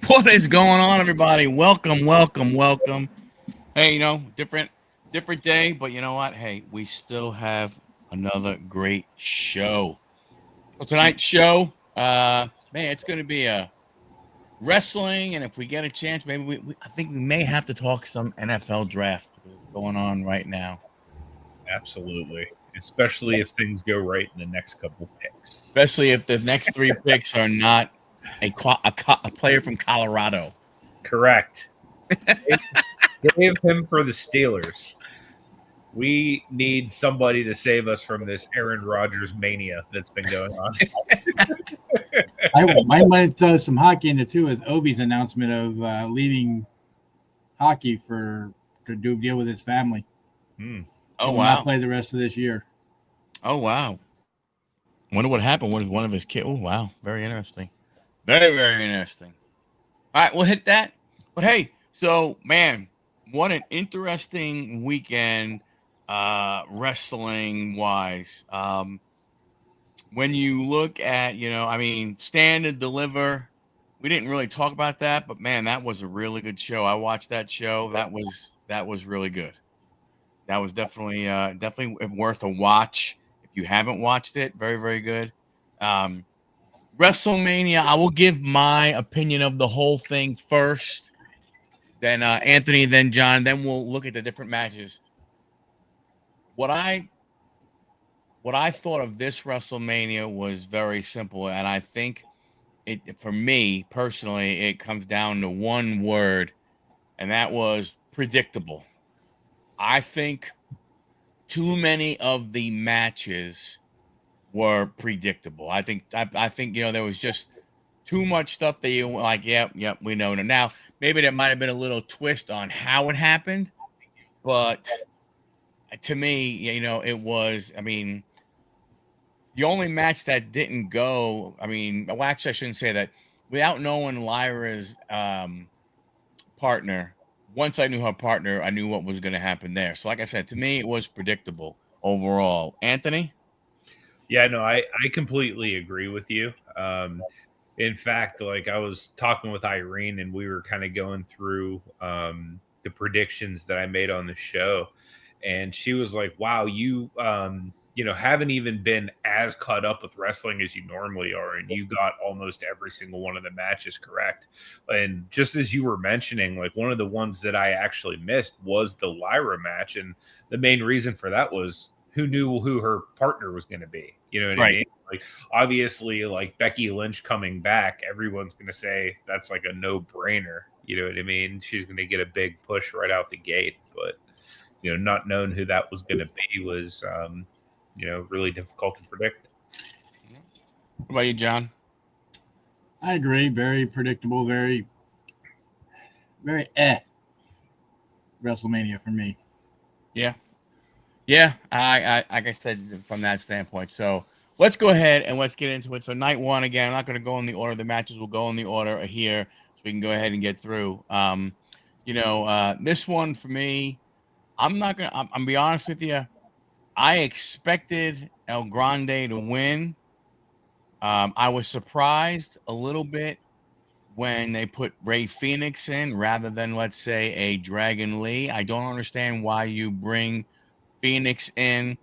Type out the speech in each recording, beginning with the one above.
What is going on, everybody? Welcome, welcome, welcome. Hey, different day, but you know what? Hey, we still have another great show. So tonight's show, man, it's going to be a wrestling, and if we get a chance, maybe I think we may have to talk some NFL draft because it's going on right now. Absolutely. Especially if things go right in the next couple picks. Especially if the next three picks are not a player from Colorado. Correct. Save him for the Steelers. We need somebody to save us from this Aaron Rodgers mania that's been going on. I might throw some hockey into too with Ovi's announcement of leaving hockey to do deal with his family. Hmm. Oh, He will wow. not play the rest of this year. Oh, wow. Wonder what happened. Was one of his kids? Oh, wow. Very interesting. Very, very interesting. All right, we'll hit that. But hey, so man, what an interesting weekend, wrestling wise. When you look at, Stand and Deliver. We didn't really talk about that, but man, that was a really good show. I watched that show. That was really good. That was definitely worth a watch. If you haven't watched it, very, very good. Um, WrestleMania, I will give my opinion of the whole thing first. Then Anthony, then John, then we'll look at the different matches. What I what I thought of this WrestleMania was very simple, and I think it for me personally, it comes down to one word, and that was predictable. I think too many of the matches were predictable. I think there was just too much stuff that you like. Yep, we know now. Maybe there might have been a little twist on how it happened, but to me, it was. I mean, the only match that didn't go. I mean, well, actually, I shouldn't say that. Without knowing Lyra's partner, once I knew her partner, I knew what was going to happen there. So, like I said, to me, it was predictable overall. Anthony. Yeah, no, I completely agree with you. In fact, like I was talking with Irene and we were kind of going through the predictions that I made on the show. And she was like, wow, you haven't even been as caught up with wrestling as you normally are. And you got almost every single one of the matches correct. And just as you were mentioning, like one of the ones that I actually missed was the Lyra match. And the main reason for that was who knew who her partner was going to be. You know what I Right. mean? Like obviously, like Becky Lynch coming back, everyone's going to say that's like a no brainer. You know what I mean? She's going to get a big push right out the gate, but not knowing who that was going to be was, really difficult to predict. What about you, John? I agree. Very predictable. Very, very WrestleMania for me. Yeah. Yeah, I like I said from that standpoint. So let's go ahead and let's get into it. So night one again. I'm not going to go in the order of the matches. We'll go in the order here so we can go ahead and get through. This one for me, I'm not gonna. I'm be honest with you. I expected El Grande to win. I was surprised a little bit when they put Ray Phoenix in rather than, let's say, a Dragon Lee. I don't understand why you bring Phoenix in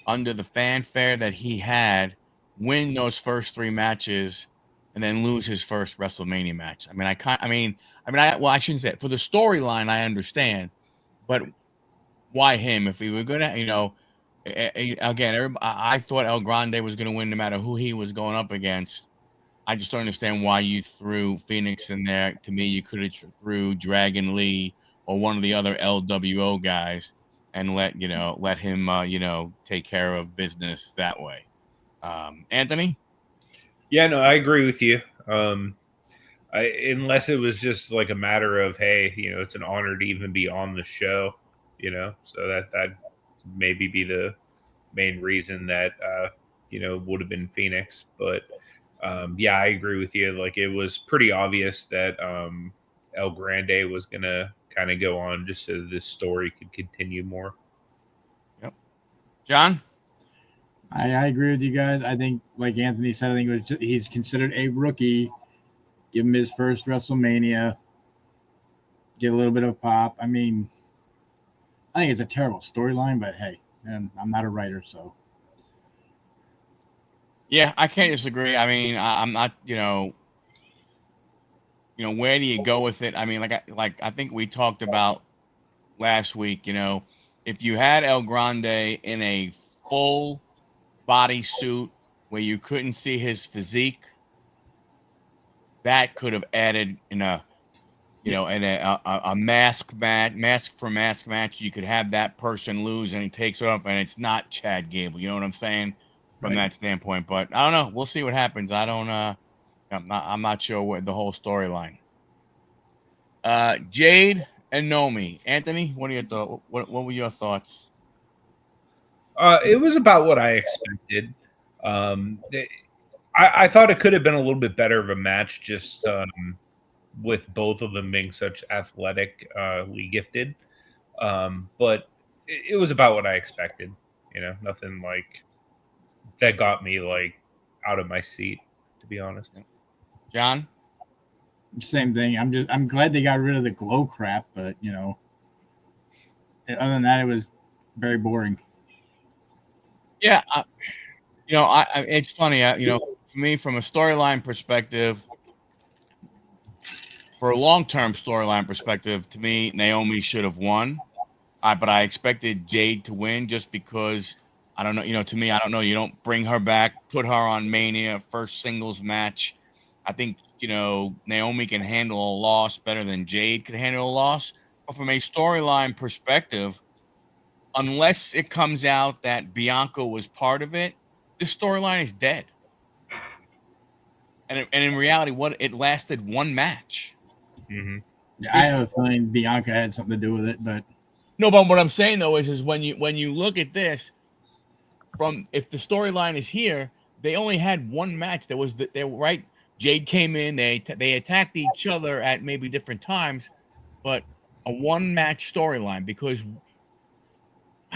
under the fanfare that he had, win those first three matches, and then lose his first WrestleMania match. I mean, I shouldn't say it. For the storyline, I understand, but why him? If we were gonna, again, I thought El Grande was gonna win no matter who he was going up against. I just don't understand why you threw Phoenix in there. To me, you could have threw Dragon Lee or one of the other LWO guys and let him take care of business that way. Anthony. Yeah, no, I agree with you. Unless it was just like a matter of, hey, it's an honor to even be on the show, so that maybe be the main reason that would have been Phoenix. But yeah, I agree with you. Like it was pretty obvious that El Grande was gonna kind of go on just so this story could continue more. Yep. John. I agree with you guys. I think, like Anthony said, I think he's considered a rookie. give him his first WrestleMania, get a little bit of pop. I mean, I think it's a terrible storyline, but hey, and I'm not a writer, so. Yeah, I can't disagree. I mean, I'm not, where do you go with it? I mean, I think we talked about last week, if you had El Grande in a full body suit where you couldn't see his physique, that could have added in a, in a mask for mask match. You could have that person lose and he takes it off, and it's not Chad Gable. You know what I'm saying? From that standpoint, but I don't know. We'll see what happens. I'm not sure what the whole storyline. Jade and Nomi. Anthony, what are your thoughts? What were your thoughts? It was about what I expected. I thought it could have been a little bit better of a match, just with both of them being such athletically gifted. But it was about what I expected. Nothing like that got me like out of my seat, to be honest. John? Same thing. I'm glad they got rid of the glow crap, but other than that, it was very boring. Yeah, it's funny. For me, from a storyline perspective, for a long-term storyline perspective, to me, Naomi should have won. But I expected Jade to win just because I don't know. To me, I don't know. You don't bring her back, put her on Mania, first singles match. I think Naomi can handle a loss better than Jade could handle a loss. But from a storyline perspective, unless it comes out that Bianca was part of it, this storyline is dead. And in reality, it lasted one match. Mm-hmm. Yeah, I have a feeling Bianca had something to do with it, but no. But what I'm saying though is when you look at this, if the storyline is here, they only had one match. There was right. Jade came in. They attacked each other at maybe different times, but a one match storyline. Because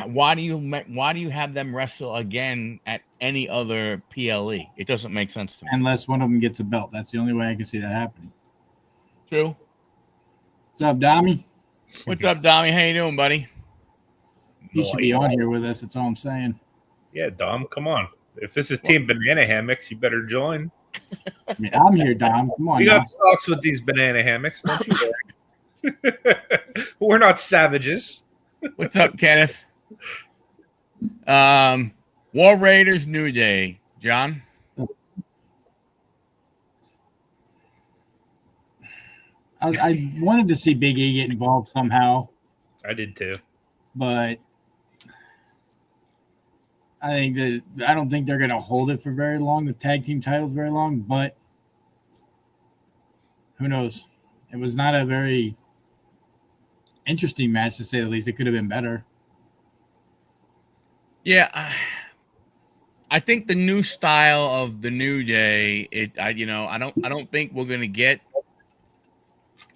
why do you have them wrestle again at any other PLE? It doesn't make sense to me. Unless one of them gets a belt, that's the only way I can see that happening. True. What's up, Dommy? What's up, Dommy? How you doing, buddy? You should be on here with us. That's all I'm saying. Yeah, Dom, come on. If this is Team Banana Hammocks, you better join. I mean, I'm here, Dom. Come on. We got stocks with these banana hammocks, don't you worry. We're not savages. What's up, Kenneth? War Raiders, New Day. John? I wanted to see Big E get involved somehow. I did too. But I don't think they're going to hold it for very long, the tag team titles very long, but who knows? It was not a very interesting match, to say the least. It could have been better. Yeah, I think the new style of the New Day, I don't think we're gonna get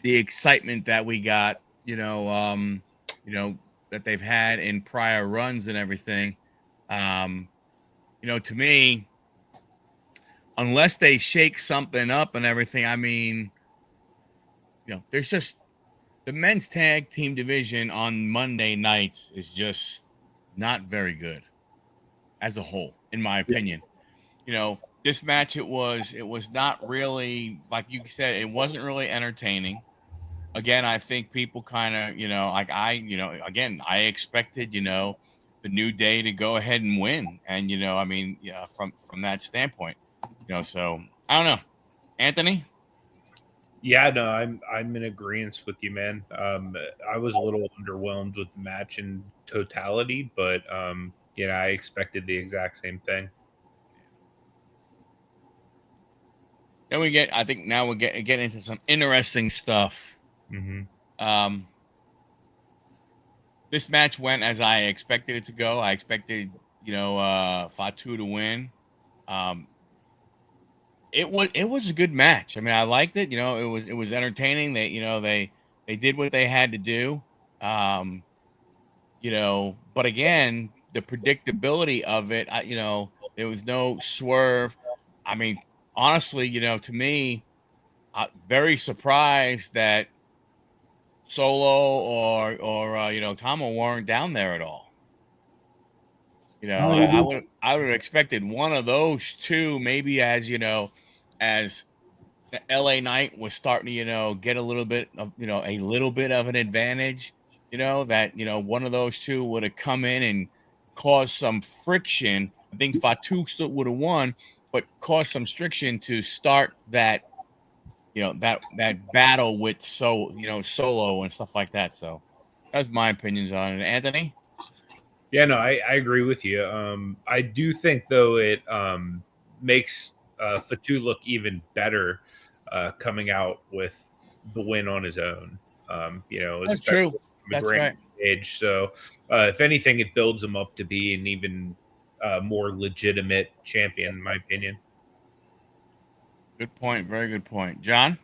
the excitement that we got, that they've had in prior runs and everything. To me, unless they shake something up and everything, I mean, there's just the men's tag team division on Monday nights is just not very good as a whole, in my opinion. This match, it was not really, like you said, it wasn't really entertaining. Again, I think people kind of, again, I expected, the New Day to go ahead and win. And, from that standpoint, so I don't know. Anthony? Yeah, no, I'm in agreement with you, man. I was a little underwhelmed with the match in totality, but I expected the exact same thing. Then I think now we're getting into some interesting stuff. Mm-hmm. This match went as I expected it to go. I expected, Fatu to win. It was a good match. I mean, I liked it. It was entertaining. They did what they had to do. But again, the predictability of it, there was no swerve. I mean, honestly, to me, very surprised that Solo or Tomo weren't down there at all. Oh, I would have expected one of those two, maybe as as the LA Knight was starting to, get a little bit of, a little bit of an advantage, that, one of those two would have come in and caused some friction. I think Fatu still would have won, but caused some friction to start that, that battle with Solo and stuff like that. So that's my opinions on it. Anthony? Yeah, no, I agree with you. I do think though it makes Fatu look even better coming out with the win on his own. That's Especially true. on the That's grand right. stage. So if anything, it builds him up to be an even more legitimate champion, in my opinion. Good point. Very good point. John?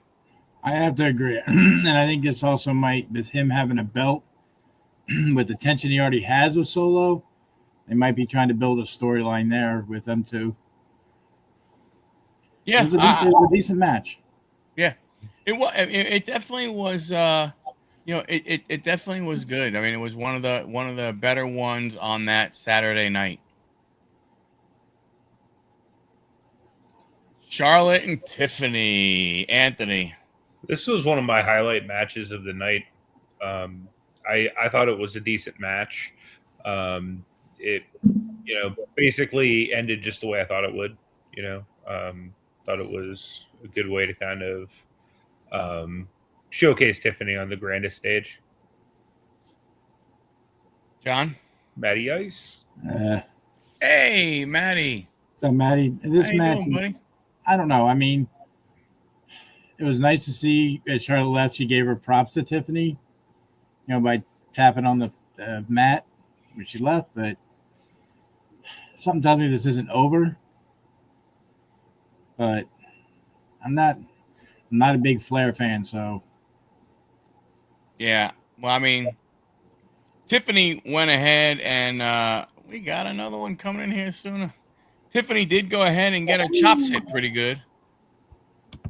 I have to agree. And I think this also might, with him having a belt, with the tension he already has with Solo, they might be trying to build a storyline there with them too. Yeah. It was a decent match. Yeah. It definitely was it definitely was good. I mean, it was one of the better ones on that Saturday night. Charlotte and Tiffany. Anthony. This was one of my highlight matches of the night. I thought it was a decent match. It basically ended just the way I thought it would. Thought it was a good way to kind of showcase Tiffany on the grandest stage. John? Matty Ice. Hey, Maddie. So, Maddie, this How you match, doing, buddy? I don't know. I mean, it was nice to see as Charlotte left, she gave her props to Tiffany, by tapping on the mat when she left. But something tells me this isn't over. But I'm not a big Flair fan, so. Yeah. Well, I mean, Tiffany went ahead and we got another one coming in here sooner. Tiffany did go ahead and get her chops hit pretty good.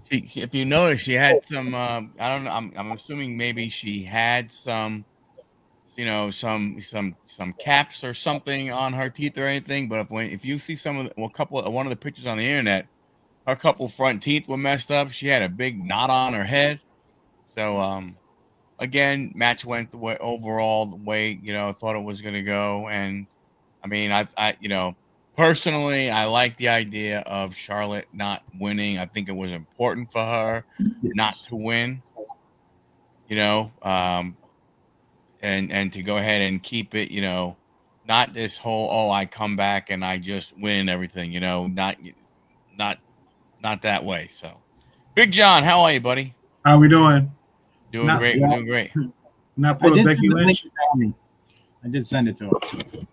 If you notice, she had some. I don't know. I'm assuming maybe she had some, some caps or something on her teeth or anything. But if you see one of the pictures on the internet, her couple front teeth were messed up. She had a big knot on her head. So again, match went the way overall the way I thought it was going to go. And I mean, I personally, I like the idea of Charlotte not winning. I think it was important for her not to win, and to go ahead and keep it, not this whole, I come back and I just win everything, not that way. So, Big John, how are you, buddy? How we doing? Doing Not great. bad. Doing great. Not I put a did, Becky send the link Lynch. to Tommy. I did send it to him.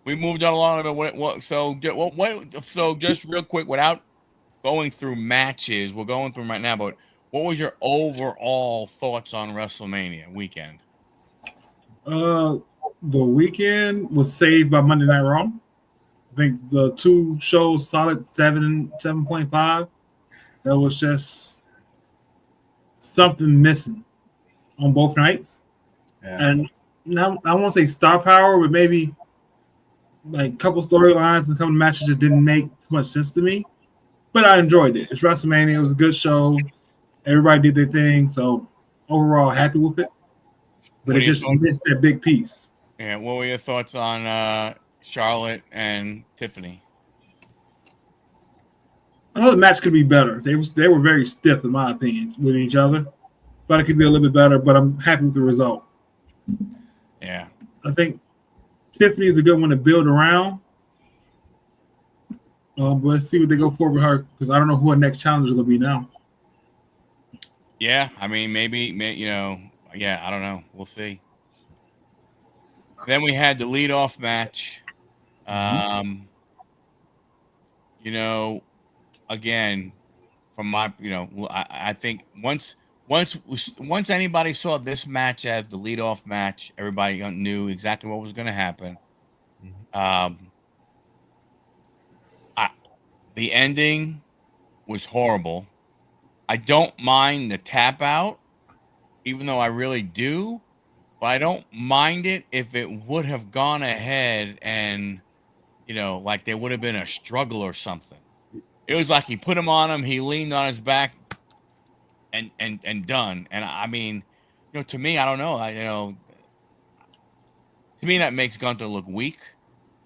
We moved on along to so just real quick without going through matches, we're going through 'em right now, but what was your overall thoughts on WrestleMania weekend? The weekend was saved by Monday Night Raw. I think the two shows solid 7.5. There was just something missing on both nights. Yeah. And now I won't say star power, but maybe like a couple storylines and some matches just didn't make too much sense to me. But I enjoyed it. It's WrestleMania. It was a good show. Everybody did their thing. So overall, happy with it. But it just missed that big piece. Yeah, what were your thoughts on Charlotte and Tiffany? I know the match could be better. They were very stiff, in my opinion, with each other. But it could be a little bit better. But I'm happy with the result. Yeah, I think Tiffany is a good one to build around. But let's see what they go for with her, because I don't know who her next challenger will be now. yeah. I mean, maybe yeah. I don't know. We'll see. Then we had the leadoff match. Again, from my, I think once anybody saw this match as the leadoff match, everybody knew exactly what was going to happen. The ending was horrible. I don't mind the tap out, even though I really do, but I don't mind it if it would have gone ahead and, like there would have been a struggle or something. It was like he put him on him, he leaned on his back, and done. And I mean, to me, I don't know. To me, that makes Gunther look weak,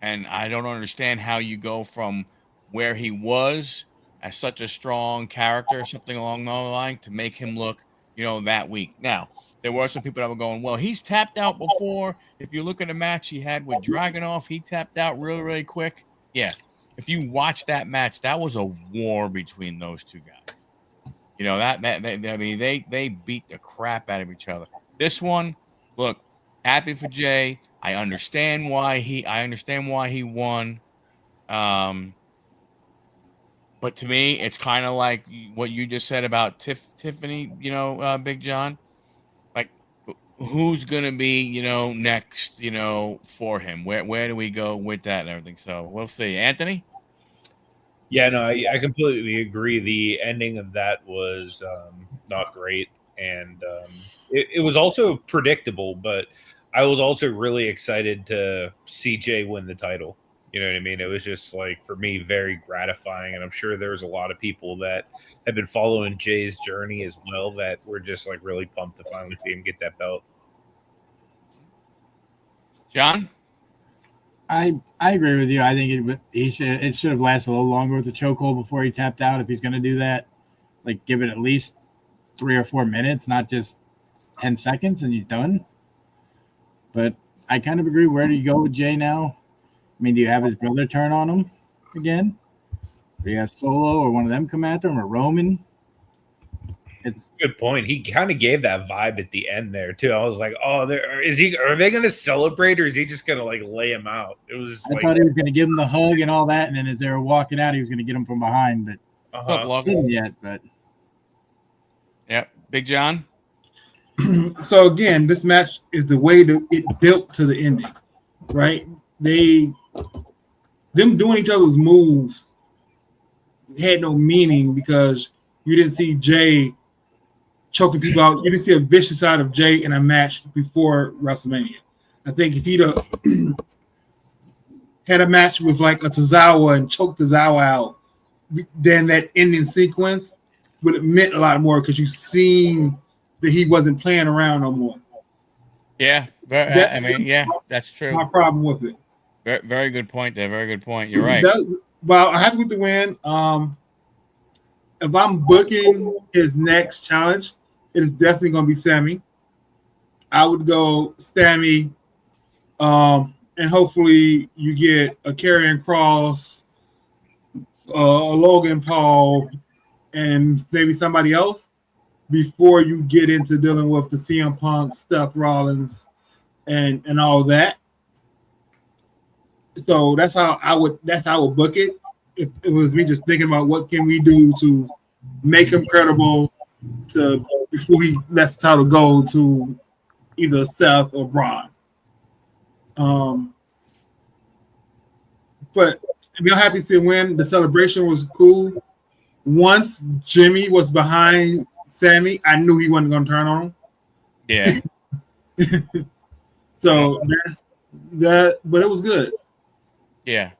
and I don't understand how you go from where he was as such a strong character, something along the line, to make him look, that weak. Now, there were some people that were going, well, he's tapped out before. If you look at a match he had with Dragunov, he tapped out really, really quick. Yeah. If you watch that match, that was a war between those two guys. They beat the crap out of each other. This one, look, happy for Jay. I understand why he won. But to me, it's kind of like what you just said about Tiffany, Big John. Like, who's gonna be, next, for him? Where do we go with that and everything? So we'll see. Anthony? Yeah, no, I completely agree. The ending of that was not great, and it was also predictable. But I was also really excited to see Jay win the title. You know what I mean? It was just like, for me, very gratifying, and I'm sure there was a lot of people that have been following Jay's journey as well that were just like really pumped to finally see him get that belt. John? I agree with you. I think it should have lasted a little longer with the chokehold before he tapped out. If he's going to do that, like give it at least 3 or 4 minutes, not just 10 seconds, and he's done. But I kind of agree. Where do you go with Jay now? I mean, do you have his brother turn on him again? Do you have Solo or one of them come after him, or Roman? It's good point. He kind of gave that vibe at the end there too. I was like, "Oh, are they going to celebrate, or is he just going to like lay him out?" It was. I thought he was going to give him the hug and all that, and then as they were walking out, he was going to get him from behind, but didn't yet. But yeah, Big John. So again, this match is the way that it built to the ending, right? Them doing each other's moves had no meaning because you didn't see Jay choking people out. You didn't see a vicious side of Jay in a match before WrestleMania. I think if he'd have had a match with like a Tozawa and choked Tozawa out, then that ending sequence would have meant a lot more because you've seen that he wasn't playing around no more. Yeah, that's true. My problem with it. Very, very good point there. Very good point. You're right. Well, I'm happy with the win. If I'm booking his next challenge, it is definitely going to be Sammy. I would go Sammy, and hopefully you get a Karrion Kross, a Logan Paul, and maybe somebody else before you get into dealing with the CM Punk, Seth Rollins, and all that. So that's how I would book it. If it was me just thinking about what can we do to make him credible before he lets the title go to either Seth or Braun. But I'm happy to see him win. The celebration was cool. Once Jimmy was behind Sammy, I knew he wasn't going to turn on him. Yeah. So that's that, but it was good. Yeah.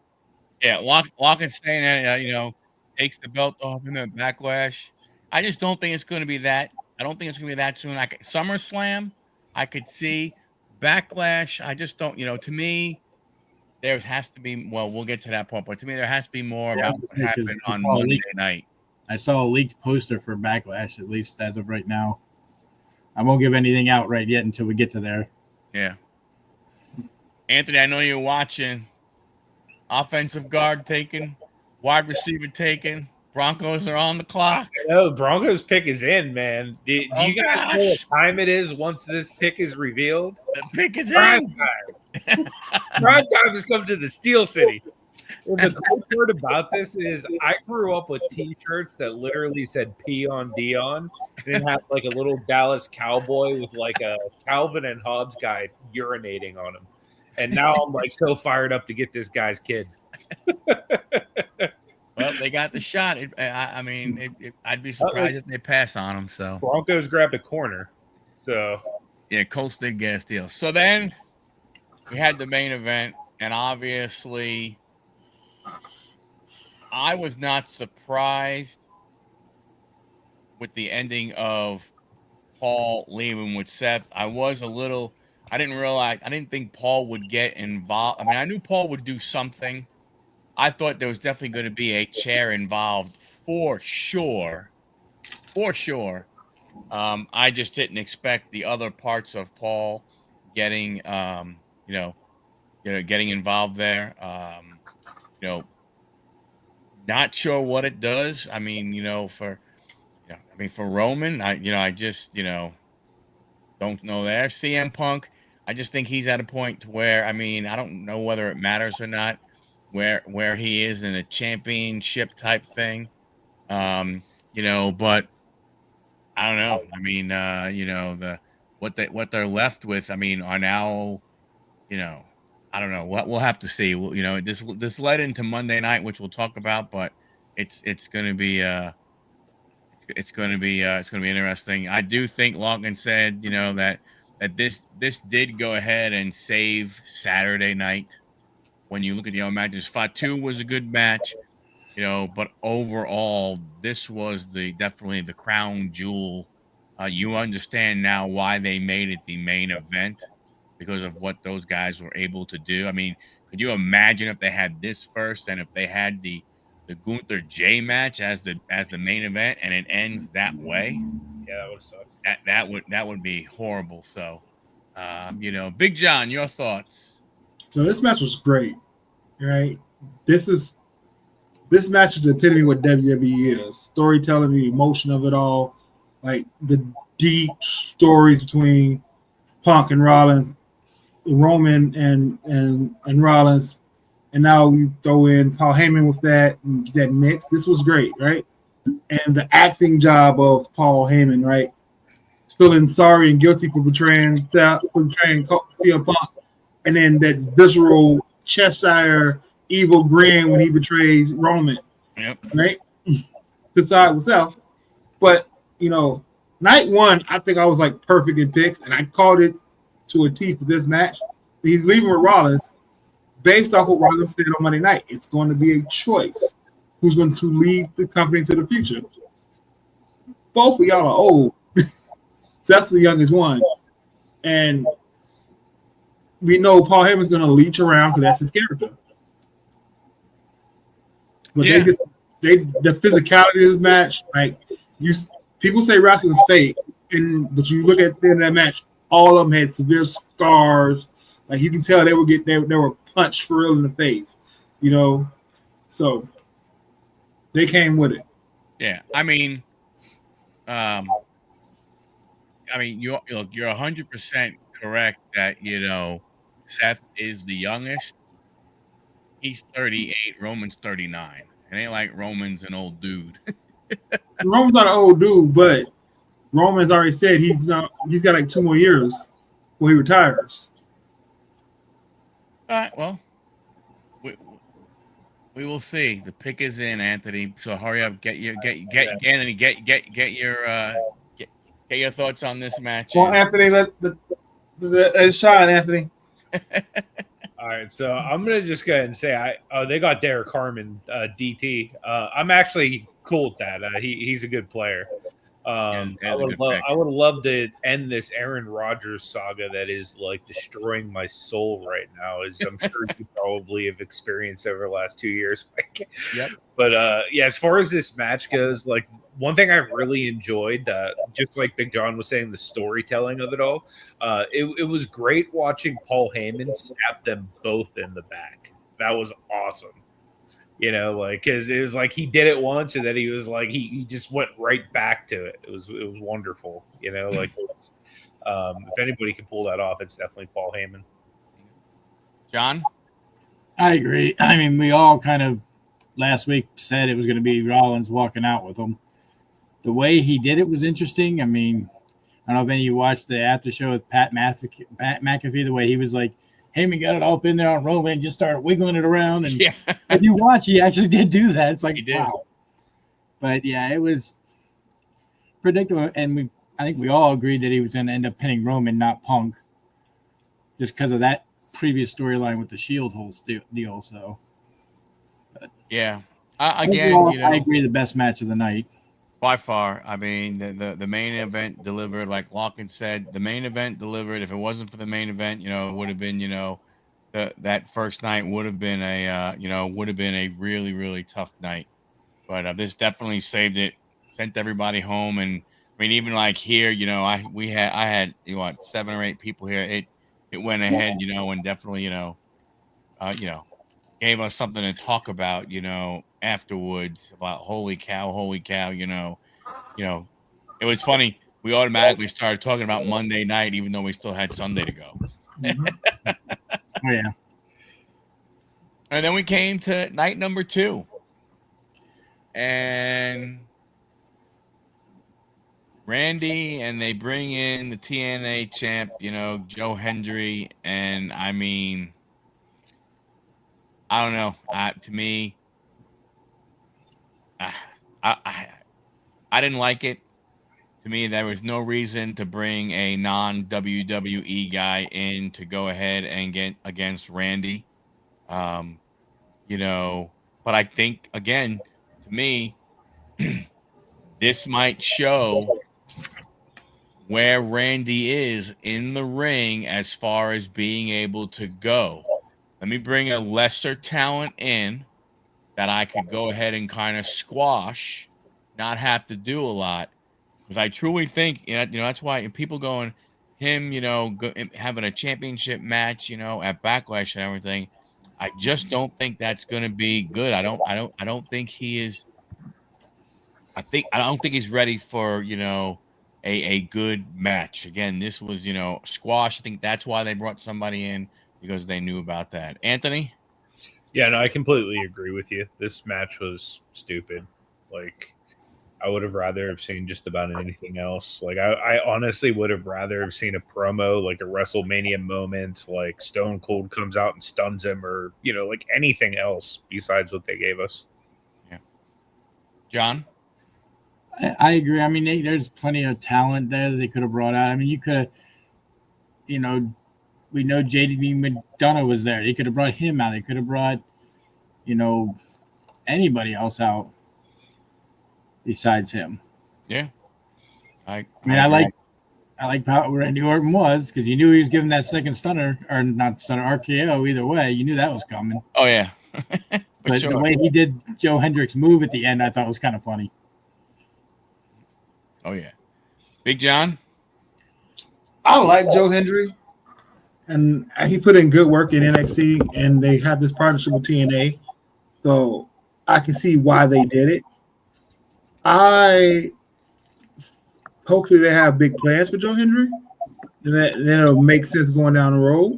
Lock and staying, takes the belt off him at Backlash. I just don't think it's going to be that. I don't think it's going to be that soon. SummerSlam, I could see. Backlash, I just don't. To me, there has to be. Well, we'll get to that point, but to me, there has to be more about what happened on Monday night. I saw a leaked poster for Backlash, at least as of right now. I won't give anything out right yet until we get to there. Yeah. Anthony, I know you're watching. Offensive guard taken, wide receiver taken. Broncos are on the clock. No, Broncos pick is in, man. Do you guys know what time it is once this pick is revealed? The pick is Prime in. time. Prime time has come to the Steel City. And the cool part about this is I grew up with T-shirts that literally said P on Dion, and it had like a little Dallas Cowboy with like a Calvin and Hobbes guy urinating on him. And now I'm like so fired up to get this guy's kid. Well, Well, they got the shot. I mean, I'd be surprised if they pass on him. So Broncos grabbed a corner. So yeah, Colts did get a steal. So then we had the main event, and obviously, I was not surprised with the ending of Paul leaving with Seth. I was a little. I didn't think Paul would get involved. I mean, I knew Paul would do something. I thought there was definitely going to be a chair involved for sure. For sure. I just didn't expect the other parts of Paul getting, getting involved there. You know, not sure what it does. I mean, for Roman, I just, don't know there. CM Punk, I just think he's at a point to where, I mean, I don't know whether it matters or not where he is in a championship type thing. But I don't know. I mean, what they're left with, I mean, are now, I don't know. We'll have to see. This led into Monday night, which we'll talk about, but it's going to be it's going to be interesting. I do think Logan said, that this did go ahead and save Saturday night. When you look at the other matches, Fatu was a good match, but overall, this was definitely the crown jewel. You understand now why they made it the main event because of what those guys were able to do. I mean, could you imagine if they had this first and if they had the Gunther J match as the main event and it ends that way? yeah, that would suck. That would be horrible. So, Big John, your thoughts? So this match was great, right? This match is the epitome of what WWE is: storytelling, the emotion of it all, like the deep stories between Punk and Rollins, Roman and Rollins, and now we throw in Paul Heyman with that mix. This was great, right? And the acting job of Paul Heyman, right? Feeling sorry and guilty for betraying CM Punk, and then that visceral Cheshire evil grin when he betrays Roman. Yep. Right? Decide himself. But, night one, I think I was like perfect in picks, and I called it to a T for this match. He's leaving with Rollins based off what Rollins said on Monday night. It's going to be a choice who's going to lead the company to the future. Both of y'all are old. Seth's the youngest one. And we know Paul Heyman's going to leech around because that's his character. But yeah. the physicality of this match, like people say wrestling's fake, but you look at the end of that match, all of them had severe scars. Like you can tell they were punched for real in the face, So they came with it. Yeah, I mean, you're 100% correct that Seth is the youngest. He's 38. Roman's 39. It ain't like Roman's an old dude. Roman's not an old dude, but Roman's already said he's got like 2 more years before he retires. All right. Well, we will see. The pick is in, Anthony. So hurry up. Anthony. Get your thoughts on this match. Well, Anthony, let shine, Anthony. All right, so I'm gonna just go ahead and say they got Derek Harmon, DT. I'm actually cool with that. He's a good player. I would have loved to end this Aaron Rodgers saga that is like destroying my soul right now, as I'm sure you probably have experienced over the last 2 years. Yep. But as far as this match goes, like one thing I really enjoyed, just like Big John was saying, the storytelling of it all. It was great watching Paul Heyman stab them both in the back. That was awesome. Because it was like he did it once, and then he was like he just went right back to it. It was wonderful. If anybody can pull that off, it's definitely Paul Heyman. John, I agree. I mean, we all kind of last week said it was going to be Rollins walking out with him. The way he did it was interesting. I mean, I don't know if any of you watched the after show with Pat McAfee. The way he was like Heyman got it all up in there on Roman and just started wiggling it around. And Yeah. if you watch, he actually did do that. It's like, He did. wow. But yeah, it was predictable. And I think we all agreed that he was going to end up pinning Roman, not Punk, just because of that previous storyline with the Shield whole deal. So, Yeah. Again, overall, I agree, the best match of the night. By far. I mean, the main event delivered, like Lawkins said, the main event delivered. If it wasn't for the main event, it would have been, that first night would have been a really, really tough night. But this definitely saved it, sent everybody home. And I mean, even like here, I had 7 or 8 people here. It went ahead, and definitely, gave us something to talk about, afterwards about holy cow, it was funny. We automatically started talking about Monday night, even though we still had Sunday to go. Oh, yeah. And then we came to night number 2. And Randy, and they bring in the TNA champ, Joe Hendry. And I mean, I don't know. To me, I didn't like it. To me, there was no reason to bring a non-WWE guy in to go ahead and get against Randy. But I think, again, to me, this might show where Randy is in the ring as far as being able to go. Let me bring a lesser talent in that I could go ahead and kind of squash, not have to do a lot. Because I truly think, that's why people going, him, having a championship match, at Backlash and everything, I just don't think that's going to be good. I don't think he is. I don't think he's ready for, a good match. Again, this was, squash. I think that's why they brought somebody in, because they knew about that. Anthony? Yeah, no, I completely agree with you. This match was stupid. Like, I would have rather have seen just about anything else. Like, I honestly would have rather have seen a promo, like a WrestleMania moment, like Stone Cold comes out and stuns him, or, like anything else besides what they gave us. Yeah. John? I agree. I mean, there's plenty of talent there that they could have brought out. I mean, you could have, we know JD McDonough was there. They could have brought him out. They could have brought, anybody else out besides him. Yeah. I like how Randy Orton was, because you knew he was giving that second stunner, or not stunner, RKO. Either way, you knew that was coming. Oh, yeah. But sure, the way he did Joe Hendrick's move at the end, I thought was kind of funny. Oh, yeah. Big John? I like Joe Hendry, and he put in good work in NXT, and they have this partnership with TNA, so I can see why they did it. Hopefully they have big plans for Joe Hendry, and then it'll make sense going down the road.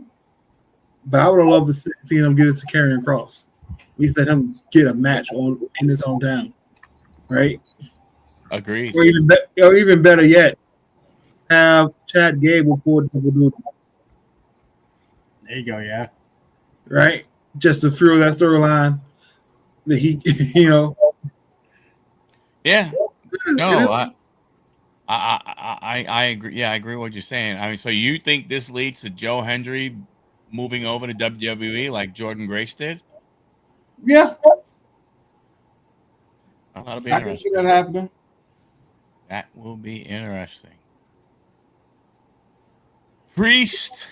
But I would have loved to see him get it to Karrion Kross. At least let him get a match in his hometown, right? Agreed. Or even better yet, have Chad Gable for double duty. There you go, yeah. Right? Just to fuel that storyline that he, Yeah. No, I agree. Yeah, I agree with what you're saying. I mean, so you think this leads to Joe Hendry moving over to WWE like Jordan Grace did? Yeah. Well, that'll be I can see that happening. That will be interesting. Priest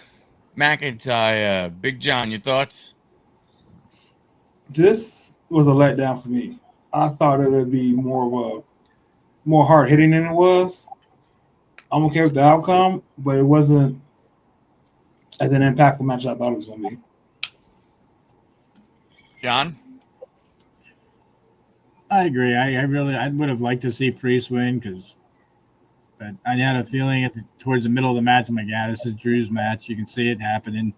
McIntyre, Big John, your thoughts? This was a letdown for me. I thought it would be more hard hitting than it was. I'm okay with the outcome, but it wasn't as an impactful match I thought it was going to be. John? I agree. I would have liked to see Priest win, but I had a feeling towards the middle of the match, I'm like, yeah, this is Drew's match. You can see it happening.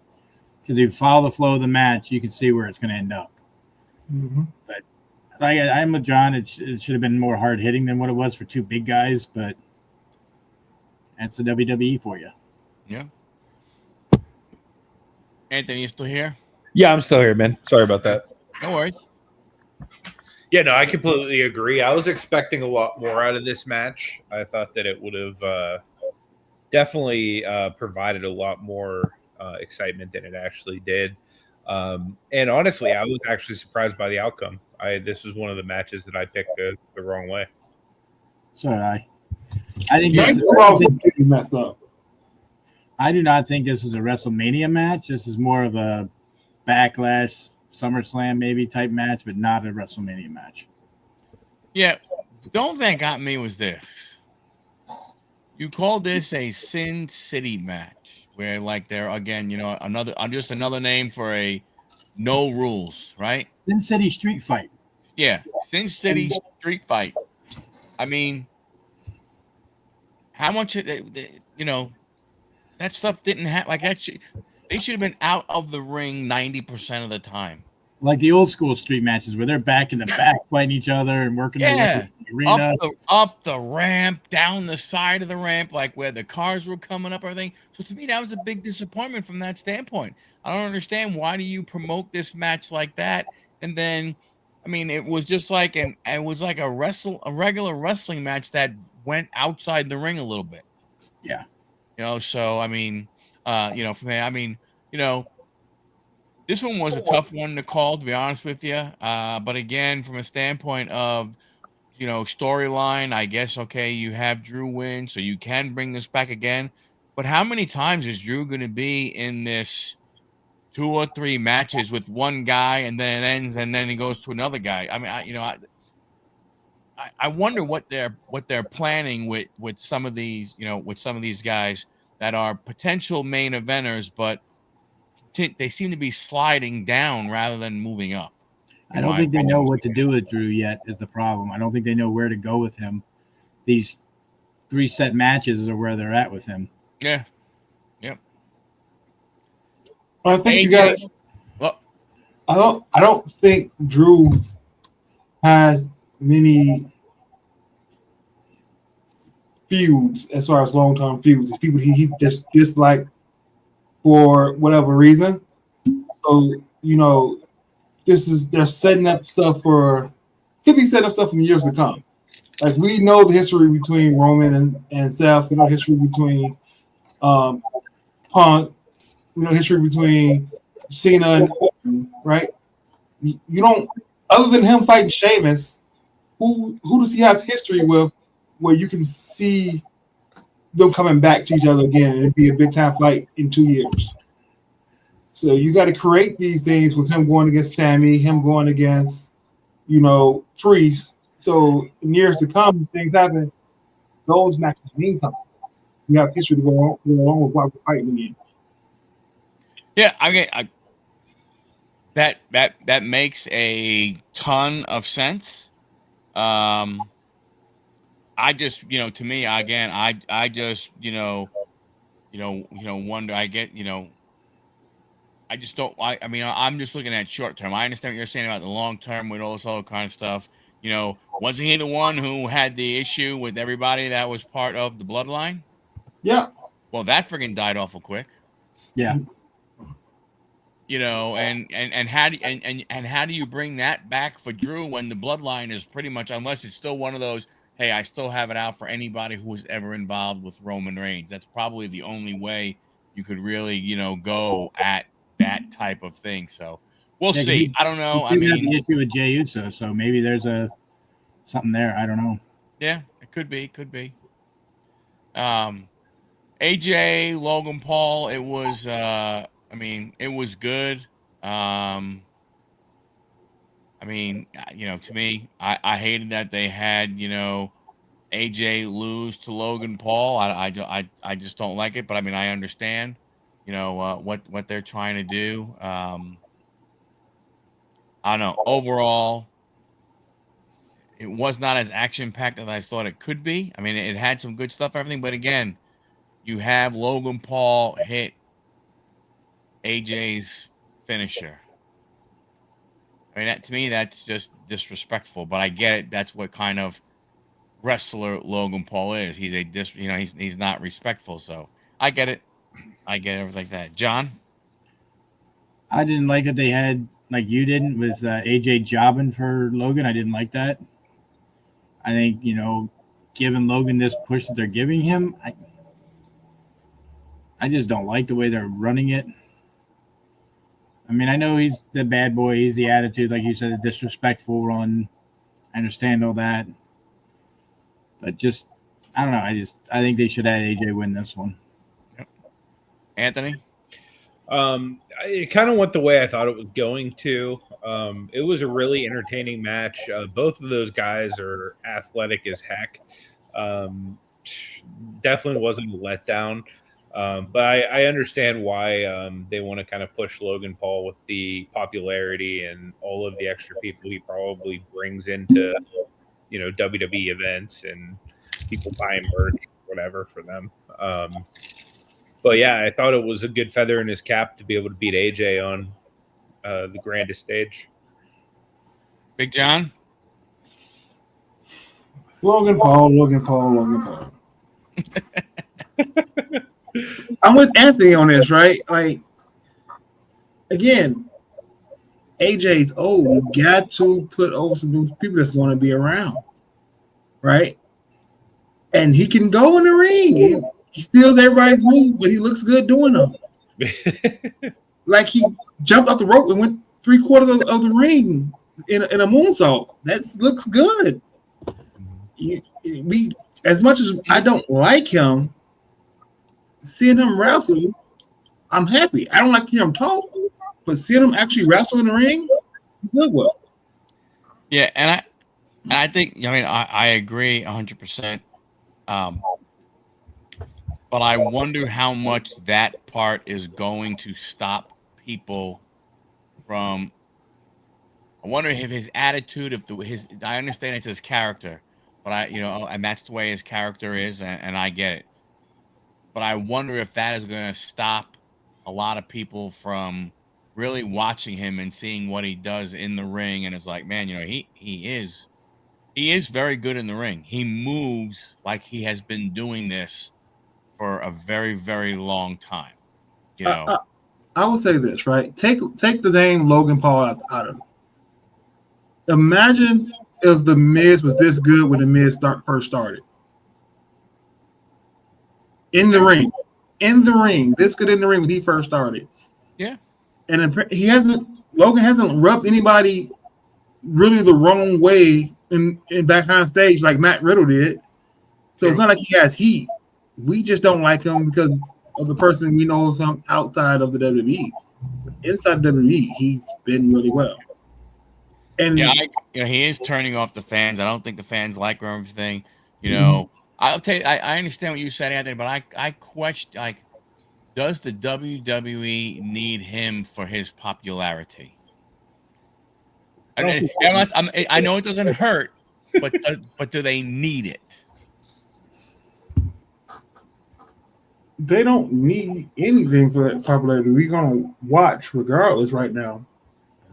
Because if you follow the flow of the match, you can see where it's going to end up. Mm-hmm. But I'm with John. It should have been more hard hitting than what it was for two big guys, but that's the WWE for you. Yeah. Anthony, you still here? Yeah, I'm still here, man. Sorry about that. No worries. Yeah, no, I completely agree. I was expecting a lot more out of this match. I thought that it would have definitely provided a lot more excitement than it actually did. And honestly, I was actually surprised by the outcome. This was one of the matches that I picked the wrong way. So did I. I think Mine this, too, I was completely messed up. I do not think this is a WrestleMania match. This is more of a Backlash, SummerSlam maybe type match, but not a WrestleMania match. Yeah. The only thing that got me was this. You called this a Sin City match, where like they're again, just another name for a no rules, right? Sin City Street Fight. Yeah, Sin City Street Fight. I mean, how much that stuff didn't have like that. They should have been out of the ring 90% of the time. Like the old school street matches where they're back in the back fighting each other and working their way to the arena. Up the ramp, down the side of the ramp, like where the cars were coming up, everything. So to me, that was a big disappointment from that standpoint. I don't understand, why do you promote this match like that? And then, I mean, it was just like a regular wrestling match that went outside the ring a little bit. Yeah. So I mean, from there, I mean, this one was a tough one to call, to be honest with you. But again, from a standpoint of, storyline, I guess, okay, you have Drew win, so you can bring this back again. But how many times is Drew going to be in this 2 or 3 matches with one guy, and then it ends, and then he goes to another guy? I mean, I wonder what they're planning with some of these, with some of these guys that are potential main eventers, but they seem to be sliding down rather than moving up. I don't think they know what to do with Drew yet is the problem. I don't think they know where to go with him. These 3 set matches are where they're at with him. Yeah. Yep. I think you got. Well, I don't think Drew has many feuds as far as long-term feuds. It's people he just disliked for whatever reason. So, they're setting up stuff could be setting up stuff in years to come. Like, we know the history between Roman and Seth. We know the history between Punk. We know the history between Cena and Orton, right? You don't, other than him fighting Sheamus, who does he have history with where you can see them coming back to each other again and it'd be a big time fight in 2 years? So you got to create these things with him going against Sammy, him going against, Priest. So in years to come, things happen. Those matches mean something. You have history to go along with what we're fighting again. Yeah, that makes a ton of sense. I just, to me, again, I just, wonder. I just don't. I mean, I'm just looking at short term. I understand what you're saying about the long term with all this other kind of stuff. Wasn't he the one who had the issue with everybody that was part of the bloodline? Yeah. Well, that friggin' died awful quick. Yeah. And how do how do you bring that back for Drew when the bloodline is pretty much, unless it's still one of those, hey, I still have it out for anybody who was ever involved with Roman Reigns. That's probably the only way you could really, go at that type of thing. So we'll see. I don't know. I mean, the issue with Jey Uso, so maybe there's something there. I don't know. Yeah, it could be. AJ, Logan Paul, it was it was good. To me, I hated that they had, AJ lose to Logan Paul. I just don't like it, but I mean, I understand, what they're trying to do. I don't know. Overall, it was not as action-packed as I thought it could be. I mean, it had some good stuff, everything, but again, you have Logan Paul hit AJ's finisher. I mean, to me, that's just disrespectful, but I get it. That's what kind of wrestler Logan Paul is. He's he's not respectful. So I get it. I get everything like that. John? I didn't like that they had, like you didn't, with AJ jobbing for Logan. I didn't like that. I think, giving Logan this push that they're giving him, I just don't like the way they're running it. I mean, I know he's the bad boy. He's the attitude, like you said, the disrespectful run. I understand all that. But just, I don't know. I think they should have AJ win this one. Yep. Anthony? It kind of went the way I thought it was going to. It was a really entertaining match. Both of those guys are athletic as heck. Definitely wasn't a letdown. But I understand why they want to kind of push Logan Paul with the popularity and all of the extra people he probably brings into, WWE events and people buying merch, whatever for them. But yeah, I thought it was a good feather in his cap to be able to beat AJ on the grandest stage. Big John? Logan Paul. I'm with Anthony on this, right? Like, again, AJ's old. You got to put over some people that's going to be around, right? And he can go in the ring. He steals everybody's move, but he looks good doing them. Like he jumped off the rope and went 3/4 of the ring in a moonsault. That looks good. As much as I don't like him, seeing him wrestle, I'm happy. I don't like hearing him talk, but seeing him actually wrestle in the ring, he did well. Yeah, and I think, I agree 100%. But I wonder how much that part is going to stop people from. I wonder if his attitude, I understand it's his character, but and that's the way his character is, and I get it. But I wonder if that is going to stop a lot of people from really watching him and seeing what he does in the ring. And it's like, man, he is very good in the ring. He moves like he has been doing this for a very, very long time. I will say this, right? Take the name Logan Paul out of it. Imagine if the Miz was this good when the Miz first started. In the ring, this good in the ring when he first started. Yeah, and Logan hasn't rubbed anybody really the wrong way in backstage stage like Matt Riddle did. So It's not like he has heat. We just don't like him because of the person we know him outside of the WWE. Inside WWE, he's been really well. And he is turning off the fans. I don't think the fans like everything. I'll tell you, I understand what you said, Anthony, but I question, does the WWE need him for his popularity? I know it doesn't hurt, but do they need it? They don't need anything for that popularity. We're gonna watch regardless right now.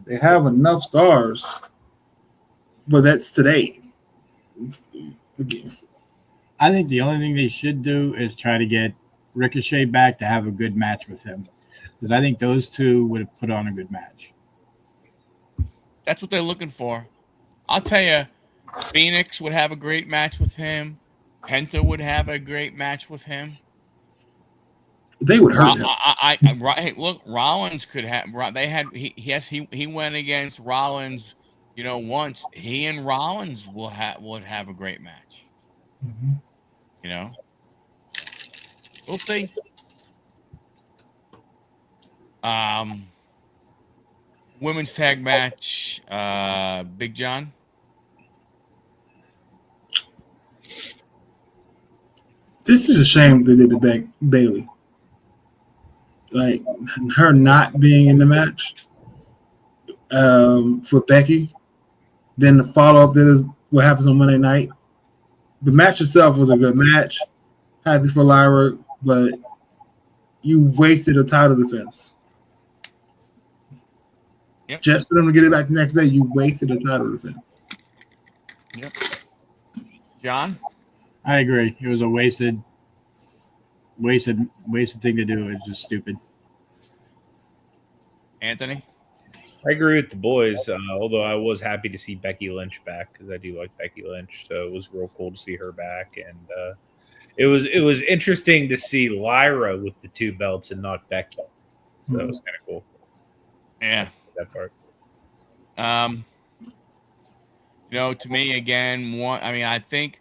They have enough stars, but that's today. I think the only thing they should do is try to get Ricochet back to have a good match with him, because I think those two would have put on a good match. That's what they're looking for. I'll tell you, Phoenix would have a great match with him. Penta would have a great match with him. They would hurt him. Hey, look, Rollins could have. He went against Rollins, once. He and Rollins would have a great match. Mm-hmm. We'll see. Women's tag match. Big John. This is a shame they did the Bailey. Like her not being in the match for Becky. Then the follow up is what happens on Monday night. The match itself was a good match. Happy for Lyra, but you wasted a title defense. Yep. Just for them to get it back the next day, you wasted a title defense. Yep. John? I agree. It was a wasted thing to do. It's just stupid. Anthony? I agree with the boys. Although I was happy to see Becky Lynch back because I do like Becky Lynch, so it was real cool to see her back. And it was interesting to see Lyra with the 2 belts and not Becky. So that was kind of cool. Yeah. That part. To me again, I think,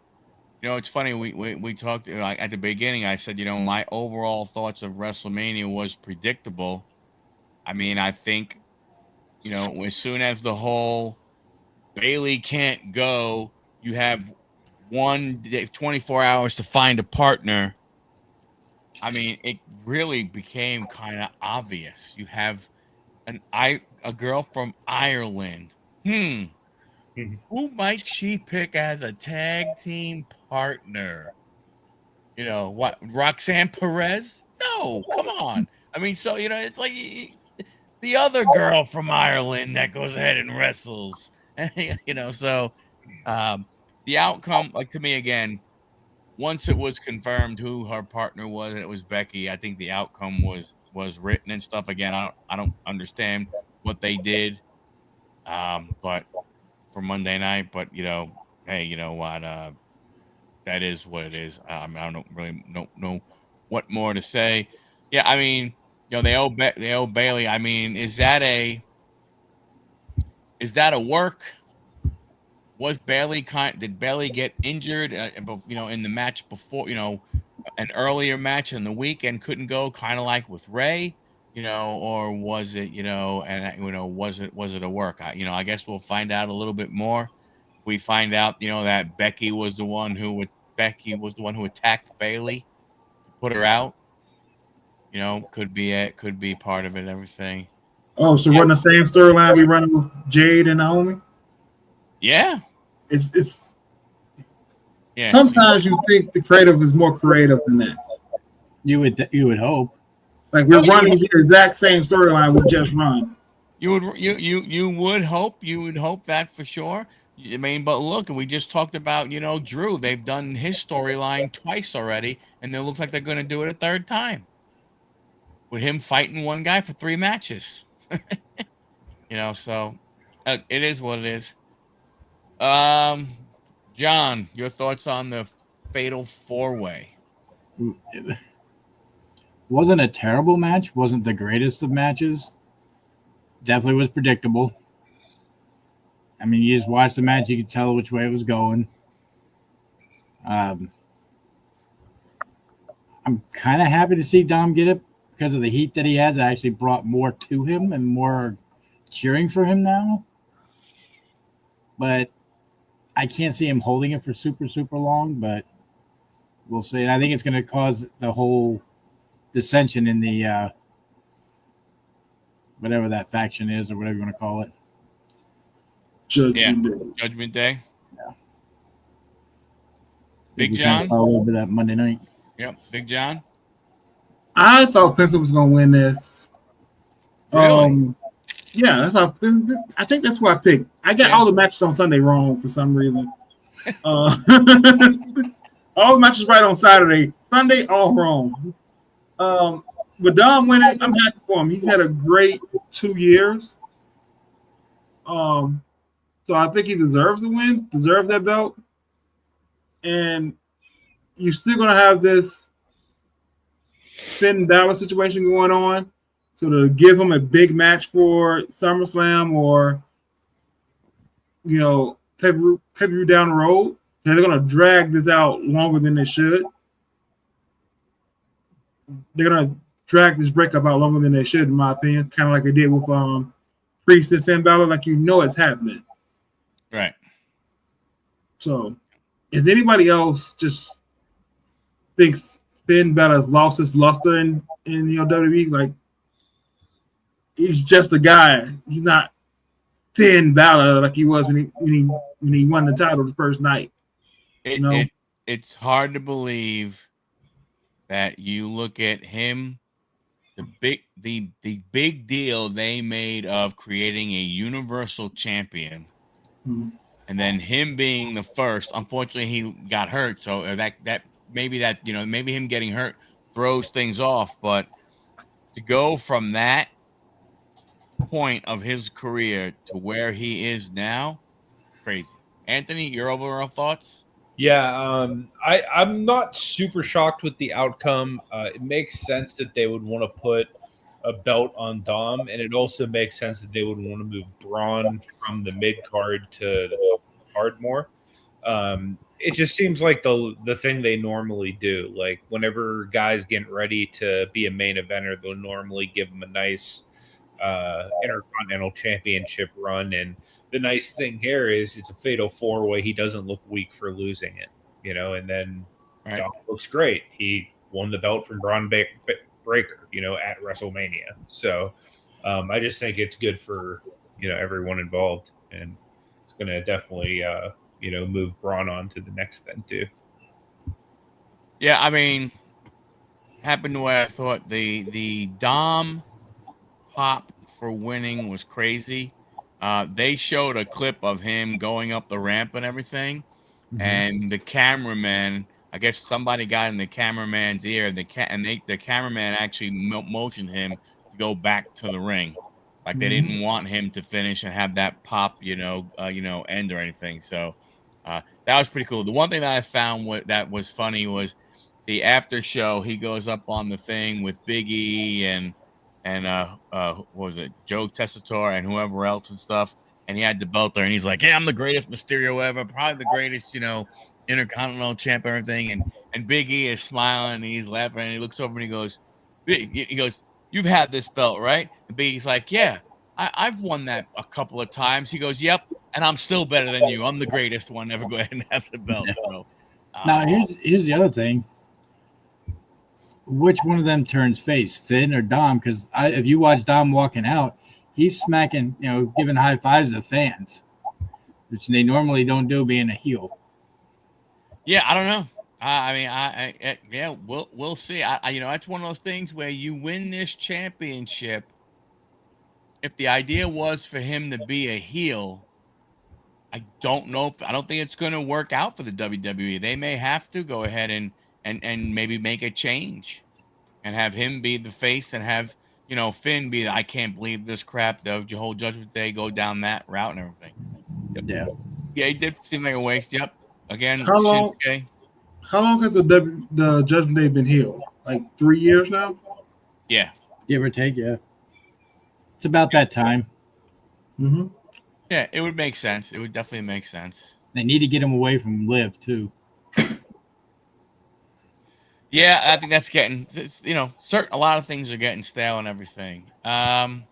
it's funny. We talked like at the beginning. I said, my overall thoughts of WrestleMania was predictable. I think, as soon as the whole Bailey can't go, you have 24 hours to find a partner. It really became kind of obvious. You have a girl from Ireland. Who might she pick as a tag team partner? What? Roxanne Perez? No, come on. So it's like the other girl from Ireland that goes ahead and wrestles. So the outcome, like, to me again, once it was confirmed who her partner was and it was Becky, I think the outcome was written and stuff. Again, I don't understand what they did, but for Monday night. But hey, you know what? That is what it is. I don't really know what more to say. Yeah, they owe Bailey. Is that a work? Was Bailey did Bailey get injured? In the match before, an earlier match in the week and couldn't go, kind of like with Ray, or was it, was it a work? I guess we'll find out a little bit more. We find out, that Becky was the one who attacked Bailey to put her out. Could be it. Could be part of it. Everything. Oh, so run the same storyline we run with Jade and Naomi. Yeah. It's yeah. Sometimes you think the creative is more creative than that. You would hope. Like we're running the exact same storyline we just run. You would hope that for sure. But look, we just talked about, Drew. They've done his storyline twice already, and it looks like they're going to do it a third time with him fighting one guy for 3 matches. So it is what it is. John, your thoughts on the Fatal 4-Way? Wasn't a terrible match. Wasn't the greatest of matches. Definitely was predictable. You just watched the match, you could tell which way it was going. I'm kind of happy to see Dom get it because of the heat that he has. It actually brought more to him and more cheering for him now. But I can't see him holding it for super, super long, but we'll see. And I think it's going to cause the whole dissension in the whatever that faction is or whatever you want to call it. Judgment Day. Yeah. Big John. A little bit that Monday night. Yep. Big John. I thought Prince was going to win this. Really? Yeah, I think that's what I picked. I got all the matches on Sunday wrong for some reason. All the matches right on Saturday. Sunday, all wrong. With Dom winning, I'm happy for him. He's had a great 2 years. So I think he deserves the win, deserves that belt. And you're still going to have this Finn Balor situation going on. So to give him a big match for SummerSlam or, pay-per-view down the road, they're going to drag this out longer than they should. They're going to drag this breakup out longer than they should, in my opinion, kind of like they did with Priest and Finn Balor, like it's happening. Right. So, is anybody else just thinks Finn Balor's lost his luster in WWE? Like, he's just a guy. He's not Finn Balor like he was when he won the title the first night. It's hard to believe that you look at him, the big deal they made of creating a Universal Champion, and then him being the first. Unfortunately, he got hurt, so maybe him getting hurt throws things off. But to go from that point of his career to where he is now, crazy. Anthony, your overall thoughts? Yeah, I'm not super shocked with the outcome. It makes sense that they would want to put a belt on Dom, and it also makes sense that they would want to move Braun from the mid card to the card more. It just seems like the thing they normally do. Like whenever guys get ready to be a main eventer, they'll normally give them a nice Intercontinental Championship run. And the nice thing here is it's a fatal four way. He doesn't look weak for losing it, and then Right. Dom looks great. He won the belt from Braun Breaker, at WrestleMania. So I just think it's good for everyone involved, and it's going to definitely move Braun on to the next thing too. Yeah, I mean, happened the way I thought. The Dom pop for winning was crazy. They showed a clip of him going up the ramp and everything, and the cameraman. I guess somebody got in the cameraman's ear. The cameraman actually motioned him to go back to the ring, like they didn't want him to finish and have that pop, end or anything. So that was pretty cool. The one thing that I found that was funny was the after show. He goes up on the thing with Big E and what was it, Joe Tessitore and whoever else and stuff. And he had the belt there, and he's like, "Yeah, I'm the greatest Mysterio ever, probably the greatest, Intercontinental champ, everything." And Big E is smiling, and he's laughing, and he looks over and he goes, "You've had this belt, right?" And Big E's like, "Yeah, I've won that a couple of times." He goes, "Yep, and I'm still better than you. I'm the greatest one ever. Go ahead and have the belt." So Now here's the other thing. Which one of them turns face, Finn or Dom? Because if you watch Dom walking out, he's smacking, giving high fives to fans, which they normally don't do being a heel. yeah, I don't know. Yeah, we'll see. That's one of those things where you win this championship. If the idea was for him to be a heel, I don't know. I don't think it's going to work out for the WWE. They may have to go ahead and maybe make a change and have him be the face and have Finn be I can't believe this crap. The whole Judgment Day go down that route and everything. Yep. Yeah. Yeah, he did seem like a waste. Yep. Again, How long? Shinsuke. How long has the Judgment Day been healed? Like 3 years now. Yeah. Give or take, yeah. It's about that time. Mm-hmm. Yeah, it would make sense. It would definitely make sense. They need to get him away from Liv too. Yeah, I think that's getting, a lot of things are getting stale and everything. John,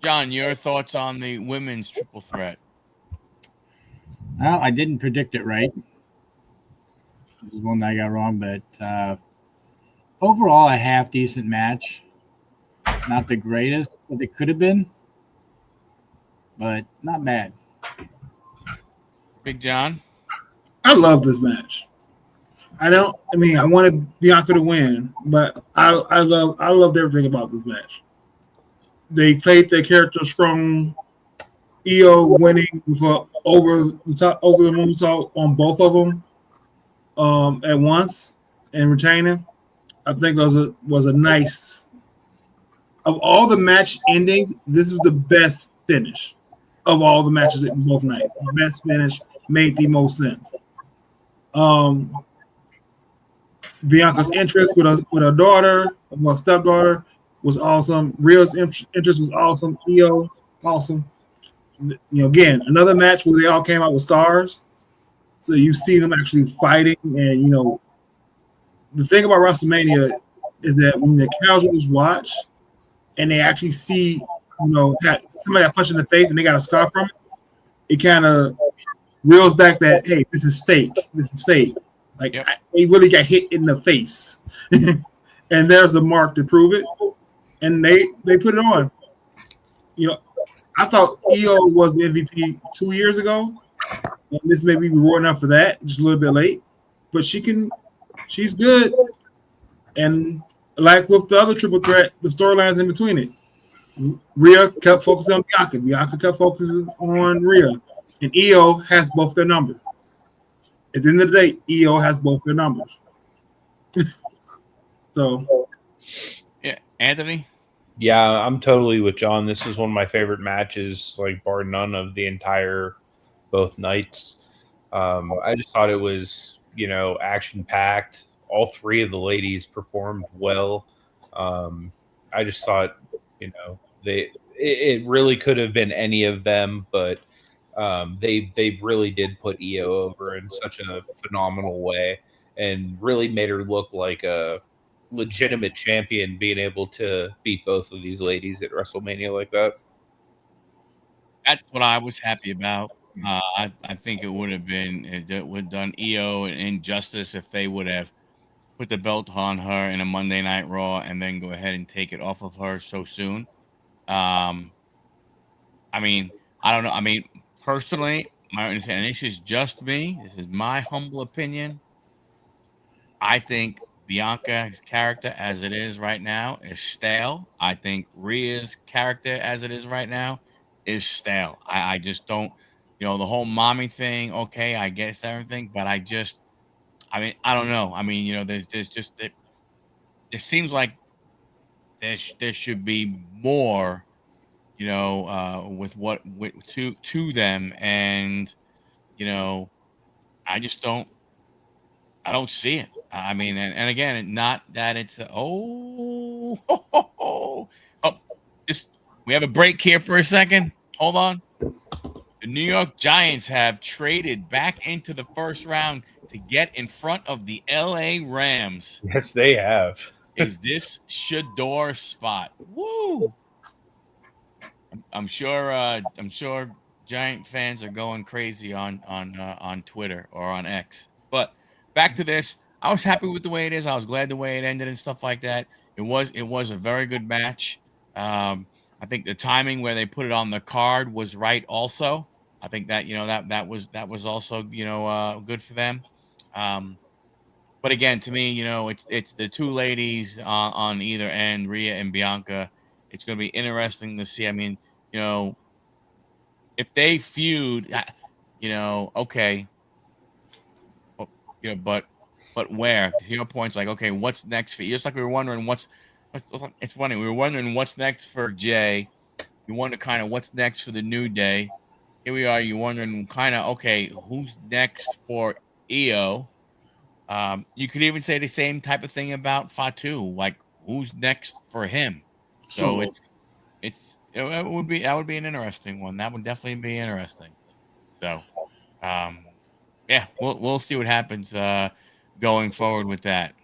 your thoughts on the women's triple threat? Well, I didn't predict it right. This is one that I got wrong, but overall, a half decent match. Not the greatest, but it could have been, but not bad. Big John? I love this match. I wanted Bianca to win, but I loved everything about this match. They played their character strong. EO winning for over the moonsault on both of them at once and retaining. I think was a nice. Of all the match endings, this is the best finish of all the matches in both nights. The best finish made the most sense. Bianca's interest with her daughter, her stepdaughter, was awesome. Rhea's interest was awesome. EO, awesome. Again, another match where they all came out with stars. So you see them actually fighting. And, the thing about WrestleMania is that when the casuals watch and they actually see, somebody got punched in the face and they got a scar from it, it kind of reels back that, hey, this is fake. This is fake. Like, yep. They really got hit in the face. And there's the mark to prove it. And they put it on. I thought EO was the MVP 2 years ago. And this may be rewarding enough for that, just a little bit late. But she's good. And like with the other triple threat, the storylines in between it. Rhea kept focusing on Bianca. Bianca kept focusing on Rhea. And EO has both their numbers. At the end of the day, EO has both their numbers. So, yeah, Anthony? Yeah, I'm totally with John. This is one of my favorite matches, like bar none of the entire both nights. I just thought it was, action packed. All three of the ladies performed well. I just thought, it really could have been any of them, but they really did put EO over in such a phenomenal way and really made her look like a legitimate champion, being able to beat both of these ladies at WrestleMania like that. That's what I was happy about. I think it would have been it would have done EO an injustice if they would have put the belt on her in a Monday Night Raw and then go ahead and take it off of her so soon. Um, I mean, I don't know. I mean, personally, my understanding, this is just me. This is my humble opinion. I think Bianca's character as it is right now is stale. I think Rhea's character as it is right now is stale. I just don't, the whole mommy thing, okay, I guess everything, but I mean, I don't know. I mean, there's just it seems like there should be more, with to them, and you know, I just don't see it. I mean, and again, not that it's oh, just we have a break here for a second. Hold on. The New York Giants have traded back into the first round to get in front of the LA Rams. Yes, they have. Is this Shador spot? Woo! I'm sure Giant fans are going crazy on Twitter or on X. But back to this, I was happy with the way it is. I was glad the way it ended and stuff like that. It was a very good match. I think the timing where they put it on the card was right. Also, I think that that was also good for them. Um, but again, to me, it's the two ladies on either end, Rhea and Bianca. It's going to be interesting to see. I mean, you know, if they feud, okay, but, but where? To your point's like, okay, what's next for you? Just like we were wondering it's funny. We were wondering what's next for Jay. You wonder kind of what's next for the New Day. Here we are. You wondering kind of okay, who's next for EO? You could even say the same type of thing about Fatu. Like, who's next for him? So it would be an interesting one. That would definitely be interesting. So, yeah, we'll see what happens going forward with that.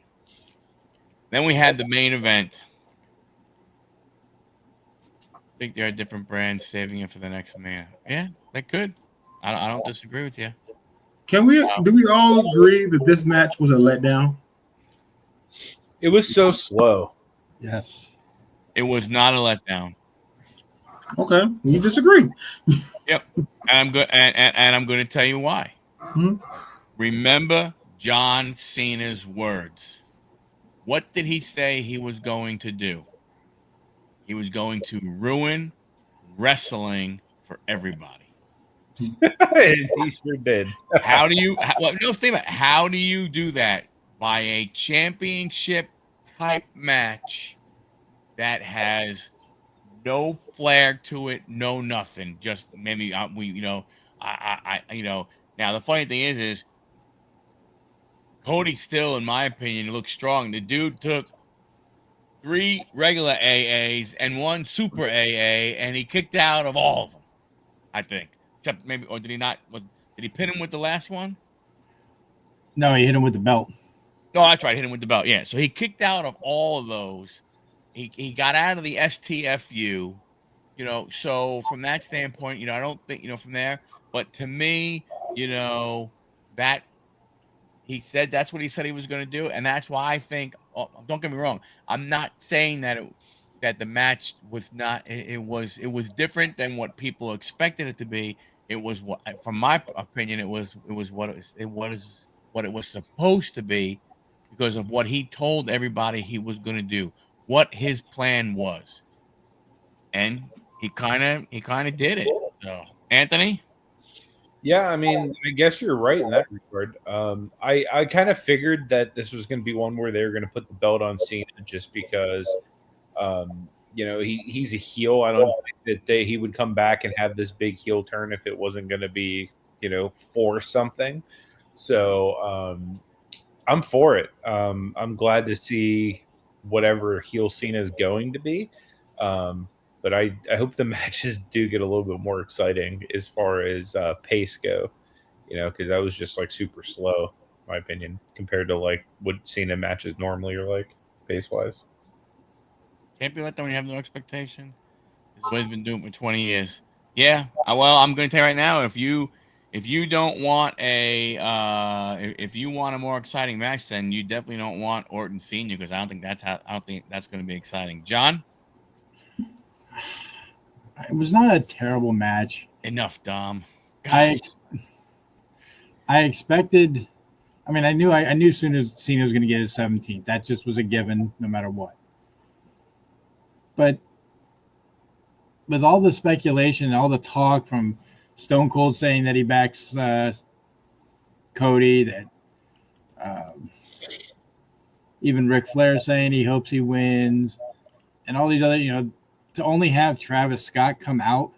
Then we had the main event. I think there are different brands saving it for the next man. Yeah, they could. I don't disagree with you. Do we all agree that this match was a letdown? It was so slow. Yes. It was not a letdown. Okay, you disagree. Yep, and I'm good, and I'm going to tell you why. Hmm? Remember John Cena's words. What did he say he was going to do? He was going to ruin wrestling for everybody. He sure did. How do you? Think about it. How do you do that? By a championship type match that has no flair to it, no nothing. Just maybe Now the funny thing is Cody still, in my opinion, looks strong. The dude took 3 regular AAs and 1 super AA, and he kicked out of all of them. I think, except maybe, or did he not? Did he pin him with the last one? No, he hit him with the belt. No, that's right. Hit him with the belt. Yeah. So he kicked out of all of those. He got out of the STFU. So from that standpoint, I don't think, from there. But to me, that he said that's what he said he was going to do, and that's why I think. Oh, don't get me wrong. I'm not saying that that the match was not. It was different than what people expected it to be. It was from my opinion, it was what it was supposed to be, because of what he told everybody he was going to do, what his plan was, and he kind of did it. So, Anthony. Yeah, I mean, I guess you're right in that regard. I kind of figured that this was going to be one where they were going to put the belt on Cena just because he's a heel. I don't think that he would come back and have this big heel turn if it wasn't going to be, for something. So I'm for it. I'm glad to see whatever heel Cena is going to be. But I hope the matches do get a little bit more exciting as far as pace go, because that was just like super slow, in my opinion, compared to like what Cena matches normally are like pace wise. Can't be let them when you have no expectation. This is what he's been doing for 20 years. Yeah. Well, I'm going to tell you right now, if you don't want if you want a more exciting match, then you definitely don't want Orton Senior, because I don't think that's going to be exciting. John, It was not a terrible match. enough, Dom. I expected. I mean, I knew soon as Cena was going to get his 17th. That just was a given, no matter what. But with all the speculation, all the talk from Stone Cold saying that he backs Cody, that even Ric Flair saying he hopes he wins, and all these other, to only have Travis Scott come out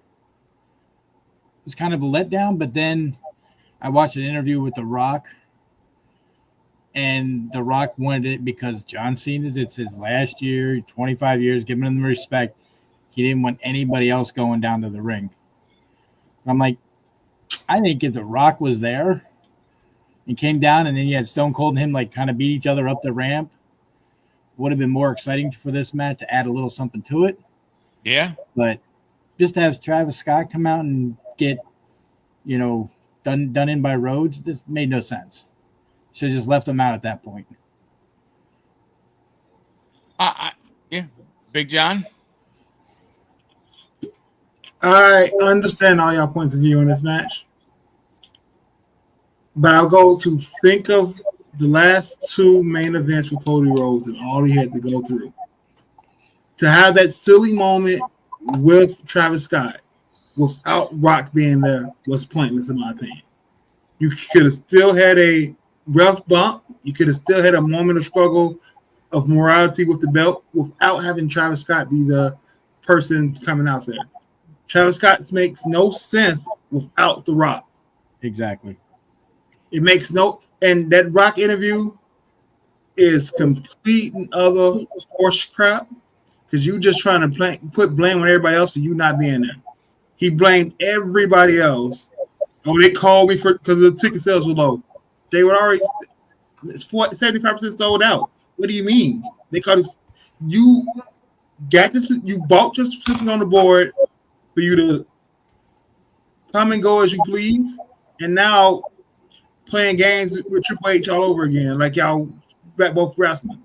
was kind of a letdown. But then I watched an interview with The Rock, and The Rock wanted it because John Cena's, it's his last year, 25 years, giving him the respect. He didn't want anybody else going down to the ring. I'm like, I think if The Rock was there and came down, and then you had Stone Cold and him like kind of beat each other up the ramp, would have been more exciting for this match to add a little something to it. Yeah. But just to have Travis Scott come out and get, done in by Rhodes, this made no sense. Should have just left him out at that point. Yeah. Big John? I understand all y'all points of view on this match, but I'll go to think of the last two main events with Cody Rhodes and all he had to go through. To have that silly moment with Travis Scott without Rock being there was pointless, in my opinion. You could have still had a rough bump. You could have still had a moment of struggle of morality with the belt without having Travis Scott be the person coming out there. Travis Scott makes no sense without The Rock. Exactly. It makes no, and that Rock interview is complete and other horse crap, because you just trying to put blame on everybody else for you not being there. He blamed everybody else. Oh, they called me because the ticket sales were low. They were already 75% sold out. What do you mean? They called you got this. You bought this position on the board for you to come and go as you please, and now playing games with Triple H all over again, like y'all both wrestling.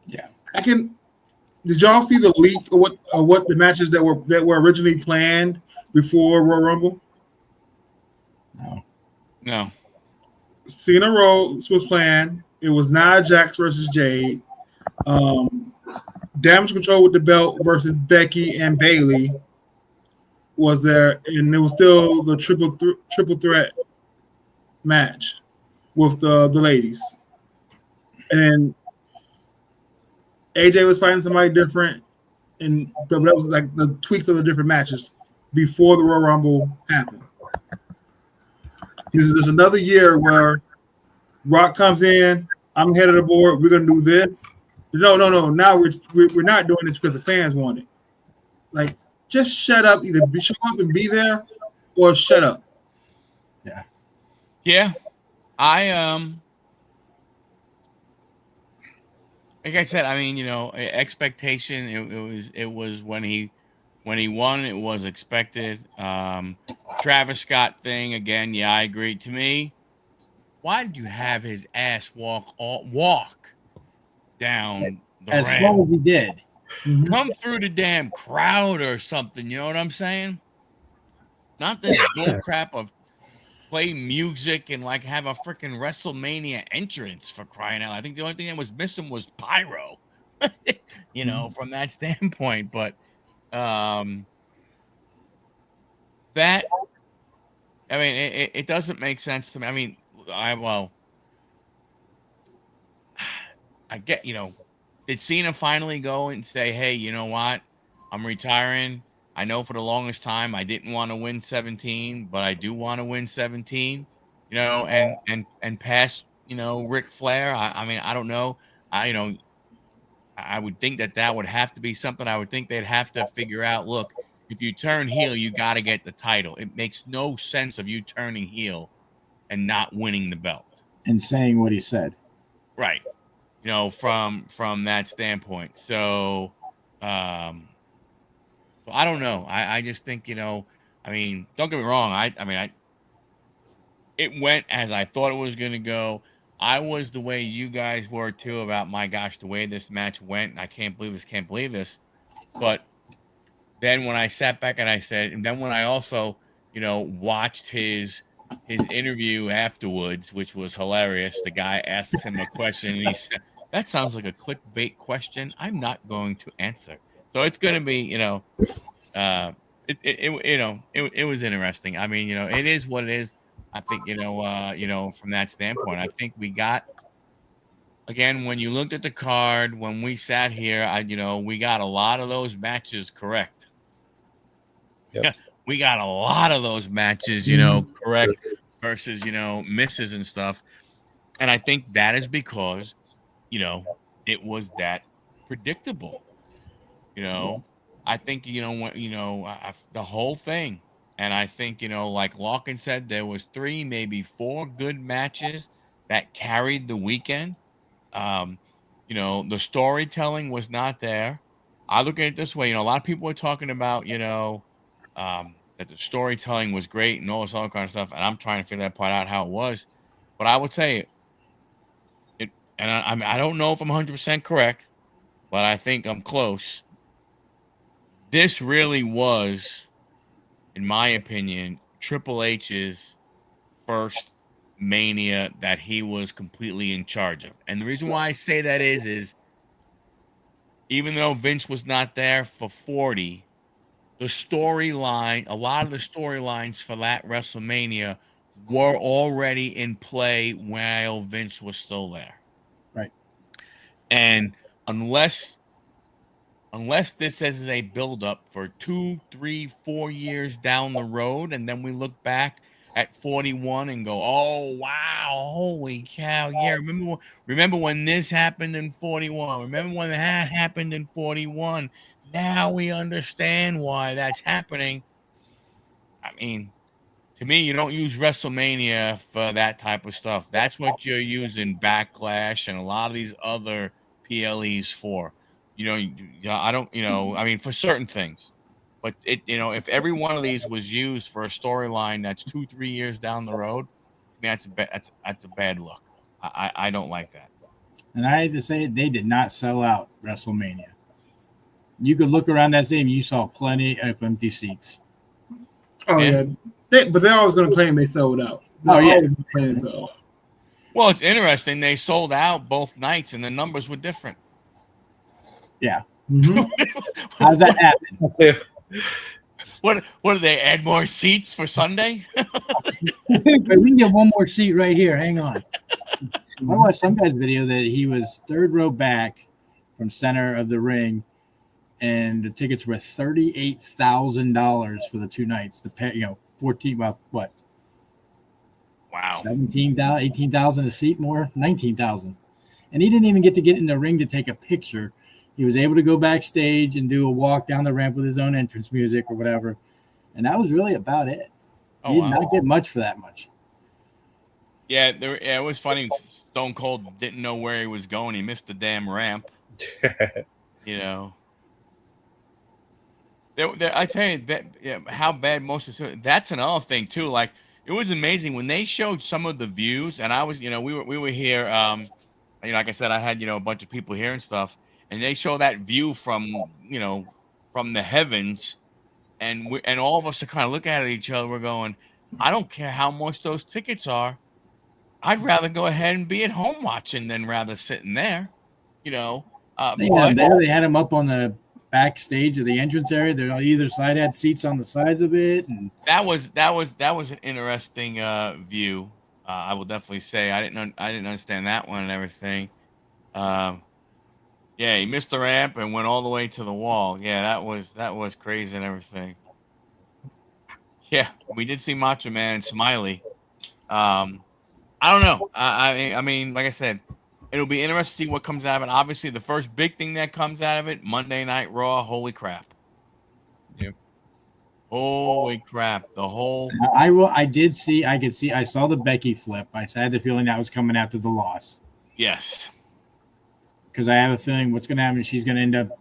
Yeah, Did y'all see the leak of what the matches that were originally planned before Royal Rumble? No. Cena Rhodes was planned. It was Nia Jax versus Jade. Damage Control with the belt versus Becky and Bayley was there, and it was still the triple threat match with the ladies. And AJ was fighting somebody different, but that was like the tweaks of the different matches before the Royal Rumble happened. There's another year where Rock comes in. I'm head of the board. We're gonna do this. No. Now we're not doing this because the fans want it. Like, just shut up. Either show up and be there, or shut up. Yeah. I like I said, I mean, expectation. It was when he won, it was expected. Travis Scott thing again. Yeah, I agree. To me, why did you have his ass walk down the as ramp? slow as he did. Come through the damn crowd or something. You know what I'm saying? Not this bull crap of play music and like have a freaking WrestleMania entrance, for crying out. I think the only thing that was missing was pyro, from that standpoint. But that, I mean, it doesn't make sense to me. I mean, I get, did Cena finally go and say, "Hey, you know what? I'm retiring. I know for the longest time I didn't want to win 17, but I do want to win 17." You know, and pass, you know, Ric Flair. I mean, I don't know. I you know, I would think that that would have to be something. I would think they'd have to figure out. Look, if you turn heel, you got to get the title. It makes no sense of you turning heel and not winning the belt. And saying what he said. Right. You know, from that standpoint. So I don't know. I just think, you know, I mean, don't get me wrong. I mean, it went as I thought it was gonna go. I was the way you guys were too about, my gosh, the way this match went. I can't believe this, can't believe this. But then when I sat back and I said, and then when I also, you know, watched his interview afterwards, which was hilarious. The guy asks him a question and he said, "That sounds like a clickbait question. I'm not going to answer." So it's going to be, you know, uh, it was interesting. I mean, you know, it is what it is. I think, you know, from that standpoint, I think we got, again, when you looked at the card, when we sat here, you know, we got a lot of those matches correct. Yep. Yeah, we got a lot of those matches, you know, correct versus, you know, misses and stuff. And I think that is because, you know, it was that predictable. You know, I think, you know, when, you know, the whole thing. And I think, you know, like Larkin said, there was 3, maybe 4 good matches that carried the weekend. Um, you know, the storytelling was not there. I look at it this way, you know, a lot of people were talking about, you know, that the storytelling was great and all this other kind of stuff, and I'm trying to figure that part out how it was. But I would say it, and I mean, I don't know if I'm 100% correct, but I think I'm close. This really was, in my opinion, Triple H's first Mania that he was completely in charge of. And the reason why I say that is even though Vince was not there for 40, the storyline, a lot of the storylines for that WrestleMania were already in play while Vince was still there. Right. And unless this is a buildup for 2, 3, 4 years down the road, and then we look back at 41 and go, "Oh wow, holy cow, yeah, remember when this happened in 41, remember when that happened in 41, now we understand why that's happening." I mean, to me, you don't use WrestleMania for that type of stuff. That's what you're using Backlash and a lot of these other PLEs for. You know, I don't, you know, I mean, for certain things. But it, you know, if every one of these was used for a storyline that's 2, 3 years down the road, to me, that's a bad look. I don't like that. And I had to say, they did not sell out WrestleMania. You could look around that stadium, you saw plenty of empty seats. Oh Yeah. yeah, but they're always going to claim they sold out. Oh, yeah. Always gonna claim they sold out. Well, it's interesting. They sold out both nights, and the numbers were different. Yeah. Mhm. How's that happen? What did they add more seats for Sunday? We can get one more seat right here. Hang on. I watched some guy's video that he was third row back from center of the ring, and the tickets were $38,000 for the 2 nights. The pair, 14, about what? Wow. 17,000, 18,000 a seat, more 19,000. And he didn't even get to get in the ring to take a picture. He was able to go backstage and do a walk down the ramp with his own entrance music or whatever. And that was really about it. Oh, He did wow. not get much for that much. Yeah, it was funny. Stone Cold didn't know where he was going. He missed the damn ramp. You know. I tell you that, yeah, how bad most of the, that's another thing too. Like, it was amazing when they showed some of the views, and I was, you know, we were here. You know, like I said, I had, you know, a bunch of people here and stuff, and they show that view from, you know, from the heavens, and all of us are kind of looking at each other. We're going, I don't care how much those tickets are. I'd rather go ahead and be at home watching than rather sitting there, you know. They had him there. They had him up on the backstage of the entrance area. They're on either side, had seats on the sides of it, and that was an interesting view. I will definitely say I didn't understand that one and everything. Yeah, he missed the ramp and went all the way to the wall. Yeah, that was crazy and everything. Yeah, we did see Macho Man and Smiley. I don't know. I mean, like I said, it'll be interesting to see what comes out of it. Obviously, the first big thing that comes out of it, Monday Night Raw. Holy crap! Yep. Holy crap! The whole I will. I did see. I could see. I saw the Becky flip. I had the feeling that was coming after the loss yes, because I have a feeling what's going to happen. She's going to end up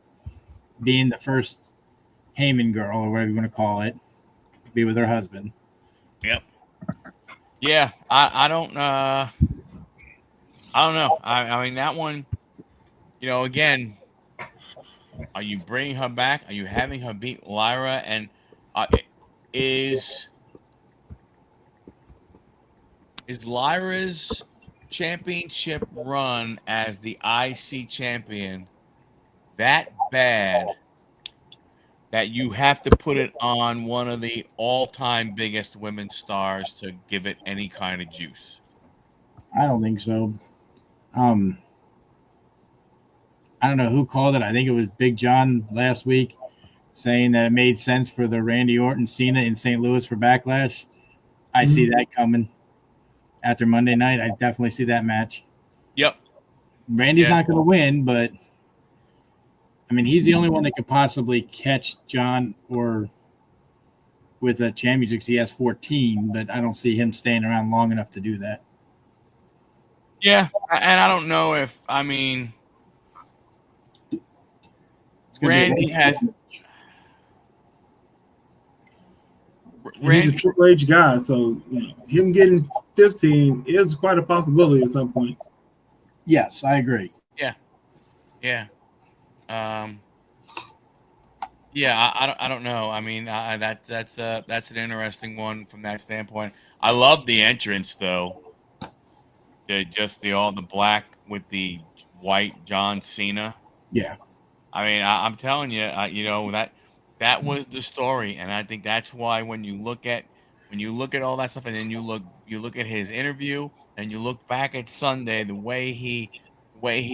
being the first Heyman girl or whatever you want to call it. Be with her husband. yep, yeah. I don't know. I mean that one. You know, again, are you bringing her back? Are you having her beat Lyra? And uh, is Lyra's championship run as the IC champion that bad that you have to put it on one of the all-time biggest women's stars to give it any kind of juice? I don't think so. Um, I don't know who called it. I think it was Big John last week saying that it made sense for the Randy Orton Cena in St. Louis for Backlash. I see that coming after Monday night. I definitely see that match. Yep. Randy's not going to win, but I mean, he's the only one that could possibly catch John or with a championship because he has 14, but I don't see him staying around long enough to do that. Yeah, and I don't know if, I mean, Randy has... He's a Triple H guy, so you know, him getting 15 is quite a possibility at some point. Yes, I agree. Yeah. Yeah, I don't know. I mean, that's an interesting one from that standpoint. I love the entrance though. All the black with the white John Cena. Yeah. I mean, I'm telling you, you know that was the story, and I think that's why when you look at all that stuff, and then you look at his interview, and you look back at Sunday, the way he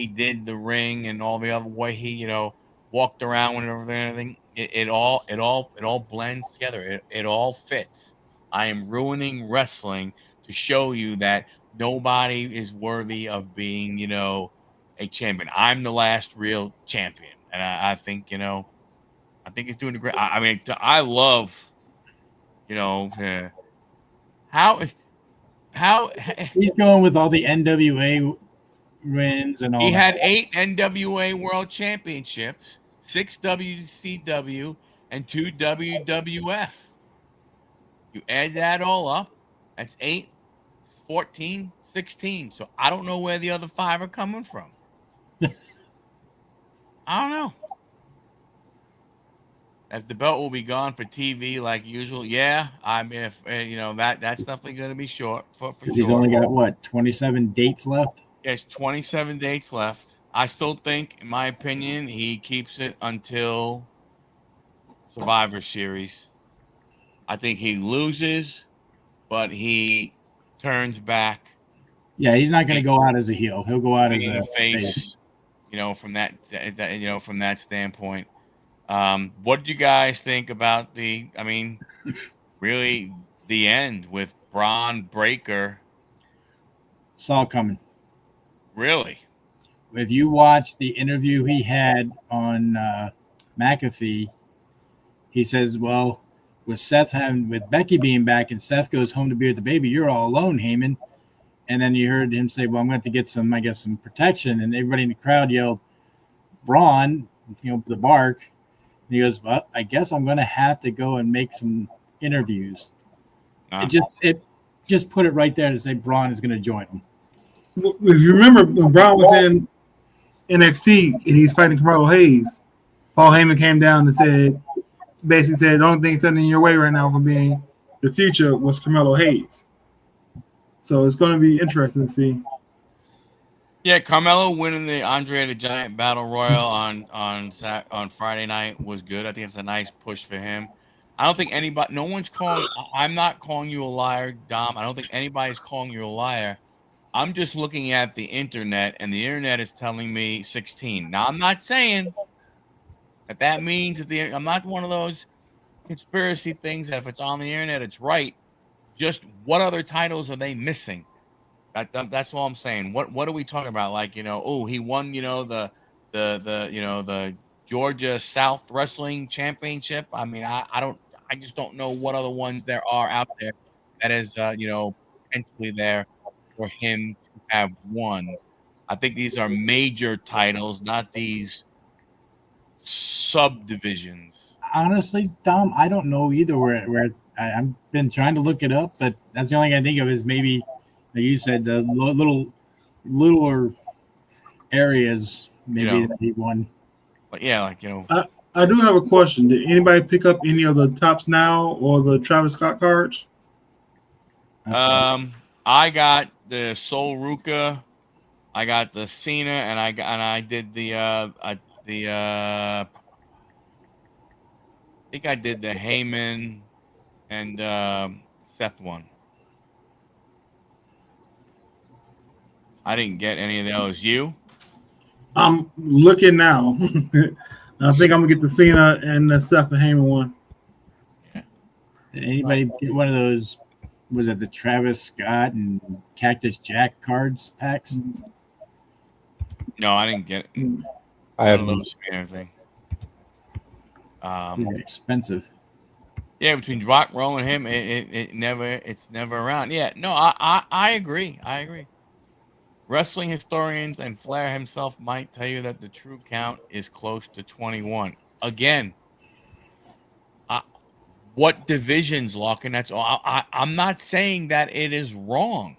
did the ring, and all the other way he walked around with everything, it all blends together. It all fits. I am ruining wrestling to show you that nobody is worthy of being a champion. I'm the last real champion, and I think I think he's doing a great. I mean, I love how he's going with all the NWA wins and all he that. had 8 NWA World Championships, 6 WCW, and 2 WWF. You add that all up, that's 8, 14, 16. So I don't know where the other 5 are coming from. I don't know. As the belt will be gone for TV like usual. Yeah, I mean, if that's definitely going to be short for sure. He's only got what 27 dates left. Yes, 27 dates left. I still think, in my opinion, he keeps it until Survivor Series. I think he loses, but he turns back. Yeah, he's not going to go out as a heel. He'll go out as a a face. From that standpoint. What did you guys think about really the end with Braun Breaker? Saw coming. Really? If you watch the interview he had on McAfee, he says, well, with Becky being back and Seth goes home to be with the baby, you're all alone, Heyman. And then you heard him say, well, I'm going to have to get some protection. And everybody in the crowd yelled, Braun, the bark. And he goes, well, I guess I'm going to have to go and make some interviews. It just put it right there to say Braun is going to join him. If you remember when Braun was in NXT and he's fighting Carmelo Hayes, Paul Heyman came down and basically said, the only thing standing in your way right now from being the future was Carmelo Hayes. So it's going to be interesting to see. Yeah, Carmelo winning the Andre the Giant Battle Royal on Friday night was good. I think it's a nice push for him. I don't think I'm not calling you a liar, Dom. I don't think anybody's calling you a liar. I'm just looking at the internet, and the internet is telling me 16. Now, I'm not saying that means that I'm not one of those conspiracy things that if it's on the internet, it's right. Just what other titles are they missing? That's all I'm saying. What are we talking about? Like, oh, he won, the Georgia South Wrestling Championship. I mean, I just don't know what other ones there are out there that is, potentially there for him to have won. I think these are major titles, not these subdivisions. Honestly, Tom, I don't know either I've been trying to look it up, but that's the only thing I think of is maybe, like you said, the littler areas maybe that he won. But yeah, like I do have a question. Did anybody pick up any of the Tops Now or the Travis Scott cards? I got the Sol Ruka, I got the Cena, and I did I think I did the Heyman and Seth one. I didn't get any of those. You? I'm looking now. I think I'm gonna get the Cena and the Seth and Heyman one. Yeah. Did anybody get one of those? Was it the Travis Scott and Cactus Jack cards packs? No, I didn't get I have those or anything. Expensive. Yeah, between Rock, Roman, and him, it's never around. Yeah, no, I agree. I agree. Wrestling historians and Flair himself might tell you that the true count is close to 21. Again, what divisions, Locke? That's all. I'm not saying that it is wrong.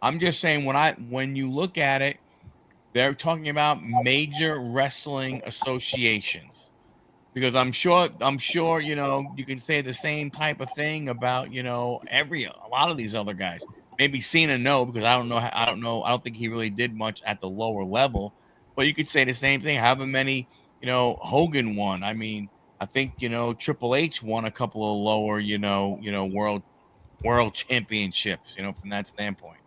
I'm just saying when you look at it, they're talking about major wrestling associations. Because I'm sure, you can say the same type of thing about, a lot of these other guys. Maybe Cena, no, because I don't know. I don't think he really did much at the lower level. But you could say the same thing. However many, Hogan won. I mean, I think Triple H won a couple of lower, world championships. From that standpoint.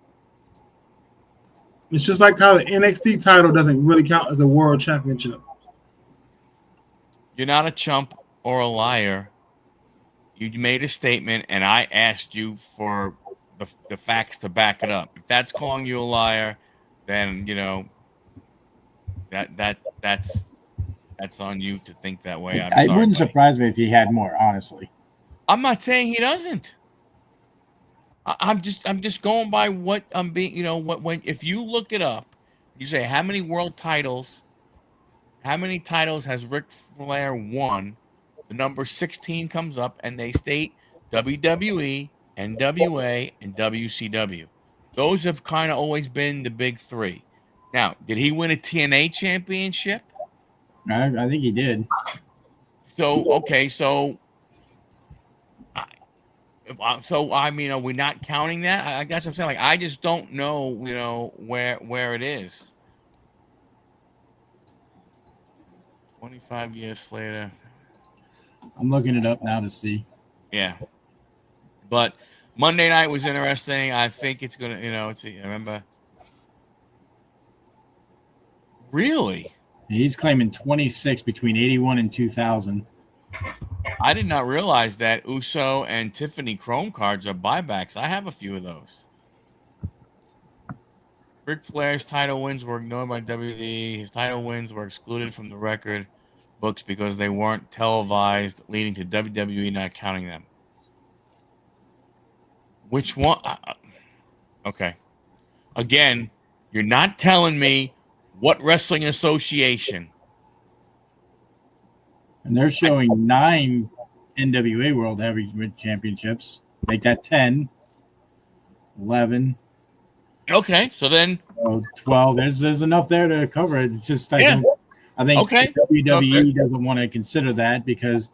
It's just like how the NXT title doesn't really count as a world championship. You're not a chump or a liar. You made a statement, and I asked you for the facts to back it up. If that's calling you a liar, then that's on you to think that way. It wouldn't surprise me if he had more. Honestly, I'm not saying he doesn't. I'm just going by what I'm being. If you look it up, you say how many world titles, how many titles has Ric Flair won? The number 16 comes up, and they state WWE, NWA, and WCW. Those have kind of always been the big three. Now, did he win a TNA championship? I think he did. So, okay, so I mean, are we not counting that? I guess I'm saying, like, I just don't know, where it is. 25 years later. I'm looking it up now to see. Yeah. But Monday night was interesting. I think it's going to, I remember. Really? He's claiming 26 between 81 and 2000. I did not realize that Uso and Tiffany Chrome cards are buybacks. I have a few of those. Ric Flair's title wins were ignored by WWE. His title wins were excluded from the record books because they weren't televised, leading to WWE not counting them. Which one? Okay. Again, you're not telling me what wrestling association. And they're showing 9 NWA World Heavyweight Championships. Make that 10, 11. Okay, so then 12. There's enough there to cover it. It's just I think okay. WWE doesn't want to consider that because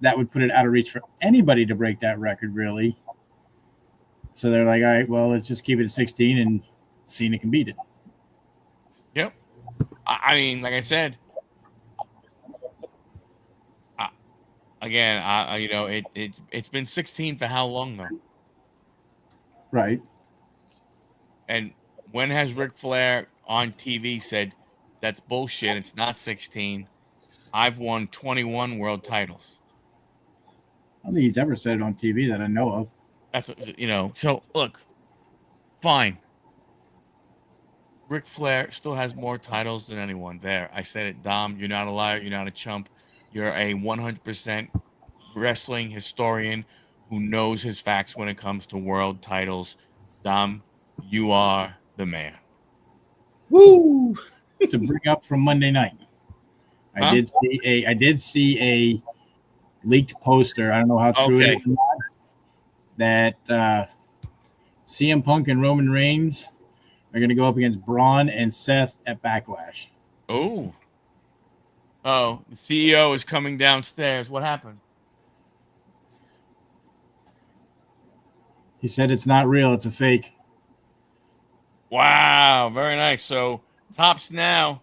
that would put it out of reach for anybody to break that record, really. So they're like, all right, well, let's just keep it at 16 and Cena can beat it. Yep. I mean, like I said, again, it's been 16 for how long though? Right. And when has Ric Flair on TV said that's bullshit? It's not 16. I've won 21 world titles. I don't think he's ever said it on TV that I know of. That's, you know. So look, fine. Ric Flair still has more titles than anyone. There, I said it, Dom. You're not a liar. You're not a chump. You're a 100% wrestling historian who knows his facts when it comes to world titles. Dom, you are the man. Woo! To bring up from Monday night, Huh? I did see a leaked poster. I don't know how true it is or not, that CM Punk and Roman Reigns are going to go up against Braun and Seth at Backlash. Oh, the CEO is coming downstairs. What happened? He said it's not real. It's a fake. Wow, very nice. So tops now.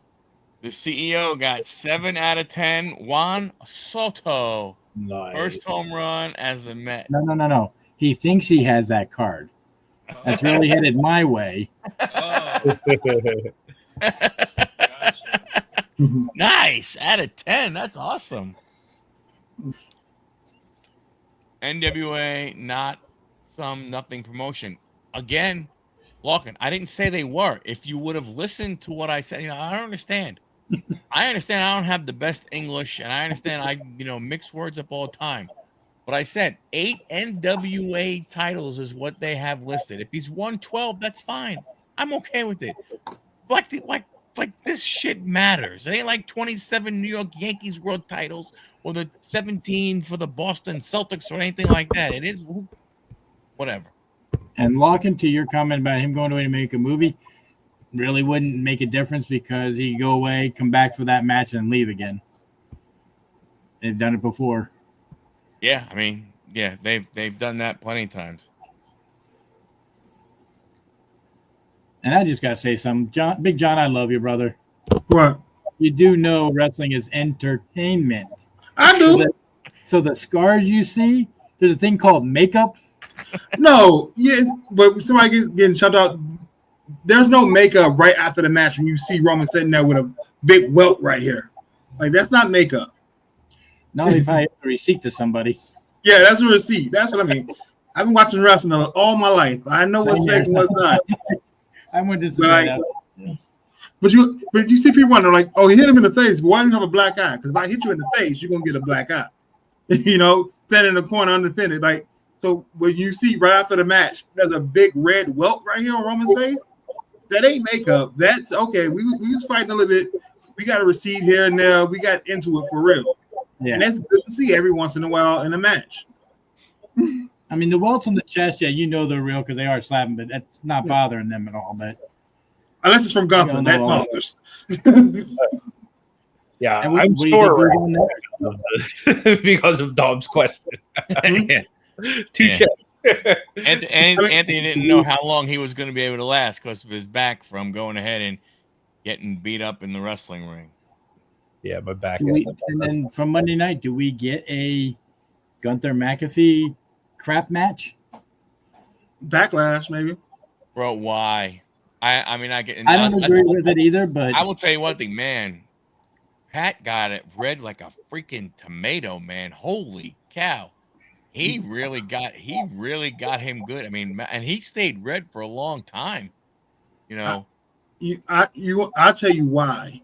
The CEO got 7 out of 10. Juan Soto, first home run as a Met. No. He thinks he has that card. That's really headed my way. Oh. Nice. Out of 10. That's awesome. NWA, not some nothing promotion. Again, Lachlan, I didn't say they were. If you would have listened to what I said, I don't understand. I understand I don't have the best English, and I understand I, mix words up all the time. But I said 8 NWA titles is what they have listed. If he's won 12, that's fine. I'm okay with it. Like this shit matters. It ain't like 27 New York Yankees world titles or the 17 for the Boston Celtics or anything like that. It is whatever. And Lachlan, to your comment about him going away to make a movie, really wouldn't make a difference because he'd go away, come back for that match, and leave again. They've done it before. Yeah, I mean, yeah, they've done that plenty of times. And I just gotta say something, Big John, I love you, brother. What? You do know wrestling is entertainment. I do. So the scars you see, there's a thing called makeup. No, yes, but somebody getting shut out. There's no makeup right after the match when you see Roman sitting there with a big welt right here. Like, that's not makeup. No, they probably have a receipt to somebody. Yeah, that's a receipt. That's what I mean. I've been watching wrestling all my life. I know what's fake and what's not. I went just to say that. But you see people wonder, like, oh, he hit him in the face, but why do you have a black eye? Because if I hit you in the face, you're gonna get a black eye. Standing in the corner undefended. Like, so when you see right after the match, there's a big red welt right here on Roman's face. That ain't makeup. That's okay. We was fighting a little bit. We got a receipt here and there. We got into it for real. Yeah. And that's good to see every once in a while in a match. I mean, the welts on the chest, yeah, they're real because they are slapping, but that's not bothering them at all. But unless it's from Gunther, that bothers. Yeah, I'm sure because of Dom's question. Yeah. Touche. Anthony didn't know how long he was going to be able to last because of his back from going ahead and getting beat up in the wrestling ring. Yeah, my back and then from Monday night, do we get a Gunther McAfee crap match? Backlash, maybe. Bro, why? I mean, I don't agree with it either, but I will tell you one thing, man. Pat got it red like a freaking tomato, man. Holy cow. He really got him good. I mean, and he stayed red for a long time. I'll tell you why.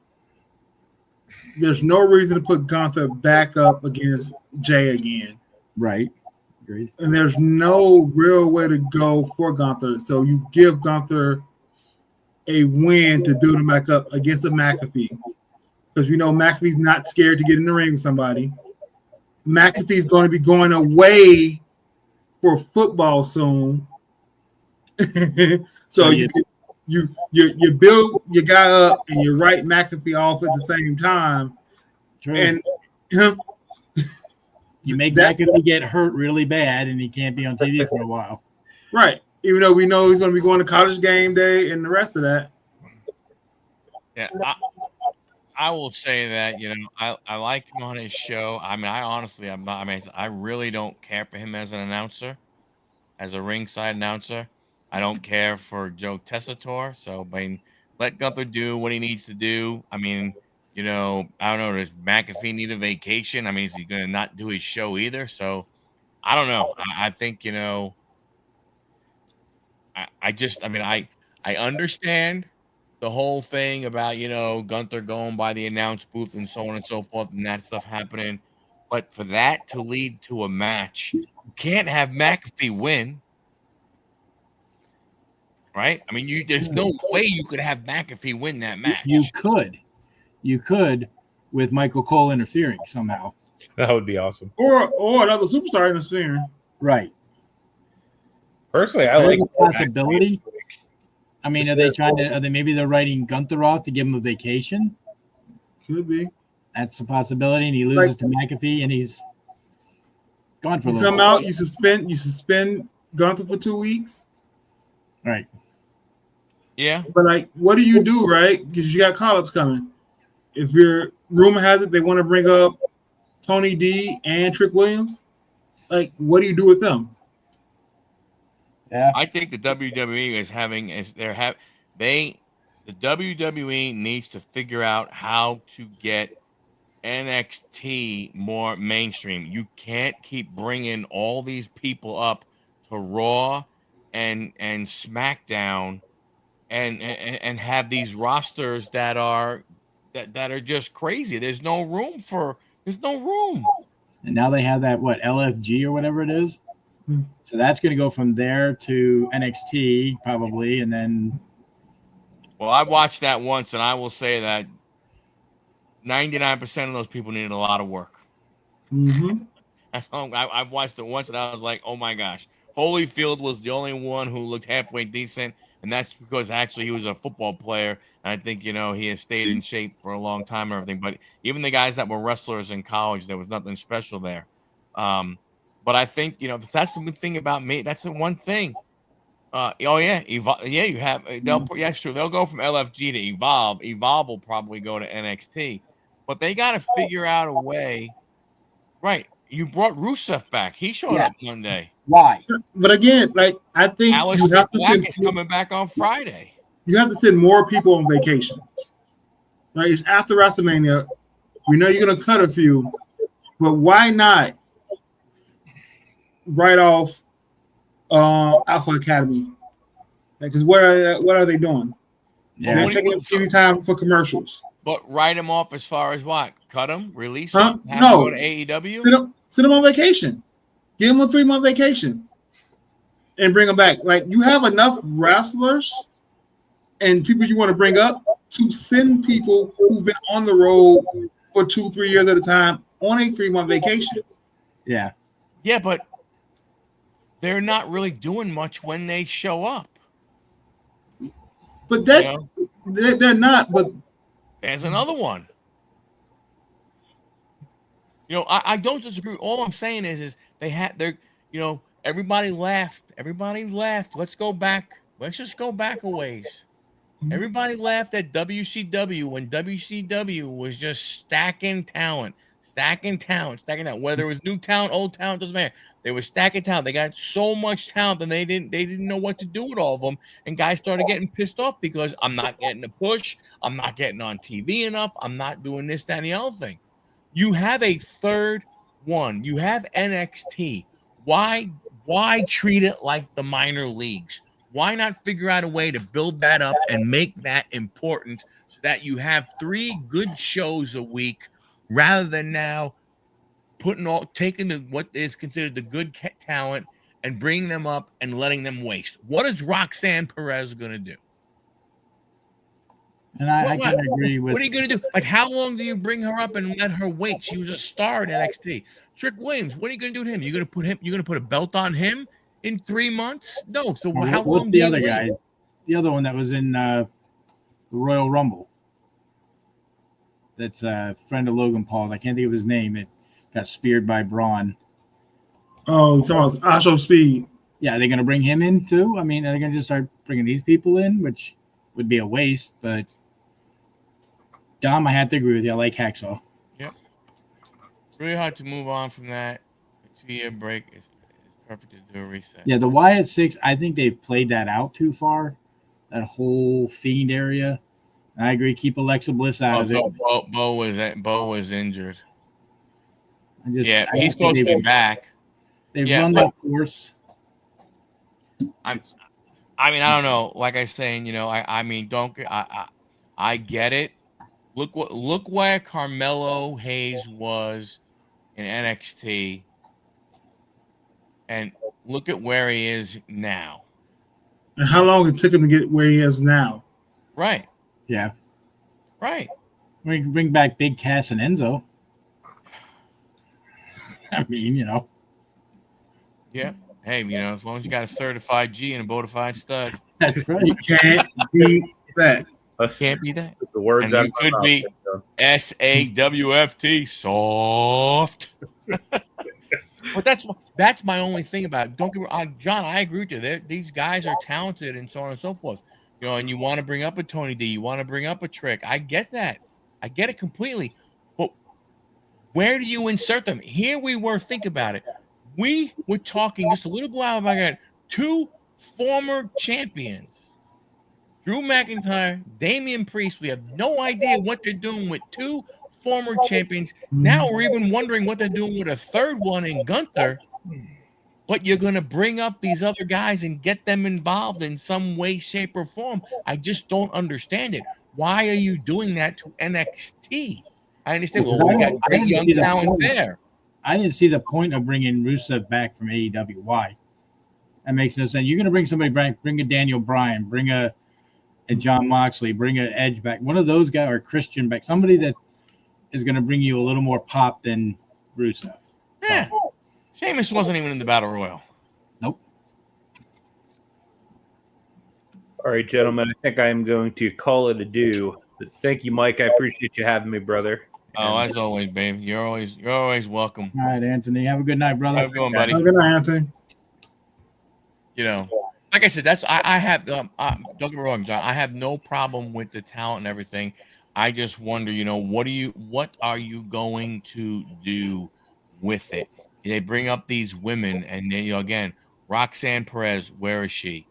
There's no reason to put Gunther back up against Jay again. Right. Agreed. And there's no real way to go for Gunther. So you give Gunther a win to build him back up against a McAfee. Because we know McAfee's not scared to get in the ring with somebody. McAfee's going to be going away for football soon. So you build your guy up and you write McAfee off at the same time. True. And you make McAfee get hurt really bad and he can't be on TV for a while. Right. Even though we know he's going to be going to College Game Day and the rest of that. Yeah, I will say that, I like him on his show. I mean, I really don't care for him as an announcer, as a ringside announcer. I don't care for Joe Tessitore. So, I mean, let Gunther do what he needs to do. I mean, I don't know. Does McAfee need a vacation? I mean, is he going to not do his show either? So, I don't know. I think, I understand the whole thing about, Gunther going by the announce booth and so on and so forth and that stuff happening. But for that to lead to a match, you can't have McAfee win, right? I mean, there's no way you could have McAfee win that You match. could, with Michael Cole interfering somehow. That would be awesome. Or another superstar interfering. Right. Personally, I There's like a possibility. I mean, are they maybe they're writing Gunther off to give him a vacation? Could be. That's a possibility, and he loses to McAfee, and he's gone for a You little come bit. out, you suspend Gunther for 2 weeks. Right. Yeah. But like, what do you do, right? Because you got call-ups coming. If your rumor has it they want to bring up Tony D and Trick Williams, like, what do you do with them? Yeah. I think the WWE the WWE needs to figure out how to get NXT more mainstream. You can't keep bringing all these people up to Raw and SmackDown and have these rosters that are just crazy. There's no room. And now they have that LFG or whatever it is. Hmm. So that's going to go from there to NXT probably, and then. Well, I watched that once, and I will say that 99% of those people needed a lot of work. Mm-hmm. I've watched it once, and I was like, oh my gosh. Holyfield was the only one who looked halfway decent, and that's because actually he was a football player, and I think, he has stayed in shape for a long time and everything. But even the guys that were wrestlers in college, there was nothing special there. But I think, that's the good thing about me. That's the one thing. You have that's true. They'll go from LFG to Evolve. Evolve will probably go to NXT, but they got to figure out a way. Right, you brought Rusev back. He showed up Monday. Why? But again, like, I think Alice you have to Black send is coming back on Friday. you have to send more people on vacation. Like, it's after WrestleMania. We know you're gonna cut a few, but why not write off Alpha Academy? Because what are they doing? Yeah. They're taking up TV time for commercials. But write him off as far as what? Cut him? Release Huh? him? Have No. him go to AEW? Send them on vacation. Give them a 3-month vacation and bring them back. Like, you have enough wrestlers and people you want to bring up to send people who've been on the road for 2-3 years at a time on a 3-month vacation. Yeah. Yeah, but they're not really doing much when they show up. But they're not. But there's another one. I don't disagree. All I'm saying is everybody laughed. Everybody laughed. Let's go back. Let's just go back a ways. Everybody laughed at WCW when WCW was just stacking talent. Whether it was new talent, old talent, doesn't matter. They were stacking talent. They got so much talent, and they didn't know what to do with all of them. And guys started getting pissed off because I'm not getting a push. I'm not getting on TV enough. I'm not doing this, that, and the other thing. You have a third one. You have NXT. Why treat it like the minor leagues? Why not figure out a way to build that up and make that important so that you have 3 good shows a week rather than now taking what is considered the good talent and bringing them up and letting them waste? What is Roxanne Perez going to do? And I kind of agree with. What are you going to do? Like, how long do you bring her up and let her wait? She was a star in NXT. Trick Williams, what are you going to do to him? You're going to put a belt on him in 3 months? No. So how long? What's the other guy? The other one that was in the Royal Rumble. That's a friend of Logan Paul's. I can't think of his name. It got speared by Braun. Oh, Charles Asho Speed. Yeah, are they going to bring him in too? I mean, are they going to just start bringing these people in, which would be a waste? But Dom, I have to agree with you. I like Hacksaw. Yep. Really hard to move on from that. A 2-year break is Perfect to do a reset. Yeah, the Wyatt 6, I think they've played that out too far. That whole Fiend area. And I agree. Keep Alexa Bliss out of it. Bo was injured. I just, Yeah, I he's don't think supposed to be back. They've Yeah, run but- that course. I mean, I don't know. Like I saying, you know, I mean, don't get. I get it. Look where Carmelo Hayes was in NXT, and look at where he is now. And how long it took him to get where he is now? Right. Yeah. Right. We can bring back Big Cass and Enzo. I mean, you know. Yeah. Hey, you know, as long as you got a certified G and a bona fide stud, That's right. You can't beat that. can't be that. The words And out you of my could mouth, be SAWFT soft. But that's my only thing about it. Don't get me wrong, John. I agree with you. These guys are talented and so on and so forth. You know, and you want to bring up a Tony D, you want to bring up a Trick. I get that. I get it completely. But where do you insert them? Here we were. Think about it. We were talking just a little while about two former champions, Drew McIntyre, Damian Priest. We have no idea what they're doing with two former champions. Now we're even wondering what they're doing with a third one in Gunther. But you're going to bring up these other guys and get them involved in some way, shape, or form. I just don't understand it. Why are you doing that to NXT? I understand. Well, we got great young talent there. I didn't see the point of bringing Rusev back from AEW. Why? That makes no sense. You're going to bring somebody back, bring a Daniel Bryan, bring a John Moxley, bring an Edge back. One of those guys, or Christian back. Somebody that is going to bring you a little more pop than Rusev. Yeah. Sheamus wasn't even in the Battle Royal. Nope. All right, gentlemen, I think I'm going to call it a do. But thank you, Mike. I appreciate you having me, brother. Oh, as always, babe. You're always welcome. All right, Anthony. Have a good night, brother. Have a good one, buddy. Have a good night, Anthony. You know, like I said, I have. Don't get me wrong, John. I have no problem with the talent and everything. I just wonder, you know, what are you going to do with it? They bring up these women, and then, you know, again, Roxanne Perez, where is she?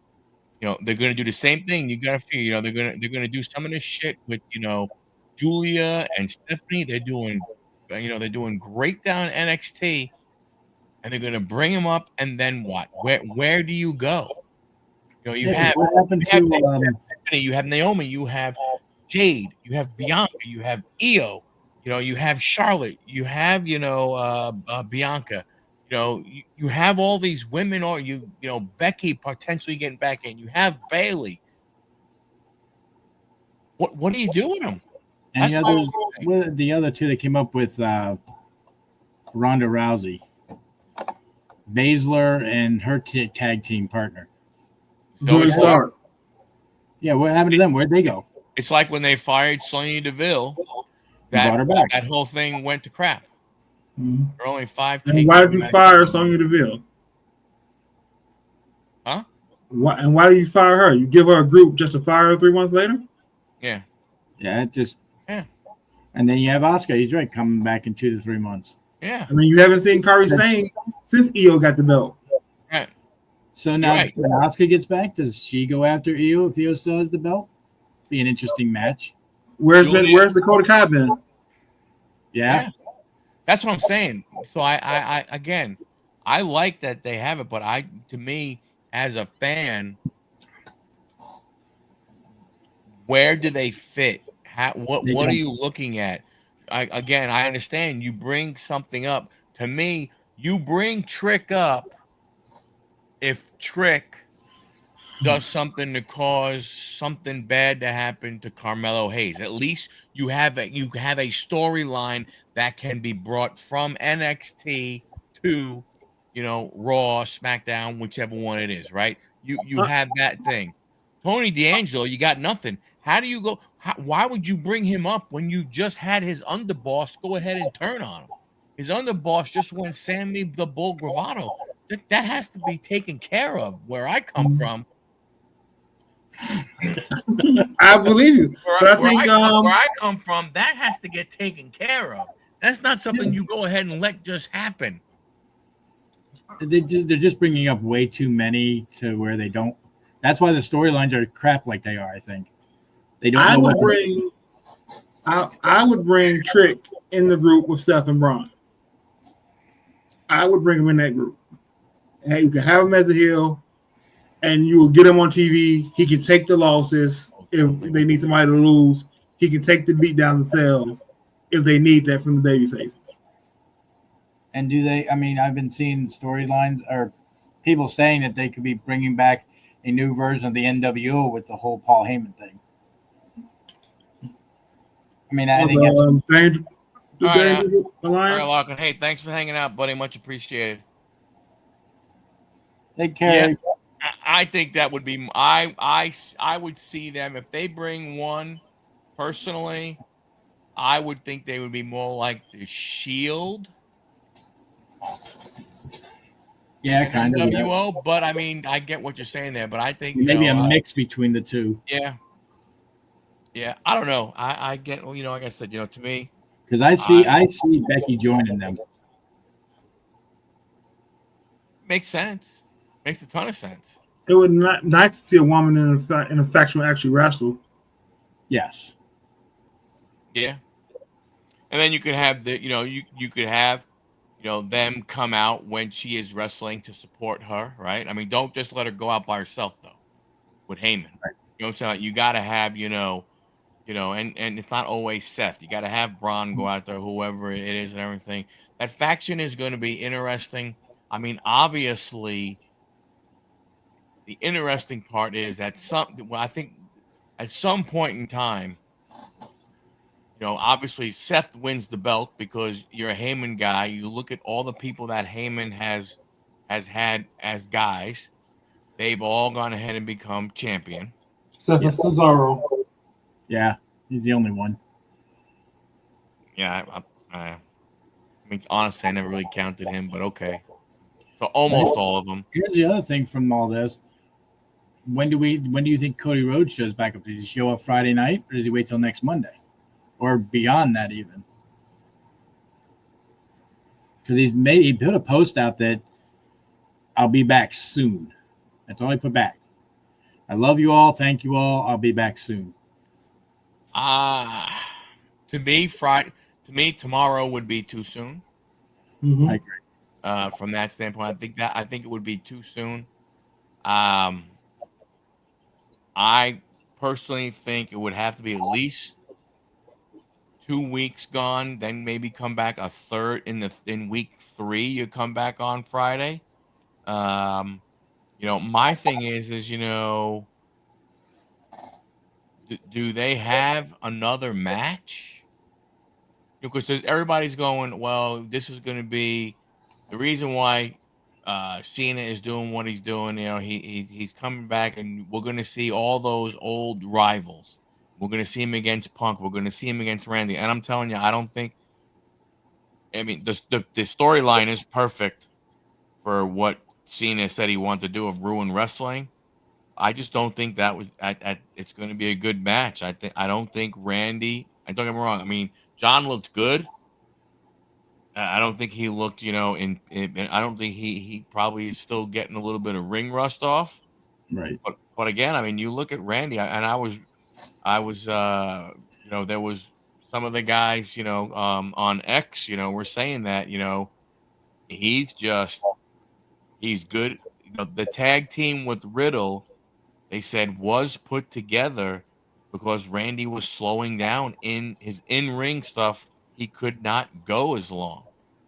You know, they're going to do the same thing. You got to figure, you know, they're going to do some of this shit with, you know, Julia and Stephanie. They're doing great down in NXT, and they're going to bring them up, and then what? Where do you go? You know, you have Stephanie, you have Naomi, you have Jade, you have Bianca, you have Io. You know, you have Charlotte, you have, you know, Bianca, you know, you have all these women, or you know, Becky potentially getting back in. You have Bailey. What do you do with them? And the other two that came up with Ronda Rousey, Baszler, and her tag team partner. Zoe Stark. Yeah, what happened to them? Where'd they go? It's like when they fired Sonya Deville. Brought her back. That whole thing went to crap. Mm-hmm. There are only 5 And why did you fire Sonya Deville? Huh? Why did you fire her? You give her a group just to fire her 3 months later? Yeah. Yeah, yeah. And then you have Asuka. He's right, coming back in 2 to 3 months. Yeah. I mean, you haven't seen Kairi Sane since Io got the belt. Right. So now when Asuka gets back, does she go after Io if Io still has the belt? Be an interesting match. Where's Dakota Kai been? Yeah. That's what I'm saying. So I again, I like that they have it, but to me as a fan, where do they fit? What are you looking at? I understand you bring something up. To me, you bring Trick up if Trick does something to cause something bad to happen to Carmelo Hayes. At least you have a storyline that can be brought from NXT to, you know, Raw, SmackDown, whichever one it is, right? You have that thing. Tony D'Angelo, you got nothing. How do you go? Why would you bring him up when you just had his underboss go ahead and turn on him? His underboss just went Sammy the Bull Gravano. That has to be taken care of where I come from. I believe you. Where I come from, that has to get taken care of. That's not something you go ahead and let just happen. they're just bringing up way too many to where they don't. That's why the storylines are crap like they are. I think they don't I know would what. bring I would bring Trick in the group with Steph and Braun. I would bring him in that group. And you can have him as a heel, and you will get him on TV. He can take the losses if they need somebody to lose. He can take the beat down themselves if they need that from the baby faces. And do they? I mean, I've been seeing storylines or people saying that they could be bringing back a new version of the NWO with the whole Paul Heyman thing. I mean, I think that's The All right, Dangerous all right, Alliance. Larkin. Hey, thanks for hanging out, buddy. Much appreciated. take care. Yeah. I think that would be I would see them if they bring one personally. I would think they would be more like the Shield Yeah, than kind of. Yeah. NWO. But I mean, I get what you're saying there. But I think Maybe a mix between the two. yeah, I don't know. I get like I said, to me, Because I see Becky joining them. makes sense. Makes a ton of sense. It would not nice to see a woman in a faction actually wrestle. Yes. Yeah. And then you could have you could have them come out when she is wrestling to support her, right? I mean, don't just let her go out by herself though. With Heyman, Right. you know what I'm saying? Like, you got to have and it's not always Seth. You got to have Braun go out there, whoever it is, and everything. That faction is going to be interesting. I mean, obviously, the interesting part is that I think at some point in time, obviously Seth wins the belt because you're a Heyman guy. You look at all the people that Heyman has had as guys; they've all gone ahead and become champion. Seth Yeah. Cesaro. Yeah, he's the only one. Yeah, I mean, honestly, I never really counted him, but okay. So almost all of them. Here's the other thing from all this. When do you think Cody Rhodes shows back up? Does he show up Friday night, or does he wait till next Monday, or beyond that even? Because he put a post out that I'll be back soon. That's all he put back. I love you all. Thank you all. I'll be back soon. To me, tomorrow would be too soon. Mm-hmm. I agree. From that standpoint, I think it would be too soon. I personally think it would have to be at least 2 weeks gone, then maybe come back a third in week 3. You come back on Friday. My thing is do they have another match? Because everybody's going, well, this is going to be the reason why Cena is doing what he's doing. He's coming back, and we're going to see all those old rivals. We're going to see him against Punk. We're going to see him against Randy. And I'm telling you, I don't think. I mean, the storyline is perfect for what Cena said he wanted to do of ruin wrestling. I just don't think that was it's going to be a good match. I don't think Randy. I don't get me wrong. I mean, John looked good. I don't think he looked, I don't think he probably is still getting a little bit of ring rust off. Right. But again, I mean, you look at Randy, and I was, there was some of the guys, on X, were saying that, he's good. The tag team with Riddle, they said, was put together because Randy was slowing down in his in-ring stuff. He could not go as long.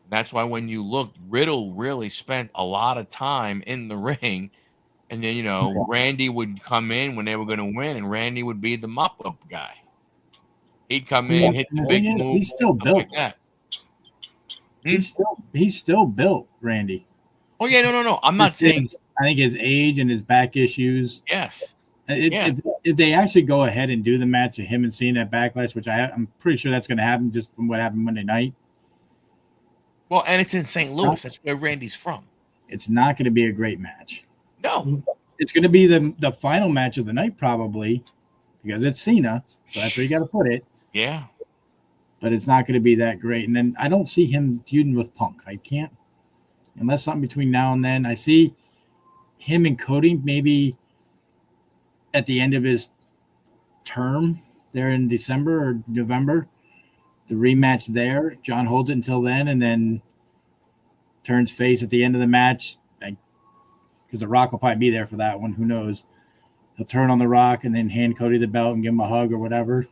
That's why when you looked, Riddle really spent a lot of time in the ring. And then, Randy would come in when they were going to win, and Randy would be the mop-up guy. He'd come in, hit the big move, He's still built. like that. He's still built, Randy. Oh, yeah, no. I'm not saying. I think his age and his back issues. Yes. If they actually go ahead and do the match of him and Cena at Backlash, which I'm pretty sure that's going to happen just from what happened Monday night. Well, and it's in St. Louis. That's where Randy's from. It's not going to be a great match. No. It's going to be the final match of the night probably because it's Cena. So that's where you got to put it. Yeah. But it's not going to be that great. And then I don't see him feuding with Punk. I can't. unless something between now and then. I see him and Cody maybe at the end of his term there in December or November. The rematch there. John holds it until then and then turns face at the end of the match. Because The Rock will probably be there for that one. Who knows? He'll turn on The Rock and then hand Cody the belt and give him a hug or whatever.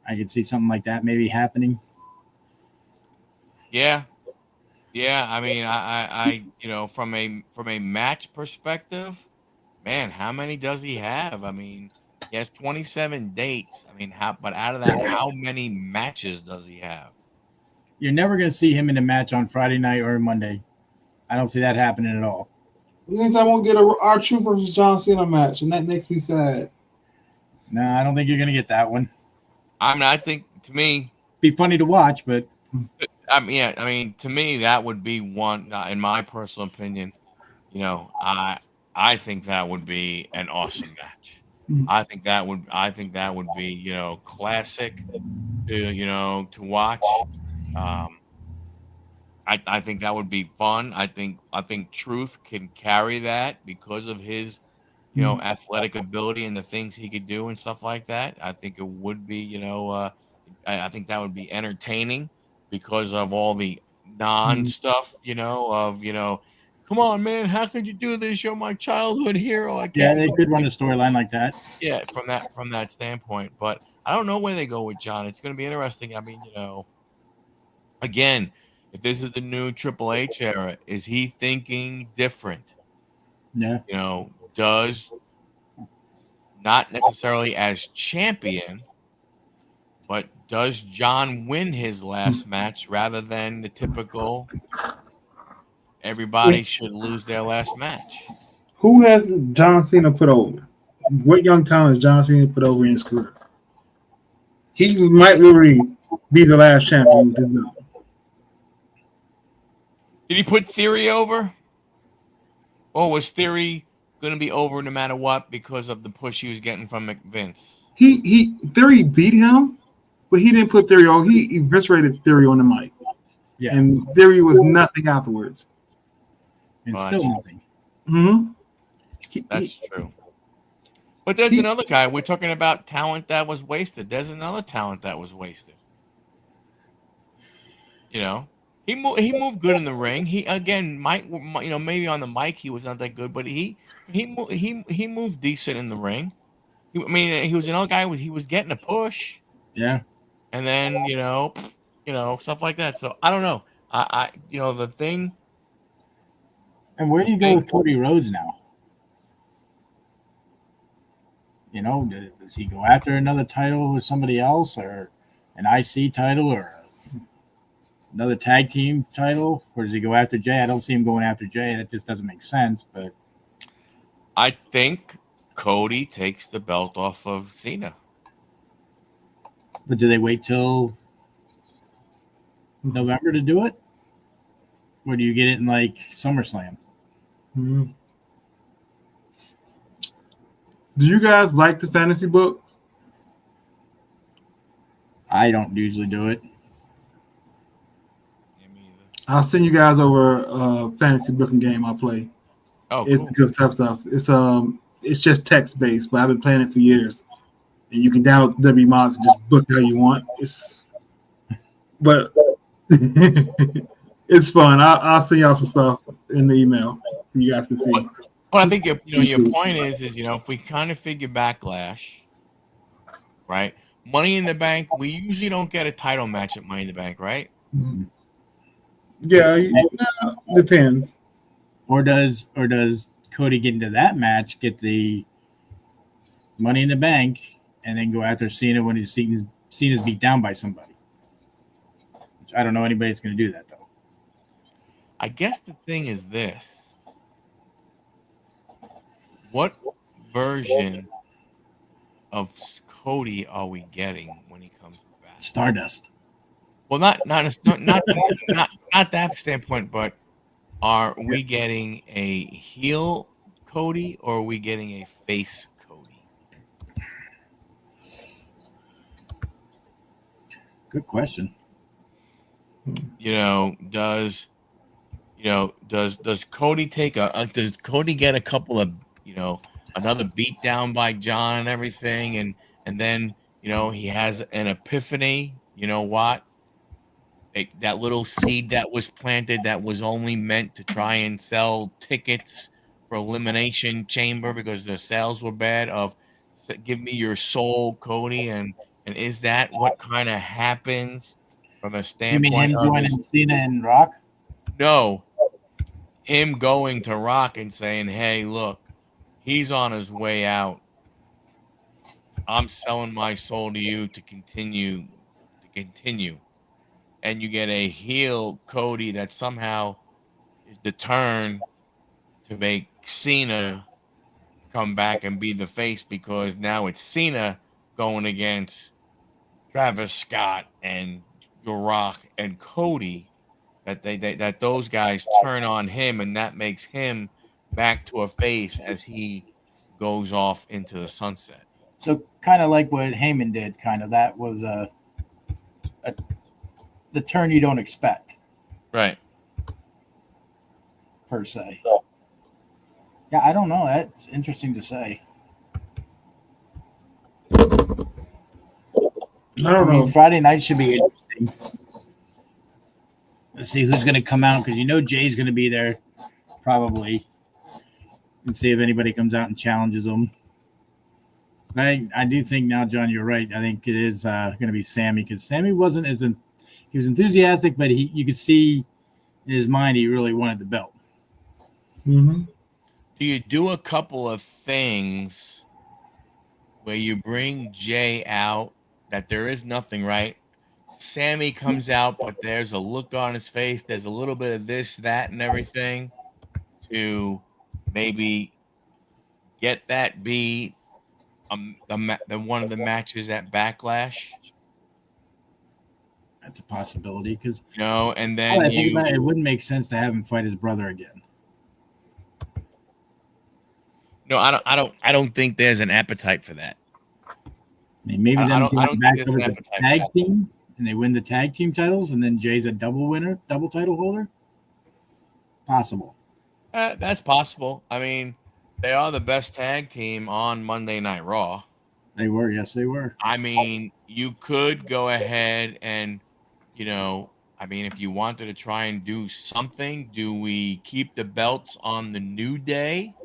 I could see something like that maybe happening. Yeah. I mean, I from a match perspective, man, how many does he have? I mean, he has 27 dates. I mean, but out of that, how many matches does he have? You're never going to see him in a match on Friday night or Monday. I don't see that happening at all. It means I won't get a R-Truth versus John Cena match, and that makes me sad. No, I don't think you're going to get that one. I mean, I think to me, be funny to watch, but I mean, yeah, I mean, to me, that would be one. In my personal opinion, I think that would be an awesome match. I think that would be classic to watch. I think that would be fun. I think Truth can carry that because of his athletic ability and the things he could do and stuff like that. I think it would be I think that would be entertaining because of all the non stuff of come on, man, how could you do this? You're my childhood hero. I yeah, can't. they could run a storyline like that. Yeah, from that standpoint, but I don't know where they go with John. It's going to be interesting. I mean, again, if this is the new Triple H era, is he thinking different? Yeah. Does not necessarily as champion, but does John win his last match rather than the typical everybody should lose their last match? Who has John Cena put over? What young talent has John Cena put over in his career? He might really be the last champion. Did he put Theory over? Or was Theory going to be over no matter what because of the push he was getting from Vince? Theory beat him, but he didn't put Theory on. He eviscerated Theory on the mic. Yeah. And Theory was nothing afterwards. And still nothing. Mm-hmm. That's true. But there's another guy. We're talking about talent that was wasted. There's another talent that was wasted. He moved good in the ring. He again might maybe on the mic he was not that good, but he moved decent in the ring. He was another guy. He was getting a push. Yeah. And then stuff like that. So I don't know. I the thing. And where do you go with Cody Rhodes now? Does he go after another title with somebody else, or an IC title, or another tag team title, or does he go after Jay? I don't see him going after Jay. That just doesn't make sense. But I think Cody takes the belt off of Cena. But do they wait till November to do it, or do you get it in like SummerSlam? Mm-hmm. Do you guys like the fantasy book? I don't usually do it. I'll send you guys over a fantasy booking game I play. Oh, it's cool. good stuff. It's just text based, but I've been playing it for years. And you can download WMods and just book how you want. But it's fun. I'll send y'all some stuff in the email so you guys can see. But I think your point is if we kind of figure Backlash, right? Money in the Bank, we usually don't get a title match at Money in the Bank, right? Mm-hmm. Yeah, depends. Or does Cody get into that match, get the Money in the Bank, and then go after Cena when Cena's beat down by somebody? Which I don't know anybody that's going to do that though. I guess the thing is this. What version of Cody are we getting when he comes back? Stardust. Well, not that standpoint, but are we getting a heel Cody or are we getting a face Cody? Good question. Does does Cody does Cody get a couple of, another beat down by John and everything, and then he has an epiphany. You know what? That little seed that was planted that was only meant to try and sell tickets for Elimination Chamber because the sales were bad. Give me your soul, Cody, and is that what kind of happens from a You mean standpoint him of his? joining Cena and Rock? No, him going to Rock and saying, "Hey, look, he's on his way out. I'm selling my soul to you to continue." And you get a heel Cody that somehow is determined to make Cena come back and be the face because now it's Cena going against Travis Scott and The Rock and Cody. That those guys turn on him, and that makes him back to a face as he goes off into the sunset. So kind of like what Heyman did. Kind of that was the turn you don't expect Right. per se. Yeah, I don't know. That's interesting to say. I don't know. Friday night should be interesting. Let's see who's going to come out because Jay's going to be there probably, and see if anybody comes out and challenges him. I do think now, John, you're right. I think it is going to be Sammy because Sammy he was enthusiastic, but you could see in his mind he really wanted the belt. Mm-hmm. Do you do a couple of things where you bring Jay out that there is nothing, right? Sammy comes out, but there's a look on his face. There's a little bit of this, that, and everything to maybe get that be the one of the matches at Backlash. That's a possibility because and then it wouldn't make sense to have him fight his brother again. No, I don't think there's an appetite for that. Maybe them I don't back think there's over an the appetite tag for that. team and they win the tag team titles, and then Jay's a double title holder. Possible. That's possible. I mean, they are the best tag team on Monday Night Raw. They were, yes, they were. I mean, you could go ahead and, if you wanted to try and do something, do we keep the belts on the New Day?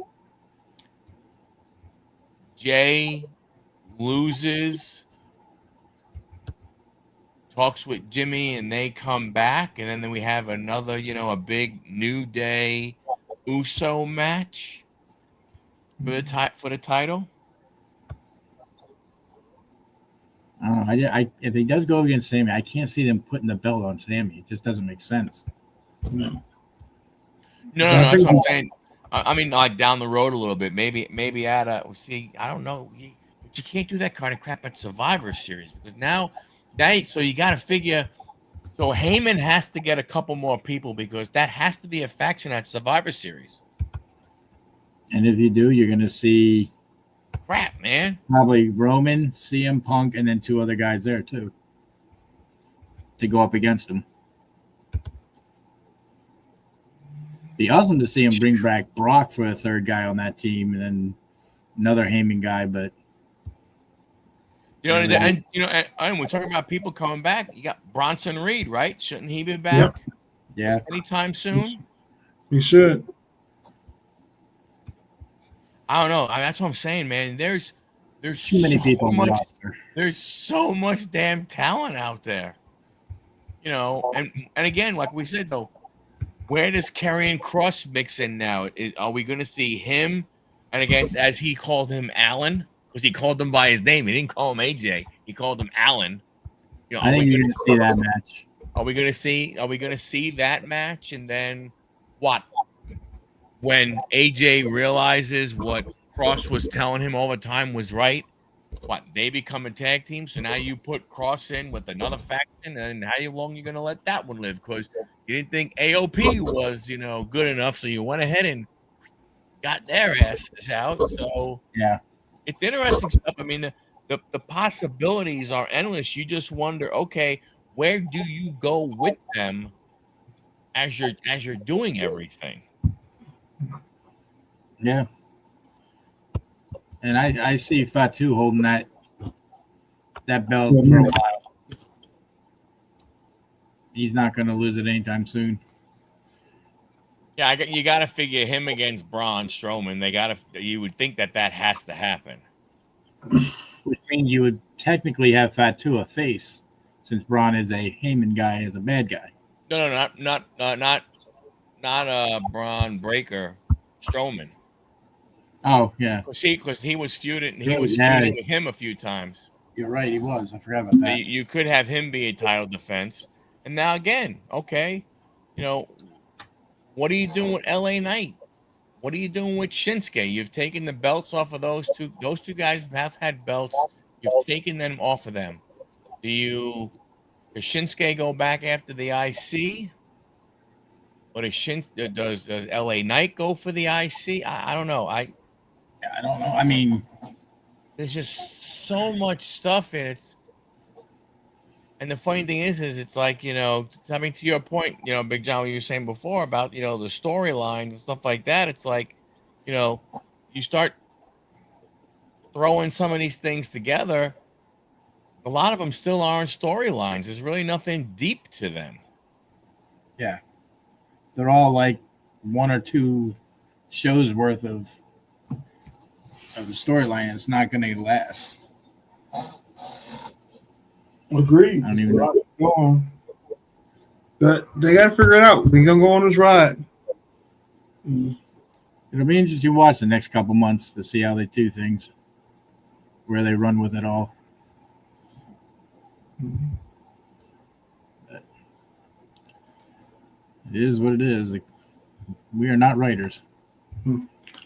Jay loses, talks with Jimmy, and they come back, and then we have another, a big New Day Uso match for the title. I don't know. If he does go against Sammy, I can't see them putting the belt on Sammy. It just doesn't make sense. No, that's what I'm saying. I mean, like down the road a little bit, maybe at I don't know, but you can't do that kind of crap at Survivor Series because now, so you got to figure. So Heyman has to get a couple more people because that has to be a faction at Survivor Series. And if you do, you're going to see crap, man. Probably Roman, CM Punk, and then two other guys there too to go up against him. Be awesome to see him bring back Brock for a third guy on that team, and then another Heyman guy. But and we're talking about people coming back. You got Bronson Reed, right? Shouldn't he be back? Yeah, anytime soon. He should. I don't know. That's what I'm saying, man. There's too many people on the roster. There's so much damn talent out there. And again, like we said though, where does Karrion Kross mix in now? Are we going to see him and against, as he called him, Alan? Because he called him by his name. He didn't call him AJ. He called him Alan. I think you're going to see that match. Are we going to see that match? And then what? When AJ realizes what Kross was telling him all the time was right, what, they become a tag team? So now you put Kross in with another faction, and how long you going to let that one live? Because you didn't think AOP was, good enough, so you went ahead and got their asses out. So yeah, it's interesting stuff. I mean, the possibilities are endless. You just wonder, okay, where do you go with them as you're doing everything. Yeah. And I see Fatu holding that belt for a while. He's not going to lose it anytime soon. Yeah, you got to figure him against Braun Strowman. You would think that has to happen. Which means you would technically have Fatu a face, since Braun is a Heyman guy, is a bad guy. No, not Braun Breaker, Strowman. Oh yeah, because he was feuding with him a few times. You're right, he was. I forgot about that. So you could have him be a title defense, and now again, okay, what are you doing with LA Knight? What are you doing with Shinsuke? You've taken the belts off of those two. Those two guys have had belts. You've taken them off of them. Does Shinsuke go back after the IC? Or does LA Knight go for the IC? I don't know. I don't know. I mean, there's just so much stuff in it. And the funny thing is it's like, to your point, Big John, what you were saying before about, the storyline and stuff like that. It's like, you start throwing some of these things together. A lot of them still aren't storylines. There's really nothing deep to them. Yeah. They're all like 1 or 2 shows worth of the storyline. It's not going to last. Agreed. I don't even know. But they got to figure it out. We're going to go on this ride. It'll be interesting to watch the next couple months to see how they do things, where they run with it all. But it is what it is. We are not writers.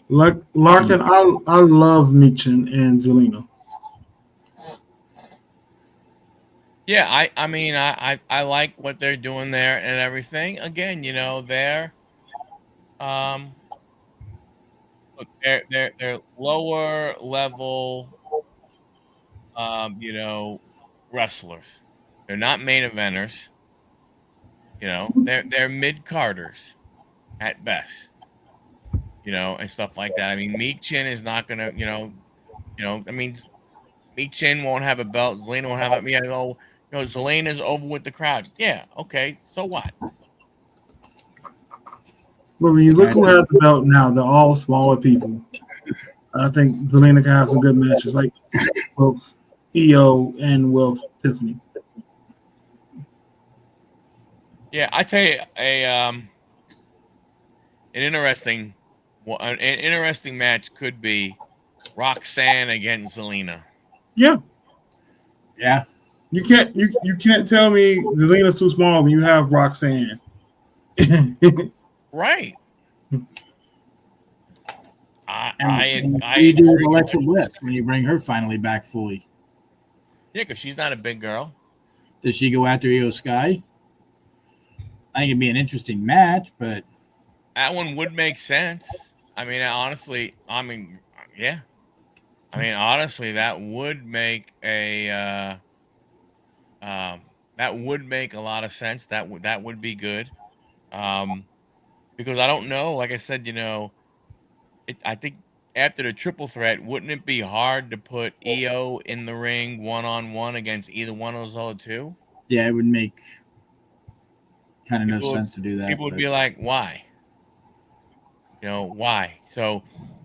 Like Larkin, I love Michin and Zelina. Yeah, I mean, I like what they're doing there and everything. Again, they're look, they're lower level, wrestlers. They're not main eventers. They're mid carders at best. And stuff like that. I mean, Michin is not gonna, I mean, Michin won't have a belt. Zelina won't have it. Zelina's over with the crowd. Yeah, okay. So what? But when you look who has the belt now, they're all smaller people. I think Zelina can have some good matches, like both EO and Tiffany. Yeah, I tell you, an interesting match could be Roxanne against Zelina. Yeah. Yeah. You can't tell me Zelina's too small when you have Roxanne. Right. You do with Alexa Bliss when you bring her finally back fully. Yeah, because she's not a big girl. Does she go after Io Sky? I think it'd be an interesting match, but that one would make sense. I mean, honestly, yeah. I mean, honestly, that would make a lot of sense. That would be good. Because I don't know, like I said, I think after the triple threat, wouldn't it be hard to put EO in the ring 1-on-1 against either one of those other two? Yeah, it would make kind of no sense to do that. People would be like, why? Why? So,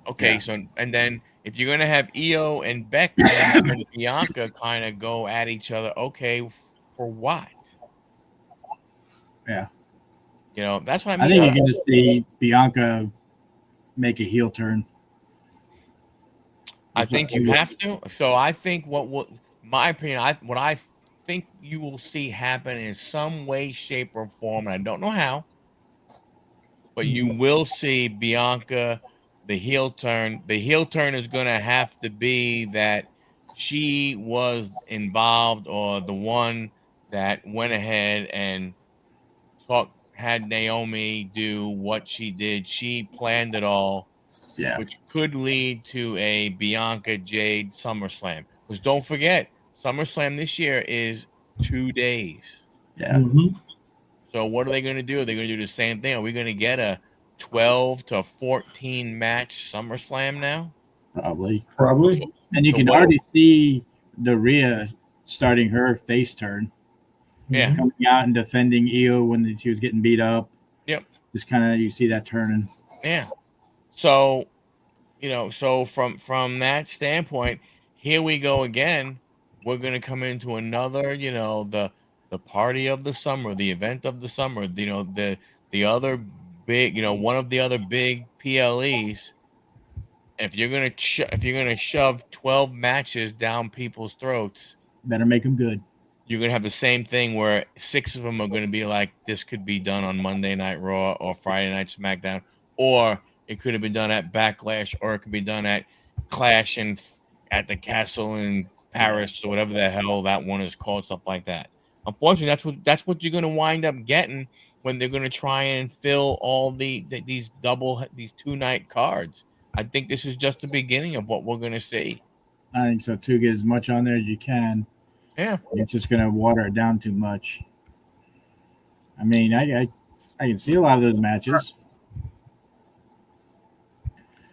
okay, so and then if you're gonna have EO and Becky and Bianca kind of go at each other, okay, for what? Yeah. That's what I think you're going to see Bianca make a heel turn. I think you have to. So I think my opinion, what I think you will see happen in some way, shape, or form, and I don't know how, but you will see Bianca, the heel turn. The heel turn is going to have to be that she was involved or the one that went ahead and had Naomi do what she did. She planned it all, which could lead to a Bianca Jade SummerSlam. Because don't forget, SummerSlam this year is 2 days. Yeah. Mm-hmm. So what are they going to do? Are they going to do the same thing? Are we going to get a 12 to 14 match SummerSlam now? Probably. Probably. And you So can what- already see the Rhea starting her face turn, Yeah. coming out and defending Io when she was getting beat up. Yep. Just kind of you see that turning. Yeah. So, so from that standpoint, here we go again. We're going to come into another, the party of the summer, the event of the summer, the other big, one of the other big PLEs. If you're going to shove 12 matches down people's throats, Better make them good. you're going to have the same thing where 6 of them are going to be like, this could be done on Monday Night Raw or Friday Night SmackDown, or it could have been done at Backlash, or it could be done at Clash and at the Castle in Paris or whatever the hell that one is called, stuff like that. Unfortunately, that's what you're going to wind up getting when they're going to try and fill all these 2-night cards. I think this is just the beginning of what we're going to see. I think so too. Get as much on there as you can. Yeah. It's just going to water it down too much. I mean, I can see a lot of those matches.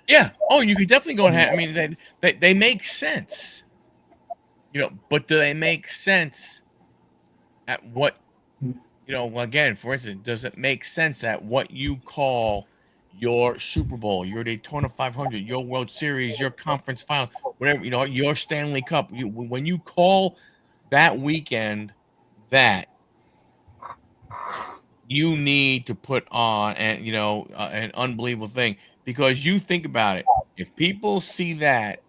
Yeah. Oh, you could definitely go ahead. I mean, they make sense. But do they make sense at what, again, for instance, does it make sense at what you call your Super Bowl, your Daytona 500, your World Series, your conference finals, whatever, your Stanley Cup? When you call that weekend that, you need to put on an unbelievable thing, because you think about it. If people see that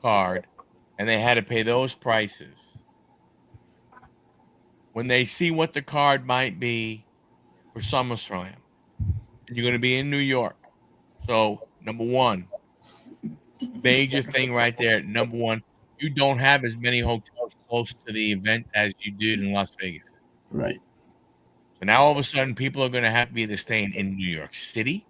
card and they had to pay those prices, when they see what the card might be for SummerSlam, and you're going to be in New York. So, number one, major thing right there. Number one, you don't have as many hotels close to the event as you did in Las Vegas. Right. So now all of a sudden, people are going to have to be either staying in New York City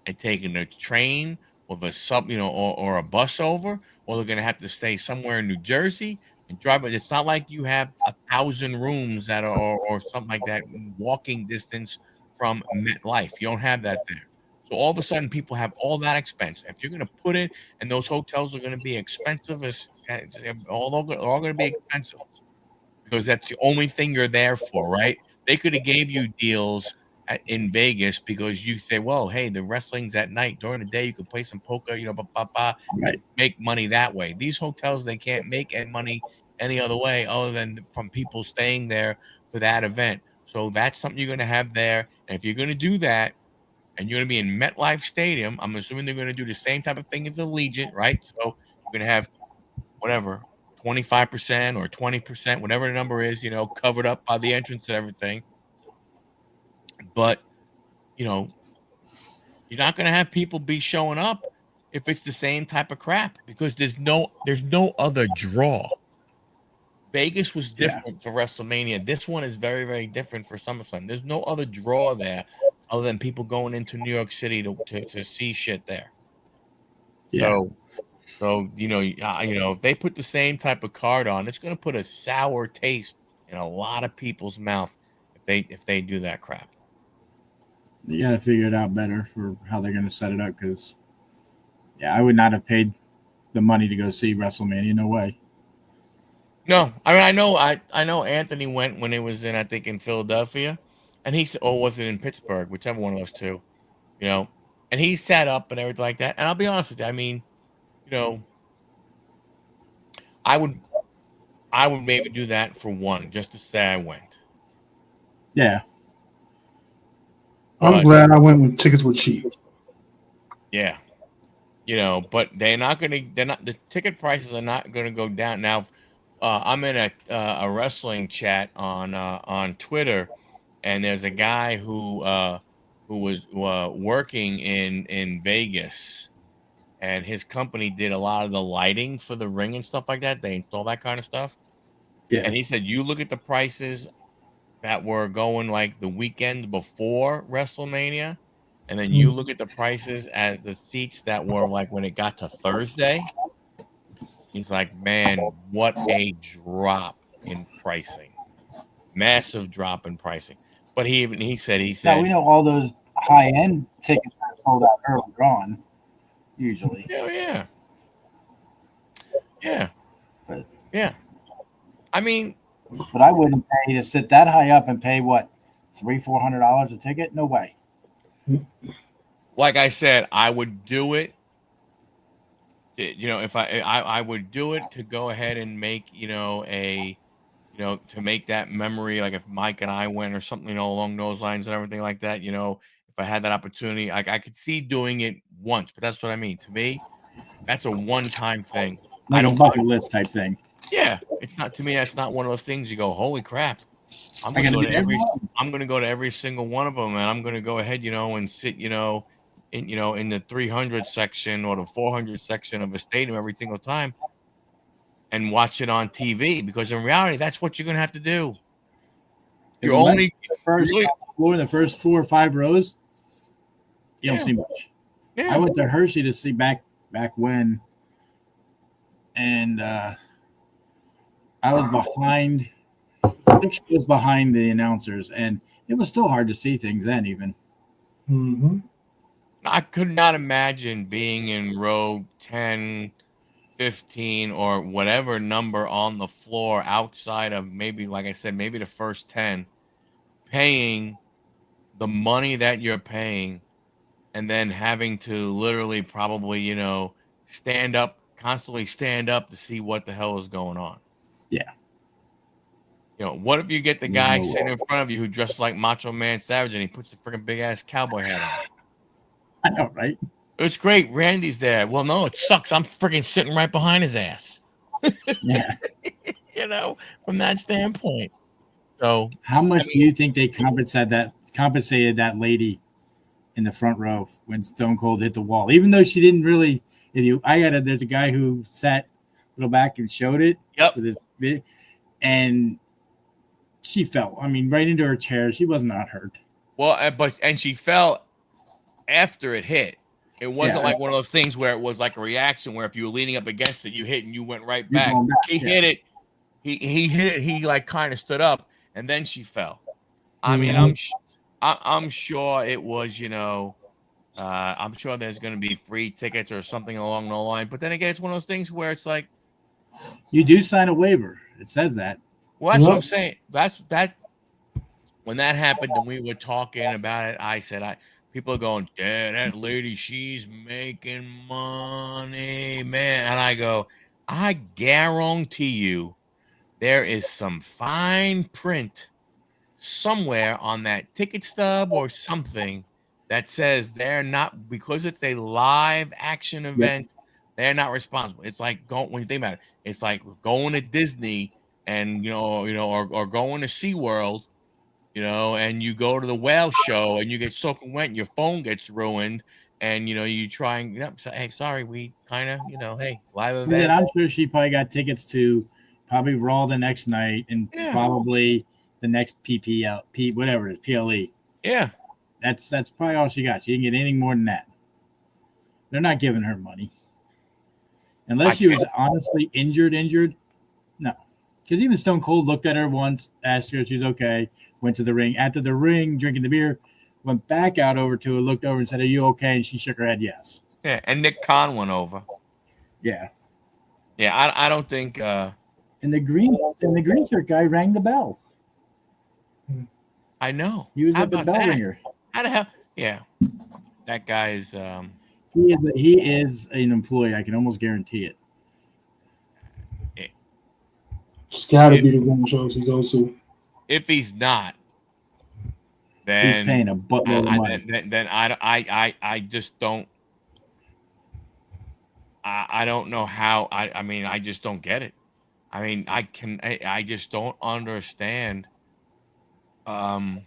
and taking a train with a sub, or a bus over, or they're going to have to stay somewhere in New Jersey and drive. But it's not like you have 1,000 rooms that are, or something like that, walking distance from MetLife. You don't have that there. So all of a sudden, people have all that expense. If you're going to put it, and those hotels are going to be expensive, all going to be expensive, because that's the only thing you're there for, right? They could have gave you deals in Vegas because you say, well, hey, the wrestling's at night. During the day, you can play some poker, Right. and make money that way. These hotels, they can't make any money any other way other than from people staying there for that event. So that's something you're going to have there. And if you're going to do that, and you're going to be in MetLife Stadium, I'm assuming they're going to do the same type of thing as the Allegiant, right? So you're going to have whatever, 25% or 20%, whatever the number is, covered up by the entrance and everything. But, you're not going to have people be showing up if it's the same type of crap, because there's no other draw. Vegas was different for WrestleMania. This one is very, very different for SummerSlam. There's no other draw there other than people going into New York City to see shit there. Yeah. So if they put the same type of card on, it's going to put a sour taste in a lot of people's mouth if they do that crap. You got to figure it out better for how they're going to set it up, because, I would not have paid the money to go see WrestleMania. No way. No, I mean, I know Anthony went when it was I think in Philadelphia, and he said, or was it in Pittsburgh, whichever one of those two, and he sat up and everything like that. And I'll be honest with you, I mean, I would maybe do that for one, just to say I went. Yeah. I'm glad I went when tickets were cheap. Yeah. But the ticket prices are not going to go down. Now, I'm in a wrestling chat on Twitter, and there's a guy who was working in Vegas, and his company did a lot of the lighting for the ring and stuff like that. They install that kind of stuff. Yeah. And he said, you look at the prices that were going like the weekend before WrestleMania, and then you look at the prices at the seats that were like when it got to Thursday. He's like, man, what a drop in pricing. Massive drop in pricing. But he said Now we know all those high end tickets are sold out early on, usually. yeah. But I mean, but I wouldn't pay to sit that high up and pay what $300-400 a ticket. No way. like I said, I would do it. If I would do it to go ahead and make to make that memory, like if Mike and I went or something, along those lines and everything like that. If I had that opportunity, I could see doing it once, but that's what I mean. To me, that's a one-time thing. I Like a don't. bucket list type thing. Yeah, it's not to me. That's not one of those things you go, holy crap! I'm I gonna gotta go do to every every. one. I'm gonna go to every single one of them, and I'm gonna go ahead, and sit, in the 300 section or the 400 section of a stadium every single time, and watch it on TV. Because in reality, that's what you're gonna have to do. You're Unless only, the first really, floor, the first 4 or 5 rows, you don't yeah, see much. yeah. I went to Hershey to see back when, and I was behind 6 rows behind the announcers, and it was still hard to see things then. Even I could not imagine being in row 10, 15, or whatever number on the floor outside of maybe, like I said, maybe the first 10, paying the money that you're paying, and then having to literally probably, constantly stand up to see what the hell is going on. Yeah. What if you get the There's guy no way. sitting in front of you who dresses like Macho Man Savage and he puts the freaking big ass cowboy hat on? I know, right? It's great. Randy's there. Well, no, it sucks. I'm freaking sitting right behind his ass. Yeah. From that standpoint. So, How much do you think they compensated that lady in the front row when Stone Cold hit the wall? Even though she didn't really. There's a guy who sat a little back and showed it. Yep. With his, and she fell. I mean, right into her chair. She was not hurt. Well, and she fell after it hit. It wasn't like one of those things where it was like a reaction where if you were leaning up against it, you hit and you went right back. She hit it. He hit it. He like kind of stood up and then she fell. I mean, I'm sure it was, I'm sure there's going to be free tickets or something along the line. But then again, it's one of those things where it's like, you do sign a waiver. It says that. Well, that's what I'm saying. That when that happened and we were talking about it, I said, people are going, "Dad, that lady, she's making money, man." And I go, I guarantee you there is some fine print somewhere on that ticket stub or something that says they're not, because it's a live action event, they're not responsible. It's like when you think about it, it's like going to Disney and or going to SeaWorld, and you go to the whale show and you get soaking wet and your phone gets ruined and you try and hey, sorry, we kind of, hey, live event. I'm sure she probably got tickets to probably Raw the next night and probably the next PPL, whatever it is, PLE. Yeah. That's probably all she got. She didn't get anything more than that. They're not giving her money. Unless she was honestly injured. No. Because even Stone Cold looked at her once, asked her if she's okay, went to the ring. After the ring, drinking the beer, went back out over to her, looked over and said, "Are you okay?" And she shook her head yes. Yeah, and Nick Khan went over. Yeah. Yeah, I don't think and the green shirt guy rang the bell. I know. He was at the bell ringer. How the hell? Yeah. That guy is he is an employee. I can almost guarantee it. It's got to be the ring shows he goes to. If he's not, then he's paying a buttload of money. Then I just don't. I don't know how. I mean, I just don't get it. I mean, I just don't understand. Yeah,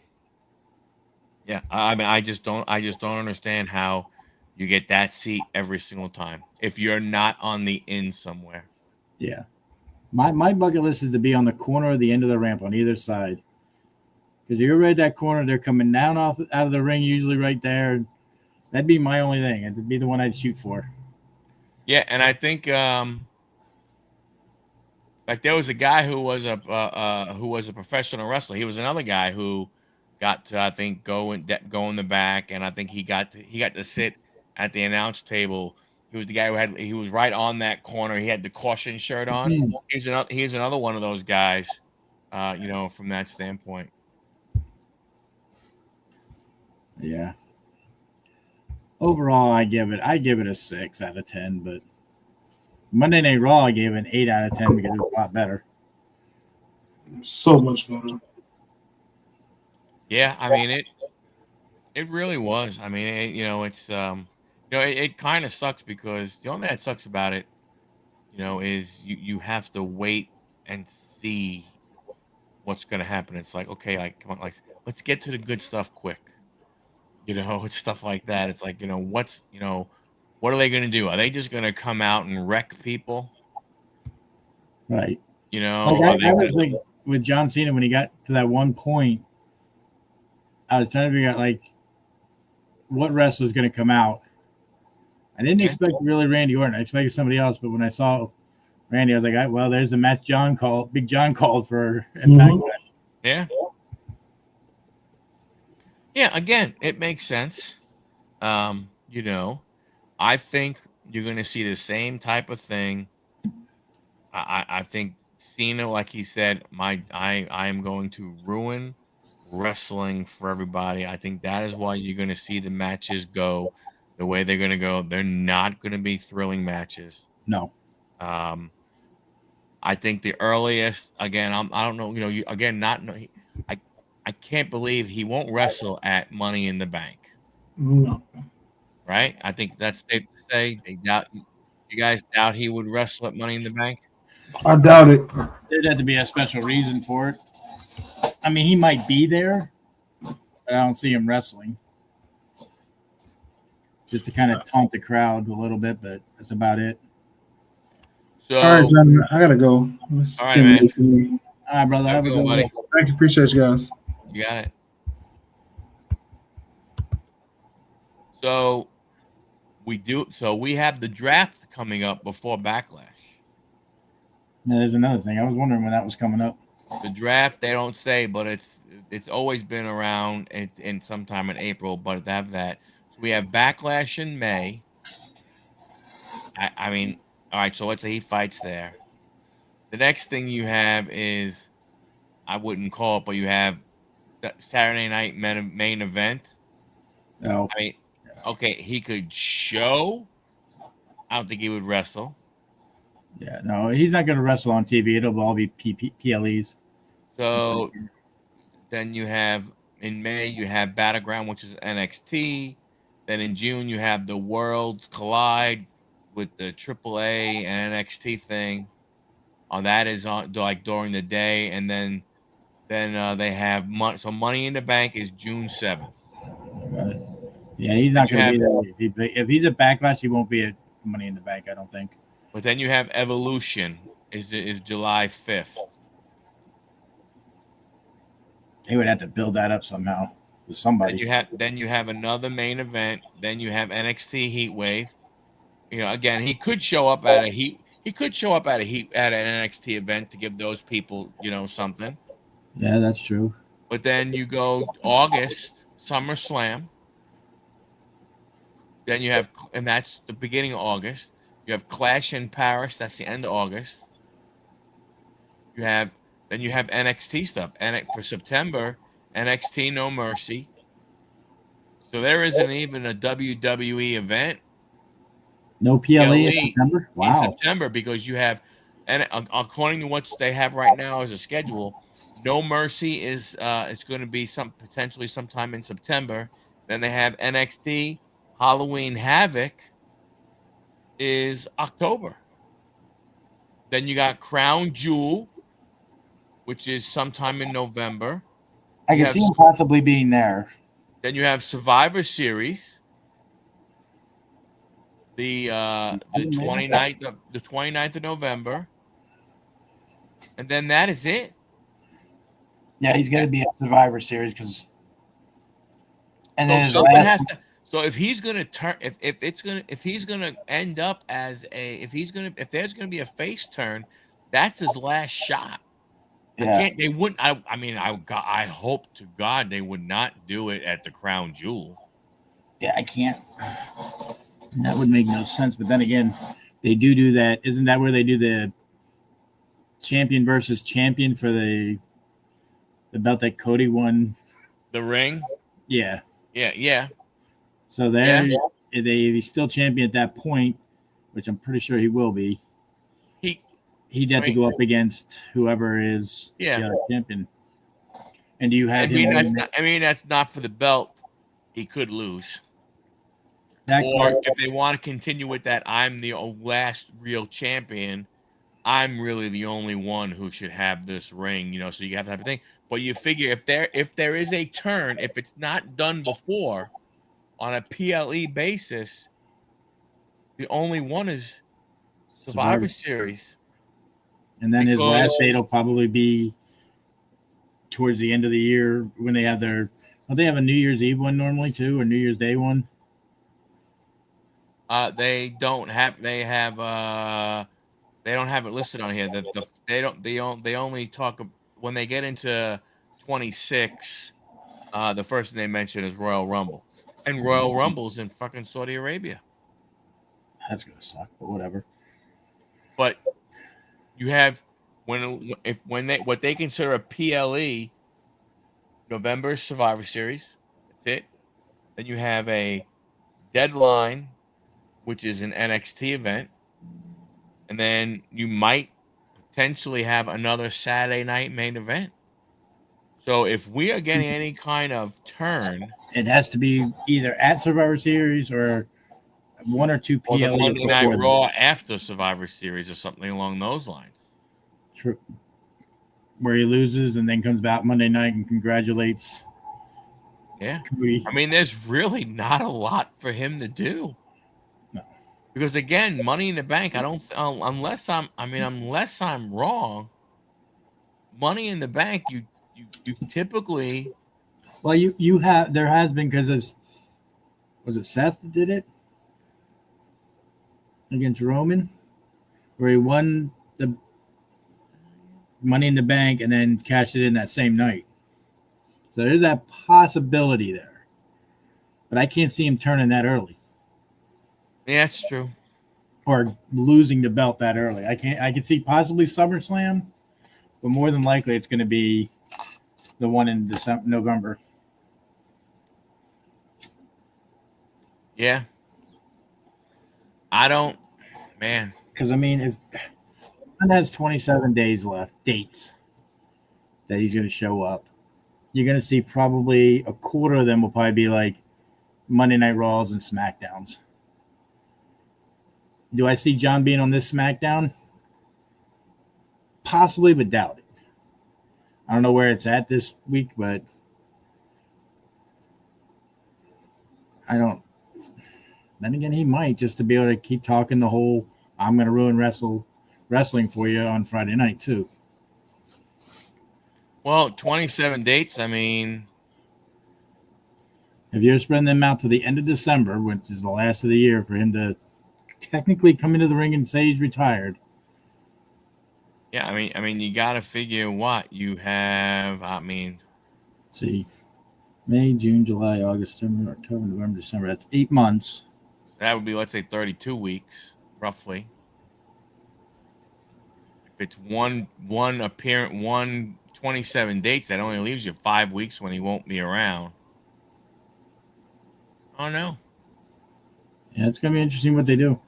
I mean, I just don't understand how you get that seat every single time if you're not on the in somewhere. Yeah. My bucket list is to be on the corner or the end of the ramp on either side. Because you're right at that corner, they're coming down out of the ring, usually right there. That'd be my only thing. It'd be the one I'd shoot for. Yeah, and I think like there was a guy who was a professional wrestler. He was another guy who got to, I think, go in the back, and I think he got to sit at the announce table. He was the guy he was right on that corner. He had the caution shirt on. Mhm. He's another one of those guys, from that standpoint. Yeah. Overall, I give it a 6 out of 10. But Monday Night Raw, I gave it an 8 out of 10 because it was a lot better. So much better. Yeah, I mean it really was. I mean, it's it kind of sucks because the only thing that sucks about it, is you have to wait and see what's going to happen. It's like, okay, like, come on, like, let's get to the good stuff quick. It's stuff like that. It's like, what are they going to do? Are they just going to come out and wreck people? Right. Are they I was like with John Cena when he got to that one point, I was trying to figure out like what wrestler's going to come out. I didn't expect really Randy Orton. I expected somebody else, but when I saw Randy, I was like, well, there's the match Big John called for Backlash. Yeah. Yeah, again, it makes sense. I think you're going to see the same type of thing. I think Cena, like he said, I am going to ruin wrestling for everybody. I think that is why you're going to see the matches go the way they're going to go. They're not going to be thrilling matches. No. I think the earliest, again, I don't know, I can't believe he won't wrestle at Money in the Bank. No. Right? I think that's safe to say. You guys doubt he would wrestle at Money in the Bank? I doubt it. There'd have to be a special reason for it. I mean, he might be there, but I don't see him wrestling. Just to kind of taunt the crowd a little bit, but that's about it. So, all right, gentlemen, I gotta go. All right, man. All right, brother. Have a good one. Thank you. Appreciate you guys. You got it. So we have the draft coming up before Backlash. Yeah, there's another thing. I was wondering when that was coming up. The draft, they don't say, but it's always been around in sometime in April, but they have that. So we have Backlash in May. I mean, all right, so let's say he fights there. The next thing you have is, I wouldn't call it, but you have the Saturday night main event. No. I mean, okay, he could show. I don't think he would wrestle. Yeah, no, he's not going to wrestle on TV. It'll all be PLEs. So then you have, in May, you have Battleground, which is NXT. Then in June, you have the Worlds Collide with the AAA and NXT thing. That is on like during the day, and then they have money. So Money in the Bank is June 7th. Yeah, he's not going to be there. If he's a Backlash, he won't be at Money in the Bank, I don't think. But then you have Evolution is July 5th. They would have to build that up somehow with somebody. Then you have another main event. Then you have NXT Heatwave. Again, he could show up at an NXT event to give those people, something. Yeah, that's true. But then you go August, SummerSlam. Then you have, and that's the beginning of August. You have Clash in Paris. That's the end of August. Then you have NXT stuff. And for September, NXT No Mercy. So there isn't even a WWE event. No PLE in September? Wow. In September, because you have, and according to what they have right now as a schedule, No Mercy is it's going to be potentially sometime in September. Then they have NXT Halloween Havoc is October. Then you got Crown Jewel, which is sometime in November. I can see him possibly being there. Then you have Survivor Series, the 29th of November, and then that is it. Yeah, he's going to be at Survivor Series because. And then something has to. So if he's going to turn, if he's going to end up as if there's going to be a face turn, that's his last shot. Yeah, They wouldn't. I mean, I hope to God they would not do it at the Crown Jewel. yeah, I can't. That would make no sense. But then again, they do that. Isn't that where they do the champion versus champion for the belt that Cody won? The ring. Yeah. Yeah. So there, if he's still champion at that point, which I'm pretty sure he will be. He'd have to go up against whoever is the other champion. And do you have him? That's not for the belt. He could lose. That or if they want to continue with that, I'm the last real champion. I'm really the only one who should have this ring, so you have to have a thing. But you figure if there is a turn, if it's not done before on a PLE basis, the only one is Survivor Series. And then his last date will probably be towards the end of the year when they have their. Don't they have a New Year's Eve one normally too, or New Year's Day one? They don't have. They have. They don't have it listed on here. They only talk when they get into 26. The first thing they mention is Royal Rumble, and Royal Rumble's in fucking Saudi Arabia. That's gonna suck, but whatever. But you have when what they consider a PLE, November Survivor Series. That's it. Then you have a Deadline, which is an NXT event, and then you might potentially have another Saturday night main event. So if we are getting any kind of turn, it has to be either at Survivor Series or one or two PLE. Or the Monday Night Raw after Survivor Series or something along those lines. True. Where he loses and then comes back Monday night and congratulates. Yeah. I mean, there's really not a lot for him to do. No. Because again, Money in the Bank, unless I'm wrong, Money in the Bank, you typically. Well, there has been because of, was it Seth that did it against Roman, where he won the Money in the Bank and then cashed it in that same night. So there's that possibility there, but I can't see him turning that early. Yeah, it's true. Or losing the belt that early. I can see possibly SummerSlam, but more than likely it's going to be the one in November. Yeah. I don't, man. Because I mean, if one has 27 days left, dates that he's going to show up, you're going to see probably a quarter of them will probably be like Monday Night Raws and SmackDowns. Do I see John being on this SmackDown? Possibly, but doubt it. I don't know where it's at this week, but I don't. Then again, he might just to be able to keep talking the whole I'm going to ruin wrestling for you on Friday night too. Well, 27 dates, I mean. If you're spreading them out to the end of December, which is the last of the year for him to technically come into the ring and say he's retired. Yeah, I mean, you got to figure what you have. See, May, June, July, August, September, October, November, December. That's 8 months. So that would be, let's say, 32 weeks, roughly. If it's one 27 dates, that only leaves you 5 weeks when he won't be around. Oh no. Yeah, it's going to be interesting what they do.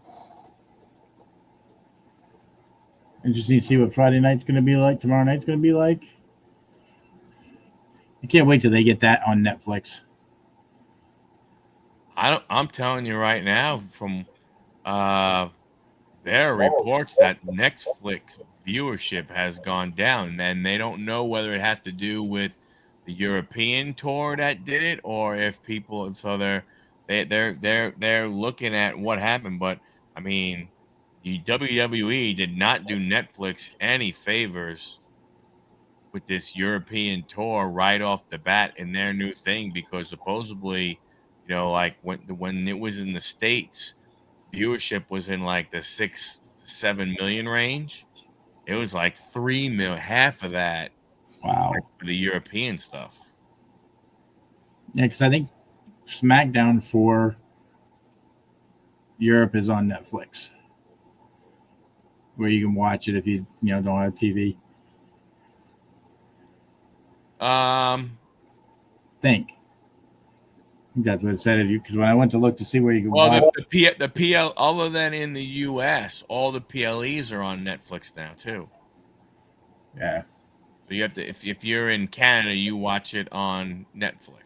Interesting to see what Friday night's going to be like. Tomorrow night's going to be like. I can't wait till they get that on Netflix. I'm telling you right now, from there are reports that Netflix viewership has gone down, and they don't know whether it has to do with the European tour that did it, or if people. So they're looking at what happened. But I mean, the WWE did not do Netflix any favors with this European tour right off the bat in their new thing, because supposedly, like when it was in the States, viewership was in like the 6 to 7 million range. It was like 3 million, half of that Wow. for the European stuff. Yeah, because I think SmackDown for Europe is on Netflix, where you can watch it if you don't have TV. Think that's what it said. Because when I went to look to see where you can watch, the PL other than in the U.S., all the PLEs are on Netflix now too. yeah. So you have to if you're in Canada, you watch it on Netflix.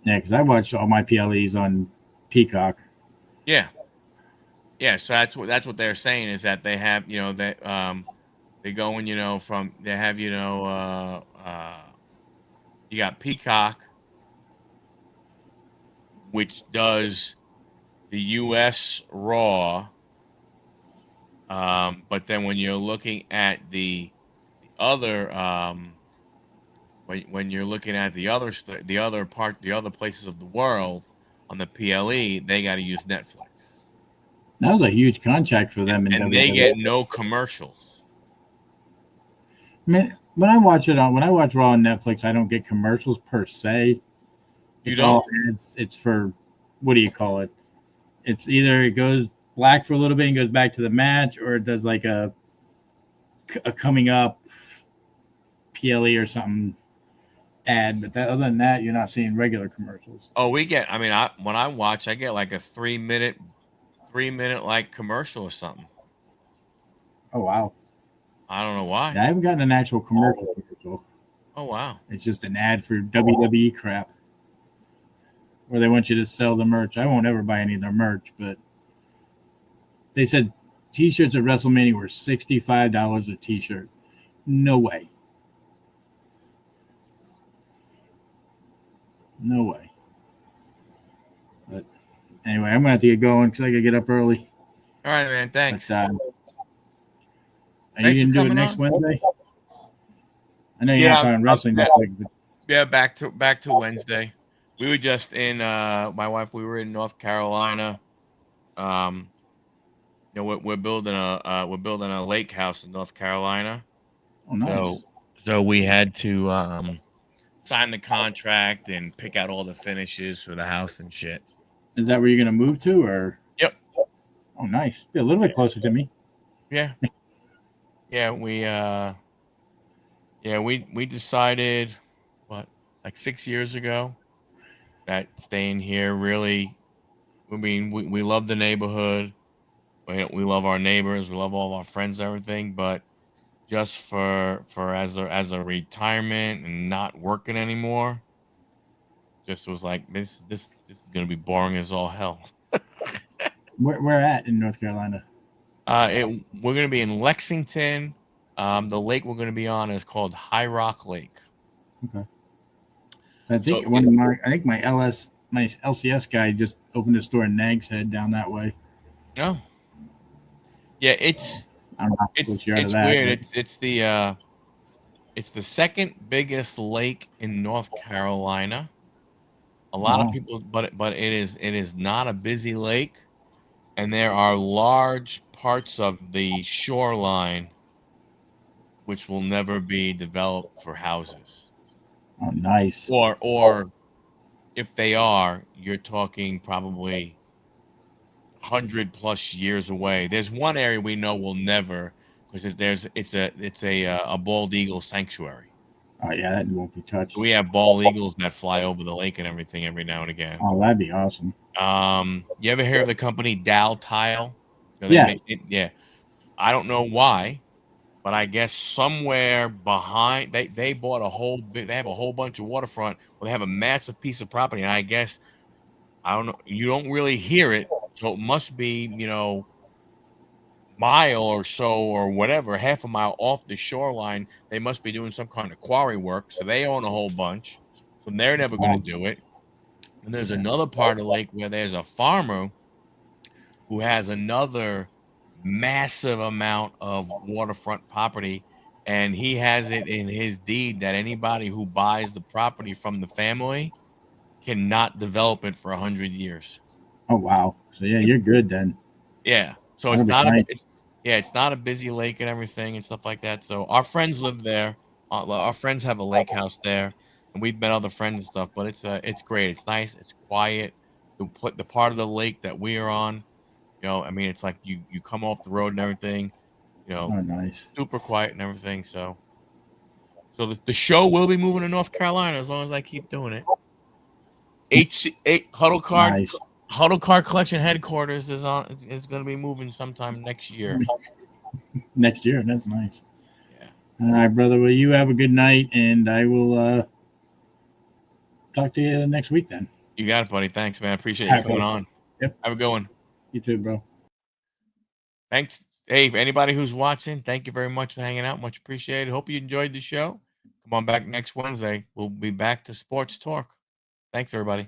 Yeah, because I watch all my PLEs on Peacock. Yeah. Yeah, so that's what they're saying is that they have, that they go in, from they have, you got Peacock, which does the US Raw. But then when you're looking at the other when you're looking at the other places of the world on the PLE, they got to use Netflix. That was a huge contract for them, and they get no commercials. Man, when I watch Raw on Netflix, I don't get commercials per se. You don't? It's for, what do you call it? It's either it goes black for a little bit and goes back to the match, or it does like a coming up PLE or something ad. But other than that, you're not seeing regular commercials. Oh, we get. I mean, when I watch, I get like a 3-minute like commercial or something. Oh wow! I don't know why. Yeah, I haven't gotten an actual commercial. Oh wow! It's just an ad for WWE crap, where they want you to sell the merch. I won't ever buy any of their merch, but they said T-shirts at WrestleMania were $65 a T-shirt. No way. No way. But anyway, I'm gonna have to get going because I gotta get up early. All right, man. Thanks. But, are you gonna do it next Wednesday? I know you're not talking wrestling next week, but yeah, back to Wednesday. We were just in my wife. We were in North Carolina. We're building a lake house in North Carolina. Oh, nice. So we had to sign the contract and pick out all the finishes for the house and shit. Is that where you're gonna move to, or? Yep. Oh, nice. Be a little bit closer to me. Yeah. Yeah, we decided like 6 years ago that staying here really, I mean, we love the neighborhood. We love our neighbors, we love all of our friends, everything, but just for as a retirement and not working anymore, just was like this is gonna be boring as all hell. Where at in North Carolina? We're gonna be in Lexington. The lake we're gonna be on is called High Rock Lake. Okay. I think my LCS guy just opened a store in Nags Head down that way. Oh. Yeah, it's weird. It's the second biggest lake in North Carolina. A lot of people, but it is not a busy lake, and there are large parts of the shoreline which will never be developed for houses. Oh, nice. Or if they are, you're talking probably 100+ years away. There's one area we know will never, because it's a bald eagle sanctuary. Oh yeah, that won't be touched. We have bald eagles that fly over the lake and everything every now and again. Oh, that'd be awesome. You ever hear of the company Dow Tile? Yeah. Yeah. I don't know why, but I guess somewhere behind they bought they have a whole bunch of waterfront. Well, they have a massive piece of property, and I guess I don't know. You don't really hear it, so it must be mile or so or whatever, half a mile off the shoreline. They must be doing some kind of quarry work, so they own a whole bunch. So they're never going to do it. And there's another part of the lake where there's a farmer who has another massive amount of waterfront property, and he has it in his deed that anybody who buys the property from the family cannot develop it for 100 years. Oh wow! So yeah, you're good then. Yeah. So it's not a busy lake and everything and stuff like that. So our friends live there. Our friends have a lake house there, and we've met other friends and stuff. But it's great. It's nice. It's quiet. The part of the lake that we are on, I mean, it's like you come off the road and everything. Oh, nice. Super quiet and everything. So the show will be moving to North Carolina as long as I keep doing it. Huddle Card Nice. Huddle Card Collection headquarters is going to be moving sometime next year. Next year. That's nice. Yeah. All right, brother. Well, you have a good night, and I will talk to you next week then. You got it, buddy. Thanks, man. I appreciate you coming on. Yep. Have a good one. You too, bro. Thanks. Hey, for anybody who's watching, thank you very much for hanging out. Much appreciated. Hope you enjoyed the show. Come on back next Wednesday. We'll be back to Sports Talk. Thanks, everybody.